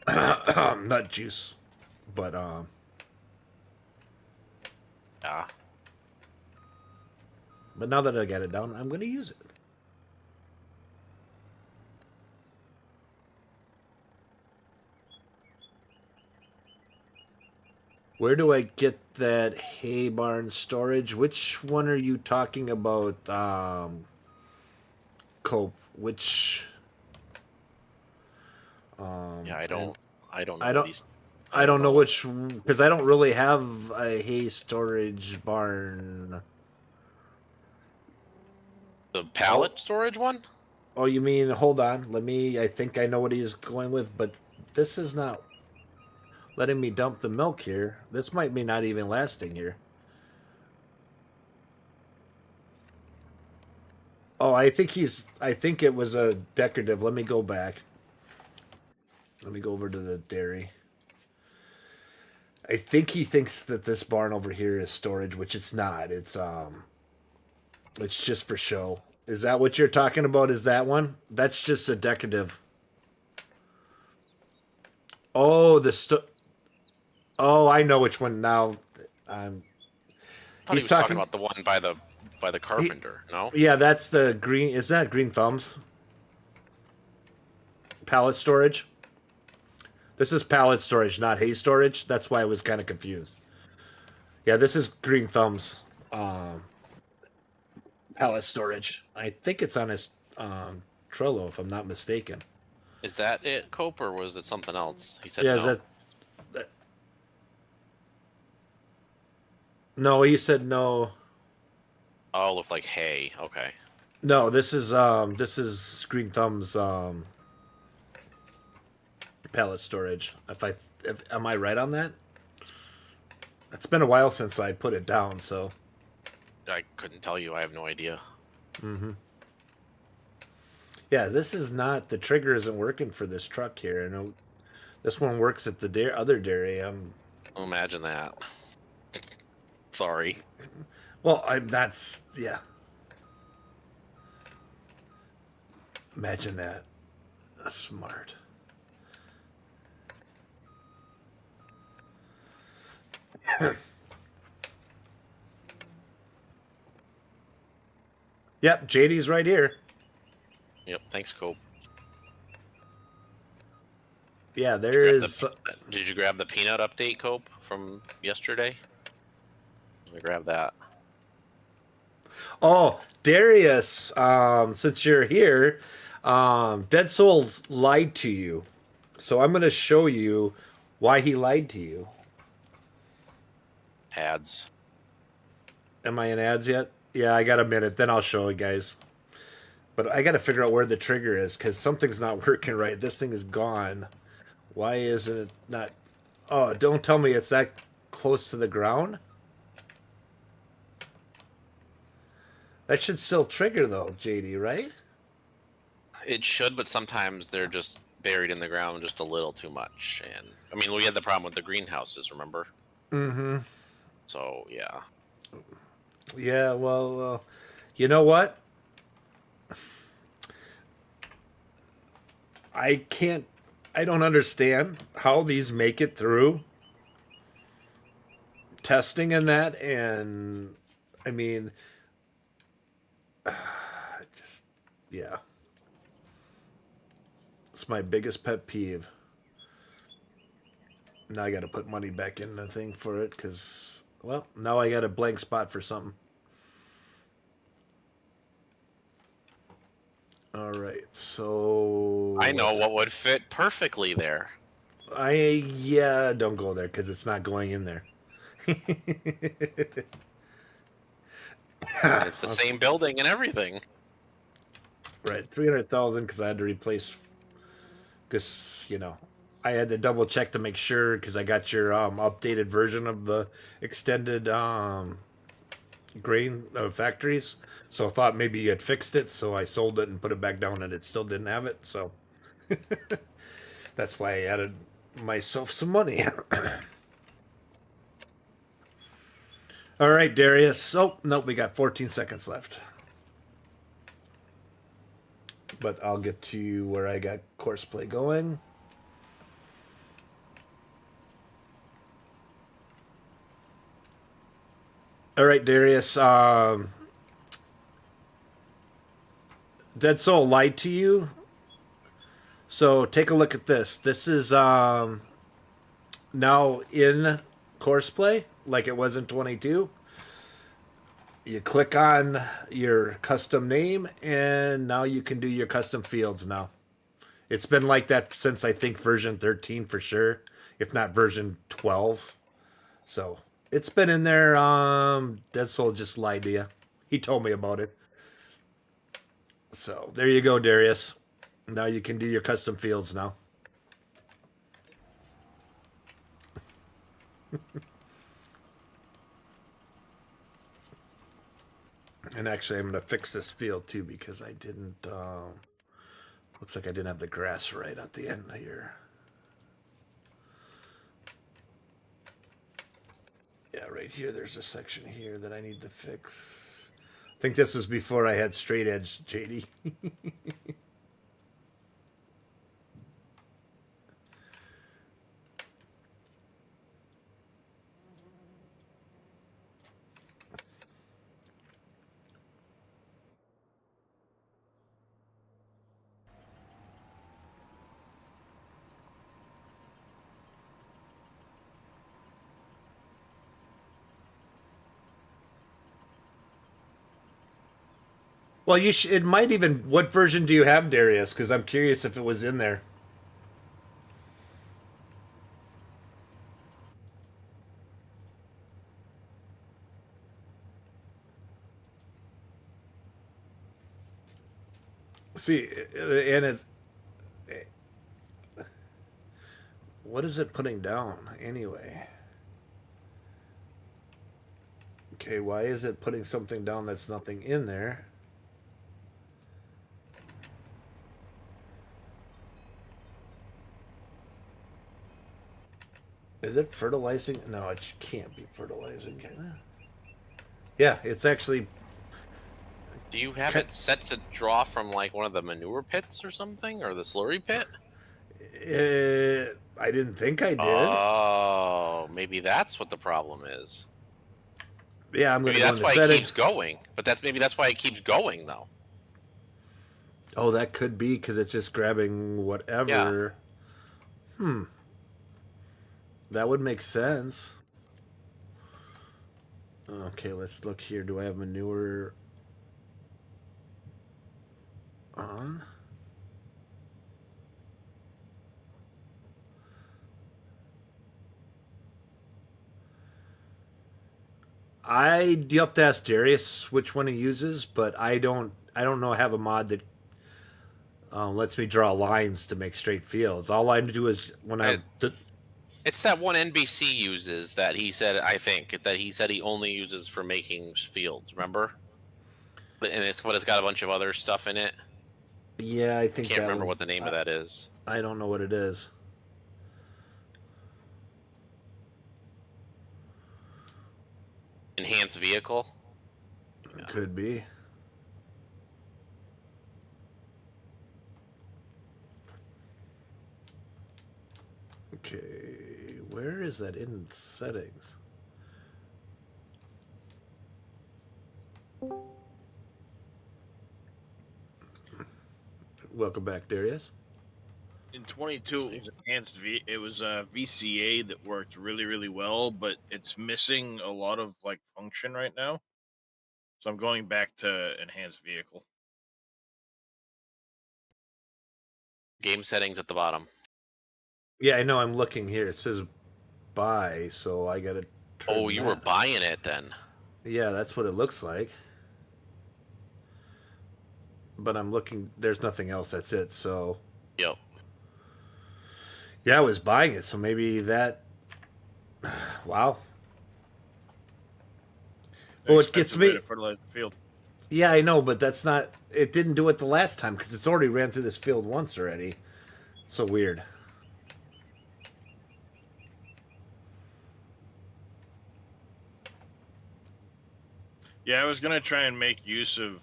nut juice. But Yeah. but now that I got it down, I'm going to use it. Where do I get that hay barn storage? Which one are you talking about, Cope? Which? Yeah, I don't know I don't- these. I don't know which, because I don't really have a hay storage barn. The pallet storage one? Oh, you mean, hold on. I think I know what he's going with, but this is not letting me dump the milk here. This might be not even lasting here. Oh, I think it was a decorative. Let me go back. Let me go over to the dairy. I think he thinks that this barn over here is storage, which it's not. It's just for show. Is that what you're talking about? Is that one? That's just a decorative. Oh, Oh, I know which one now. I thought He's he was talking talking about the one by the carpenter. No. Yeah, that's the green. Is that Green Thumbs? Pallet storage. This is pallet storage, not hay storage. That's why I was kind of confused. Yeah, this is Green Thumbs pallet storage. I think it's on his Trello, if I'm not mistaken. Is that it, Cope, or was it something else? He said Yeah, no. is that? No, he said no. Oh, looked like hay. Okay. No, this is Green Thumbs pallet storage. Am I right on that? It's been a while since I put it down, so. I couldn't tell you. I have no idea. Yeah, this is not, the trigger isn't working for this truck here. I know this one works at the other dairy. Imagine that. Sorry. Well, that's, yeah. Imagine that. That's smart. Yep, JD's right here. Yep. Thanks, Cope. Yeah, there is. Did you grab the peanut update, Cope, from yesterday? Let me grab that. Oh, Darius, since you're here, Dead Souls lied to you. So I'm going to show you why he lied to you. Ads. Am I in ads yet? Yeah, I got a minute. Then I'll show you guys. But I got to figure out where the trigger is because something's not working right. This thing is gone. Why isn't it not? Oh, don't tell me it's that close to the ground. That should still trigger though, JD, right? It should, but sometimes they're just buried in the ground just a little too much. And I mean, we had the problem with the greenhouses, remember? Mm-hmm. So yeah. Yeah, well, you know what? I don't understand how these make it through testing and that, and I mean, just, yeah. It's my biggest pet peeve. Now I got to put money back in the thing for it because, well, now I got a blank spot for something. All right, so I know what would fit perfectly there. Yeah, don't go there because it's not going in there. It's the same building and everything. Right, 300,000 because I had to replace. Because I had to double check to make sure because I got your updated version of the extended grain factories. So I thought maybe you had fixed it, so I sold it and put it back down, and it still didn't have it. So that's why I added myself some money. All right, Darius. Oh, nope, we got 14 seconds left. But I'll get to you where I got Courseplay going. All right, Darius. Dead Soul lied to you. So take a look at this. This is now in Courseplay, like it was in 22. You click on your custom name, and now you can do your custom fields now. It's been like that since I think version 13 for sure, if not version 12. So it's been in there. Dead Soul just lied to you. He told me about it. So there you go, Darius. Now you can do your custom fields now. And actually, I'm going to fix this field too because I didn't. Looks like I didn't have the grass right at the end here. Yeah, right here. There's a section here that I need to fix. I think this was before I had straight edge, JD. Well, it might even. What version do you have, Darius? Because I'm curious if it was in there. See, and it's. What is it putting down anyway? Okay, why is it putting something down that's nothing in there? Is it fertilizing? No, it can't be fertilizing, can it? Yeah, it's actually. Do you have it set to draw from like one of the manure pits or something, or the slurry pit? I didn't think I did. Oh, maybe that's what the problem is. Yeah, I'm going to Maybe go that's into why it settings. keeps going. But that's why it keeps going though. Oh, that could be because it's just grabbing whatever. Yeah. That would make sense. Okay, let's look here. Do I have manure on? You have to ask Darius which one he uses, but I don't know. I have a mod that lets me draw lines to make straight fields. All I do is It's that one NBC uses that he said. I think that he said he only uses for making fields. Remember? And it's got a bunch of other stuff in it. Yeah, I think Can't remember what the name of that is. I don't know what it is. Enhanced vehicle. It could be. Okay, where is that in settings? Welcome back, Darius. In 22, it was VCA that worked really, really well, but it's missing a lot of like function right now. So I'm going back to enhanced vehicle. Game settings at the bottom. Yeah, I know. I'm looking here. It says buy, so I gotta. Oh, you were buying it then. Yeah, that's what it looks like. But I'm looking. There's nothing else. That's it. So. Yep. Yeah, I was buying it, so maybe that. Wow. Oh, it gets me. Fertilize the field. Yeah, I know, but that's not. It didn't do it the last time because it's already ran through this field once already. So weird. Yeah, I was gonna try and make use of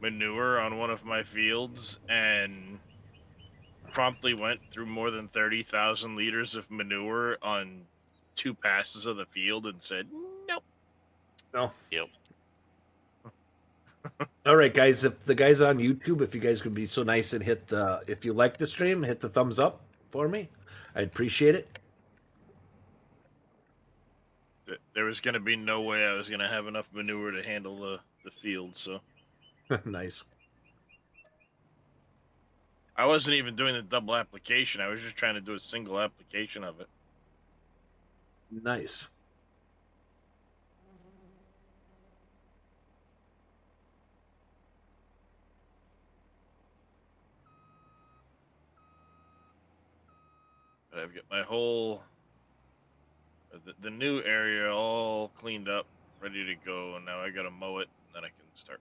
manure on one of my fields and promptly went through more than 30,000 liters of manure on 2 passes of the field and said, nope. No. Yep. All right, guys. If the guys on YouTube, if you guys could be so nice and hit the, if you like the stream, hit the thumbs up for me. I'd appreciate it. There was going to be no way I was going to have enough manure to handle the field, so. Nice. I wasn't even doing the double application. I was just trying to do a single application of it. Nice. But I've got my whole the new area all cleaned up, ready to go, and now I got to mow it, and then I can start.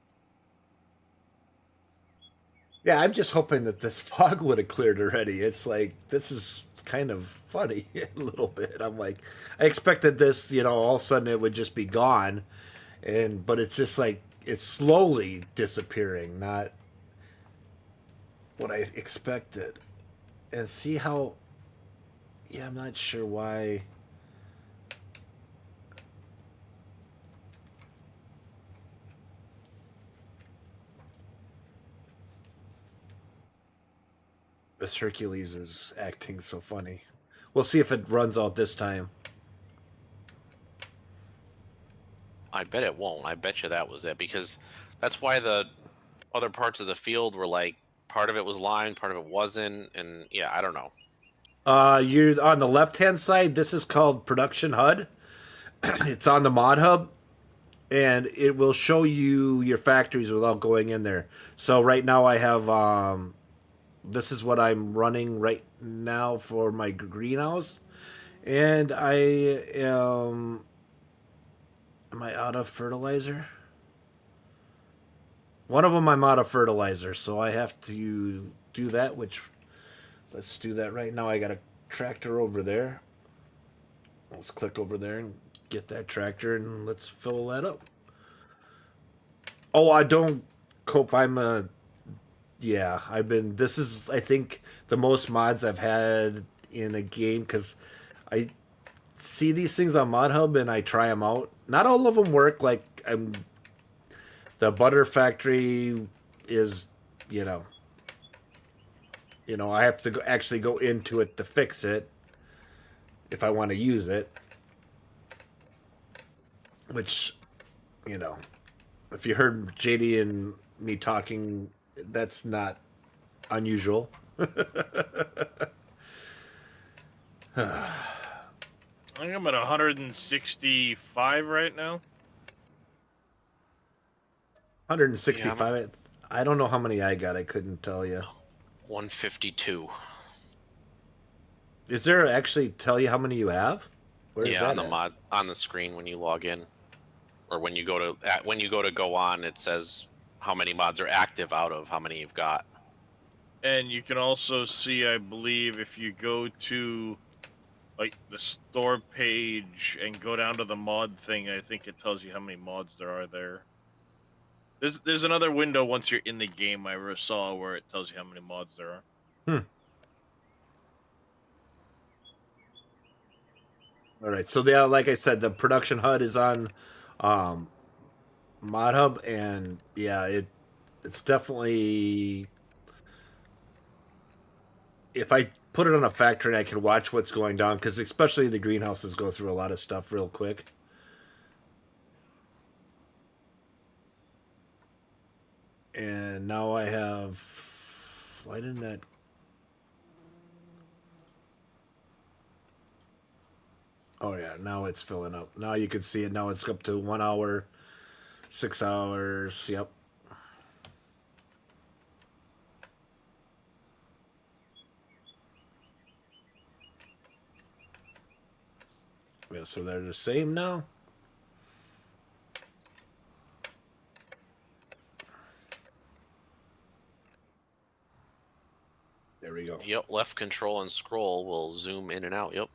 Yeah, I'm just hoping that this fog would have cleared already. It's like, this is kind of funny a little bit. I'm like, I expected this, all of a sudden it would just be gone. But it's just like it's slowly disappearing, not what I expected. And see how, yeah, I'm not sure why. This Hercules is acting so funny. We'll see if it runs out this time. I bet it won't. I bet you that was it, because that's why the other parts of the field were like, part of it was lined, part of it wasn't, and yeah, I don't know. You're on the left-hand side. This is called Production HUD. It's on the Mod Hub, and it will show you your factories without going in there. So right now I have this is what I'm running right now for my greenhouse, and I am I out of fertilizer? One of them I'm out of fertilizer, so I have to do that, which let's do that right now. I got a tractor over there. Let's click over there and get that tractor, and let's fill that up. Oh, I don't cope. Yeah, this is, I think, the most mods I've had in a game, because I see these things on Mod Hub and I try them out. Not all of them work. Like, the butter factory is, you know, I have to actually go into it to fix it if I want to use it. Which, if you heard JD and me talking, that's not unusual. I think I'm at 165 right now. 165. Yeah, I don't know how many I got. I couldn't tell you. 152. Is there actually tell you how many you have? Where is Yeah, that on the at? mod, on the screen when you log in, or when you go on, it says how many mods are active out of how many you've got. And you can also see, I believe, if you go to like the store page and go down to the mod thing, I think it tells you how many mods there are there. There's another window once you're in the game I saw where it tells you how many mods there are. All right. So like I said, the production HUD is on Mod Hub, and yeah, it's definitely, if I put it on a factory, I can watch what's going down, because especially the greenhouses go through a lot of stuff real quick. And now I have, why didn't that? Oh yeah, now it's filling up. Now you can see it. Now it's up to 1 hour, 6 hours. Yep. Yeah, so they're the same now. There we go. Yep, left control and scroll will zoom in and out. Yep.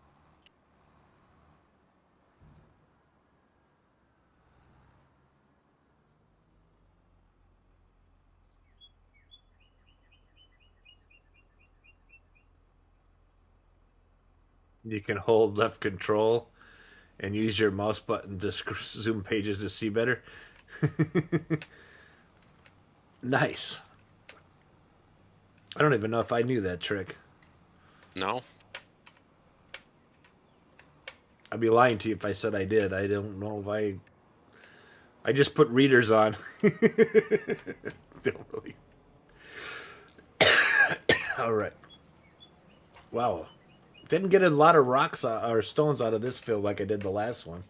You can hold left control and use your mouse button to zoom pages to see better. Nice. I don't even know if I knew that trick. No. I'd be lying to you if I said I did. I don't know if I just put readers on. Don't really. All right. Wow. Didn't get a lot of rocks or stones out of this field like I did the last one.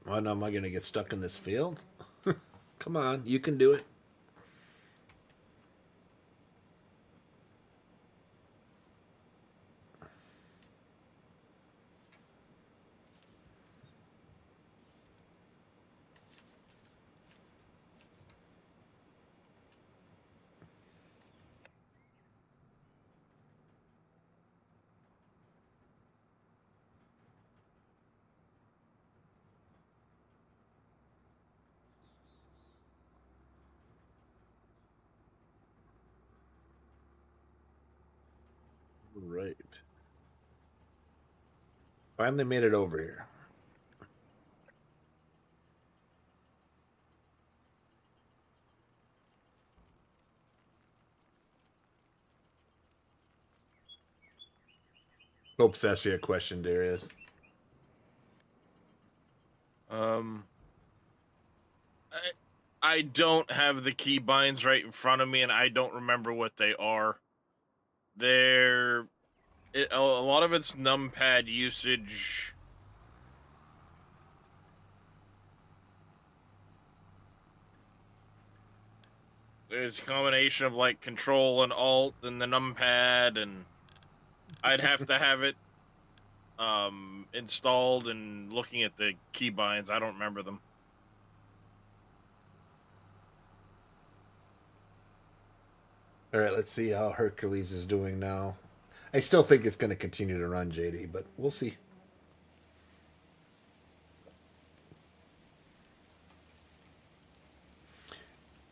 Well, now am I going to get stuck in this field? Come on, you can do it. right. Finally made it over here. Hope to ask you a question, Darius. I don't have the key binds right in front of me, and I don't remember what they are. A lot of it's numpad usage. It's a combination of like control and alt and the numpad, and I'd have to have it installed and looking at the keybinds. I don't remember them. All right, let's see how Hercules is doing now. I still think it's going to continue to run, JD, but we'll see.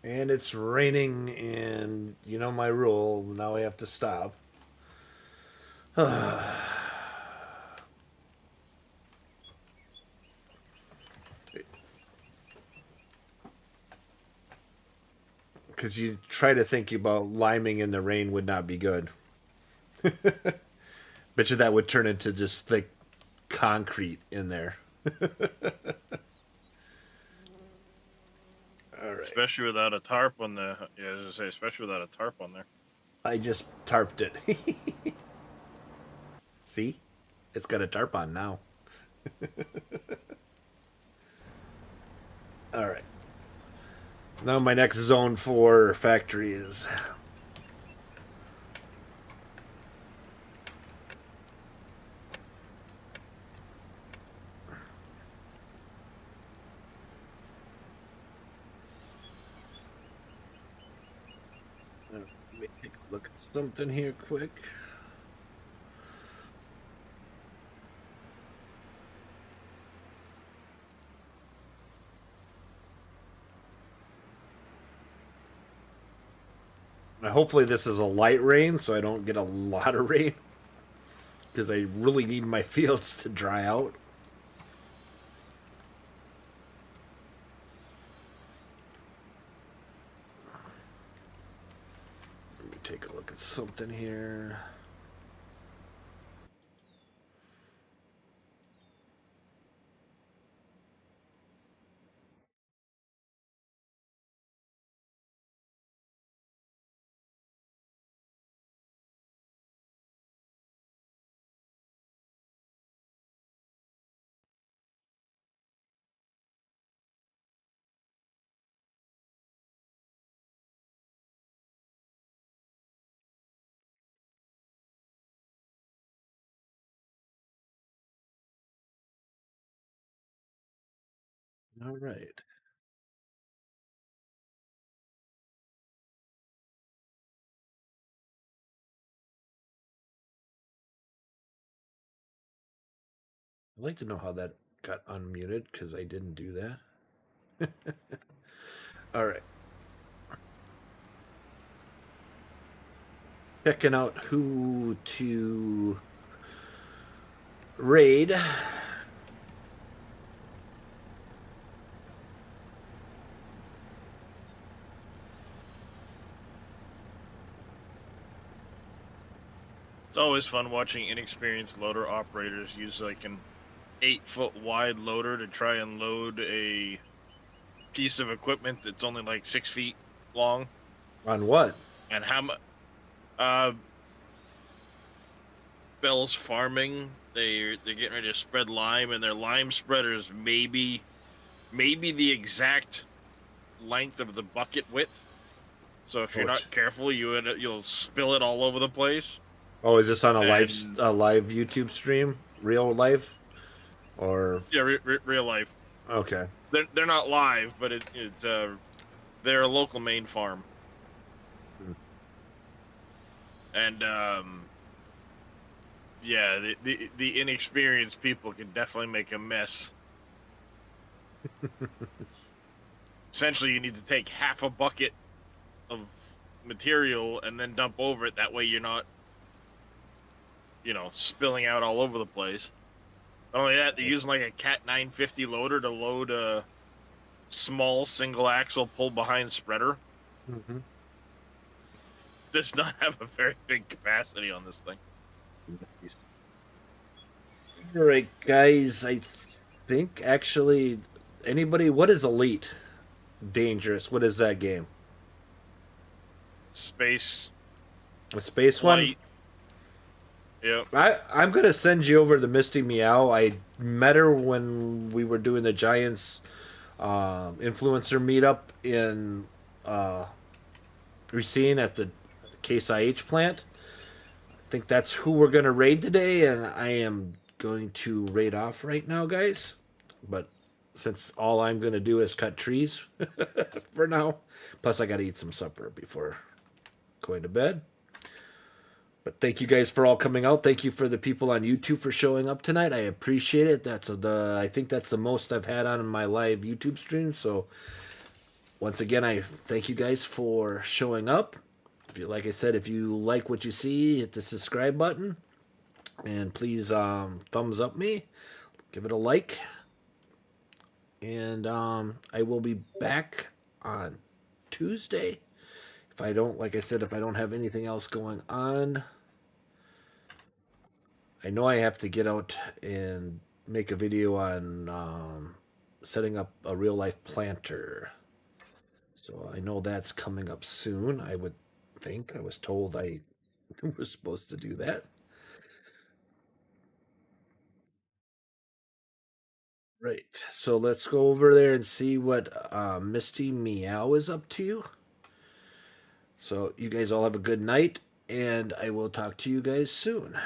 And it's raining, and you know my rule. Now I have to stop. Because you try to think about liming in the rain would not be good. Bet you that would turn into just thick concrete in there. All right. Especially without a tarp on the. Yeah, I was gonna say, especially without a tarp on there. I just tarped it. See? It's got a tarp on now. All right. Now my next zone 4 factory is... Let me take a look at something here quick. Now, hopefully this is a light rain so I don't get a lot of rain. Because I really need my fields to dry out. Let me take a look at something here. All right. I'd like to know how that got unmuted because I didn't do that. All right. Checking out who to raid. It's always fun watching inexperienced loader operators use like an 8-foot wide loader to try and load a piece of equipment that's only like 6 feet long. On what? And how much? Bell's farming. They're getting ready to spread lime, and their lime spreaders maybe the exact length of the bucket width. So if you're not careful, you'll spill it all over the place. Oh, is this on a live YouTube stream? Real life? Or yeah, real life. Okay. They're not live, but they're a local Maine farm. And yeah, the inexperienced people can definitely make a mess. Essentially, you need to take half a bucket of material and then dump over it. That way, you're not spilling out all over the place. Not only that, they're using like a Cat 950 loader to load a small single axle pull behind spreader. Mm-hmm. Does not have a very big capacity on this thing. All right, guys. I think actually, anybody, what is Elite Dangerous? What is that game? Space A space one? flight. Yep. I'm gonna send you over the Misty Meow. I met her when we were doing the Giants influencer meetup in Racine at the Case IH plant. I think that's who we're gonna raid today, and I am going to raid off right now, guys. But since all I'm gonna do is cut trees for now, plus I gotta eat some supper before going to bed. But thank you guys for all coming out. Thank you for the people on YouTube for showing up tonight. I appreciate it. I think that's the most I've had on my live YouTube stream. So once again, I thank you guys for showing up. Like I said, if you like what you see, hit the subscribe button, and please thumbs up me, give it a like, and I will be back on Tuesday. If I don't, like I said, if I don't have anything else going on. I know I have to get out and make a video on setting up a real life planter. So I know that's coming up soon. I would think. I was told I was supposed to do that. Right. So let's go over there and see what Misty Meow is up to. So you guys all have a good night, and I will talk to you guys soon.